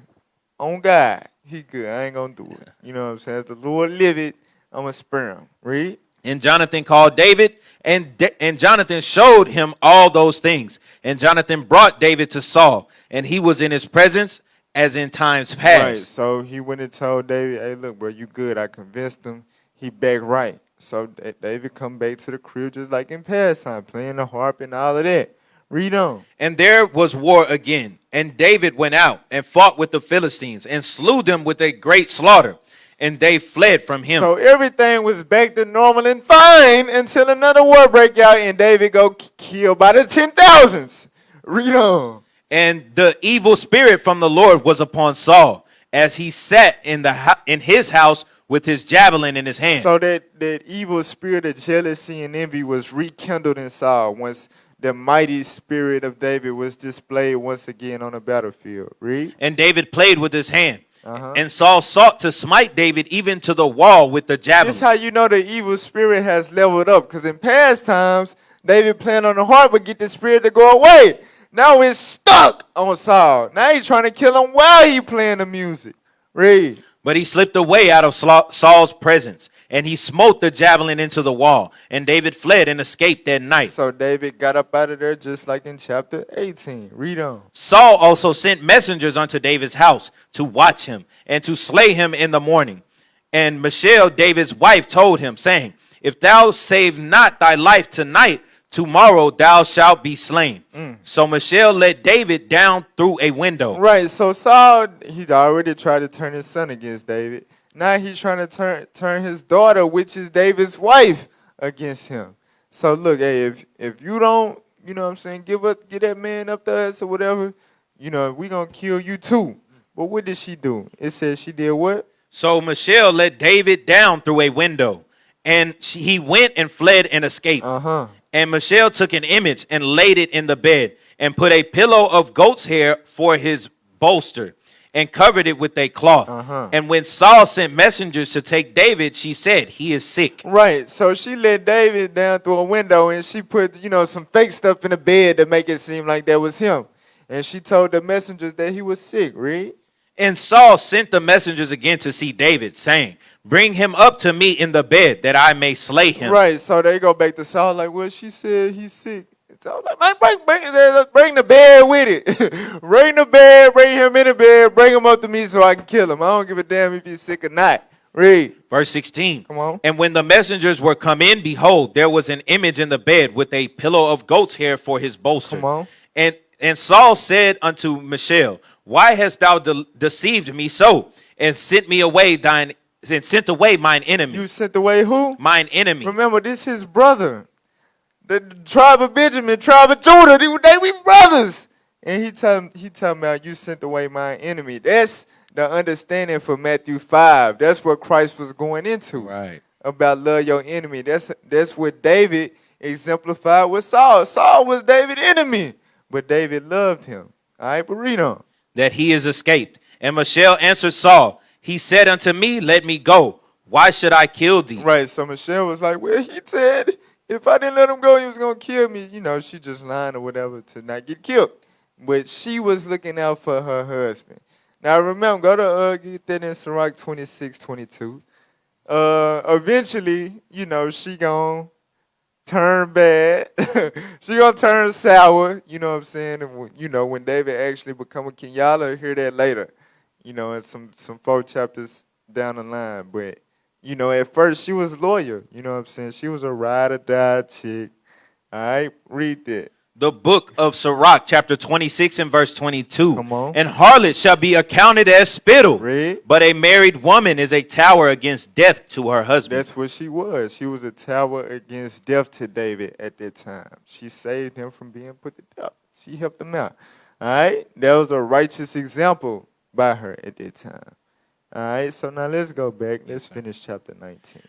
S7: on God, he good. I ain't going to do it. You know what I'm saying? As the Lord liveth, I'm going to spare him. Read.
S8: And Jonathan called David, and Jonathan showed him all those things. And Jonathan brought David to Saul, and he was in his presence as in times past.
S7: Right. So he went and told David, hey, look, bro, you good. I convinced him. He back right. So David come back to the crib just like in past time, playing the harp and all of that. Read on.
S8: And there was war again. And David went out and fought with the Philistines and slew them with a great slaughter. And they fled from him.
S7: So everything was back to normal and fine until another war break out and David go killed by the 10,000s. Read on.
S8: And the evil spirit from the Lord was upon Saul, as he sat in his house with his javelin in his hand.
S7: So that evil spirit of jealousy and envy was rekindled in Saul once the mighty spirit of David was displayed once again on the battlefield. Read.
S8: And David played with his hand. And Saul sought to smite David even to the wall with the javelin.
S7: This is how you know the evil spirit has leveled up. Because in past times, David playing on the harp would get the spirit to go away. Now it's stuck on Saul. Now he's trying to kill him while he playing the music. Read.
S8: But he slipped away out of Saul's presence, and he smote the javelin into the wall. And David fled and escaped that night.
S7: So David got up out of there just like in chapter 18. Read on.
S8: Saul also sent messengers unto David's house to watch him and to slay him in the morning. And Michal, David's wife, told him, saying, if thou save not thy life tonight, tomorrow thou shalt be slain. So Michal let David down through a window.
S7: Right, so Saul, he'd already tried to turn his son against David. Now he's trying to turn his daughter, which is David's wife, against him. So look, hey, if you don't, you know what I'm saying, get that man up to us or whatever, we going to kill you too. But what did she do? It says she did what?
S8: So Michal let David down through a window, and he went and fled and escaped. And Michal took an image and laid it in the bed and put a pillow of goat's hair for his bolster and covered it with a cloth. And when Saul sent messengers to take David, she said, he is sick.
S7: Right. So she let David down through a window and she put, some fake stuff in the bed to make it seem like that was him. And she told the messengers that he was sick. Read.
S8: And Saul sent the messengers again to see David, saying, bring him up to me in the bed, that I may slay him.
S7: Right, so they go back to Saul like, well, she said he's sick. So I'm like, bring the bed with it. Bring the bed, bring him in the bed, bring him up to me so I can kill him. I don't give a damn if he's sick or not. Read.
S8: Verse 16.
S7: Come on.
S8: And when the messengers were come in, behold, there was an image in the bed with a pillow of goat's hair for his bolster.
S7: Come on.
S8: And Saul said unto Michal, why hast thou deceived me so, and sent away mine enemy?
S7: You sent away who?
S8: Mine enemy.
S7: Remember, this is his brother. the tribe of Benjamin, tribe of Judah, they we brothers. And he talking about you sent away my enemy. That's the understanding for Matthew 5. That's what Christ was going into.
S8: Right.
S7: About love your enemy. That's what David exemplified with Saul. Saul was David's enemy, but David loved him. All right, but read on.
S8: That he is escaped. And Michelle answered Saul. He said unto me, let me go. Why should I kill thee?
S7: Right, so Michelle was like, well, he said if I didn't let him go, he was going to kill me. You know, she just lying or whatever to not get killed. But she was looking out for her husband. Now, remember, go to get that in Sirach 26:22. Eventually, you know, she going to turn bad. She going to turn sour. You know what I'm saying? And, you know, when David actually become a king. Y'all will hear that later. You know, in some 4 chapters down the line. But, you know, at first she was loyal. You know what I'm saying? She was a ride or die chick. All right? Read that.
S8: The book of Sirach, chapter 26 and verse 22.
S7: Come on.
S8: And harlot shall be accounted as spittle.
S7: Read.
S8: But a married woman is a tower against death to her husband.
S7: That's what she was. She was a tower against death to David at that time. She saved him from being put to death. She helped him out. All right? That was a righteous example by her at that time. All right? So now let's go back. Let's finish chapter 19.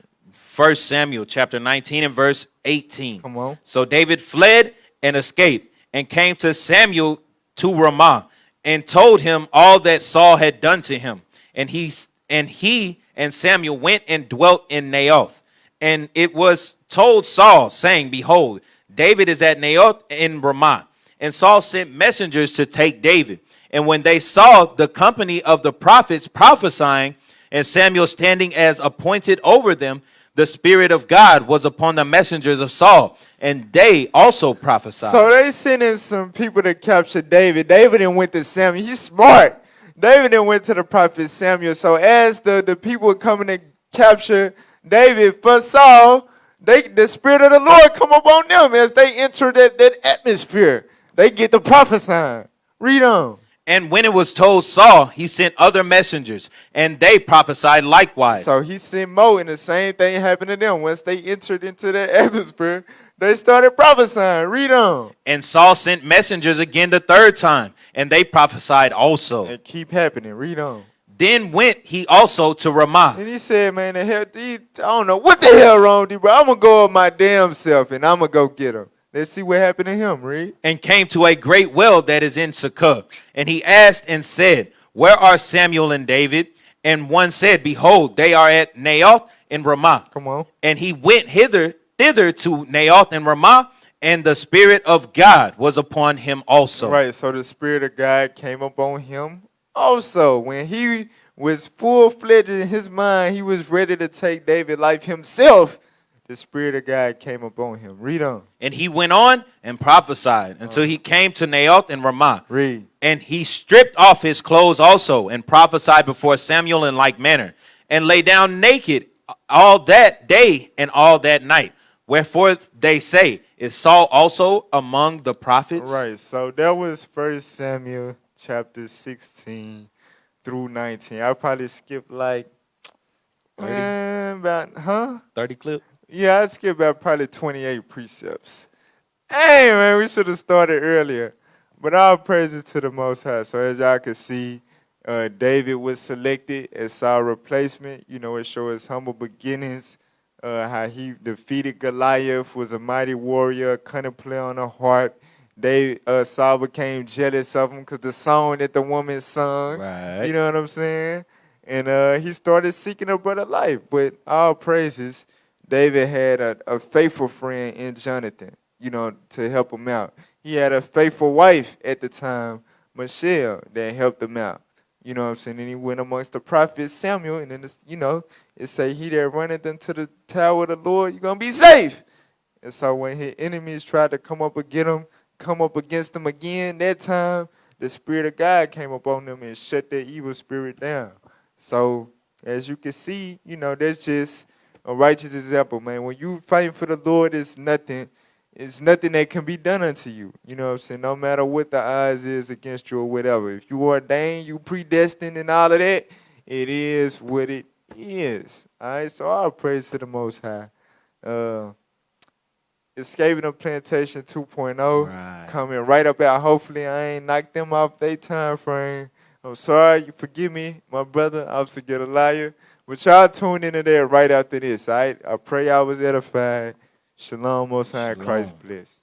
S8: 1 Samuel, chapter 19 and verse 18.
S7: Come on.
S8: So David fled and escaped and came to Samuel to Ramah and told him all that Saul had done to him. And he and Samuel went and dwelt in Naioth. And it was told Saul, saying, behold, David is at Naioth in Ramah. And Saul sent messengers to take David. And when they saw the company of the prophets prophesying, and Samuel standing as appointed over them, the Spirit of God was upon the messengers of Saul, and they also prophesied.
S7: So they sent in some people to capture David. David then went to Samuel. He's smart. David then went to the prophet Samuel. So as the people were coming to capture David for Saul, the Spirit of the Lord come upon them as they enter that atmosphere. They get the prophesying. Read on.
S8: And when it was told Saul, he sent other messengers, and they prophesied likewise.
S7: So he sent more, and the same thing happened to them. Once they entered into that atmosphere, they started prophesying. Read on.
S8: And Saul sent messengers again the third time, and they prophesied also.
S7: And keep happening. Read on.
S8: Then went he also to Ramah.
S7: And he said, man, I don't know what the hell wrong with you, bro. I'm going to go up my damn self, and I'm going to go get him. Let's see what happened to him, read.
S8: And came to a great well that is in Succoth. And he asked and said, where are Samuel and David? And one said, behold, they are at Naioth in Ramah.
S7: Come on.
S8: And he went thither to Naioth and Ramah, and the Spirit of God was upon him also.
S7: Right, so the Spirit of God came upon him also. When he was full-fledged in his mind, he was ready to take David's life himself. The Spirit of God came upon him. Read on.
S8: And he went on and prophesied until he came to Naioth and Ramah.
S7: Read.
S8: And he stripped off his clothes also and prophesied before Samuel in like manner, and lay down naked all that day and all that night. Wherefore they say, is Saul also among the prophets?
S7: Right, so that was 1 Samuel chapter 16 through 19. I probably skipped like
S8: 30 clip.
S7: Yeah, I skipped about probably 28 precepts. Hey, man, we should have started earlier. But all praises to the Most High. So as y'all can see, David was selected as Saul's replacement. You know, it shows his humble beginnings, how he defeated Goliath, was a mighty warrior, couldn't play on a harp. Saul became jealous of him because the song that the woman sung.
S8: Right.
S7: You know what I'm saying? And he started seeking a better life. But all praises, David had a faithful friend in Jonathan, you know, to help him out. He had a faithful wife at the time, Michelle, that helped him out. You know what I'm saying? And he went amongst the prophet Samuel, and then, it say, he that runneth into the tower of the Lord, you're going to be safe. And so when his enemies tried to come up against him again, that time, the Spirit of God came upon them and shut their evil spirit down. So as you can see, that's just a righteous example, man. When you fight for the Lord, it's nothing that can be done unto you. You know what I'm saying? No matter what the odds is against you or whatever. If you ordained, you predestined and all of that, it is what it is. All right, so all praise to the Most High. Escaping the Plantation 2.0
S8: Right.
S7: coming right up out. Hopefully, I ain't knocked them off their time frame. I'm sorry. You forgive me, my brother. Officer Get a Liar. But y'all tune into there right after this, all right? I pray y'all was edified. Shalom, Most High,
S8: Shalom.
S7: Christ bless.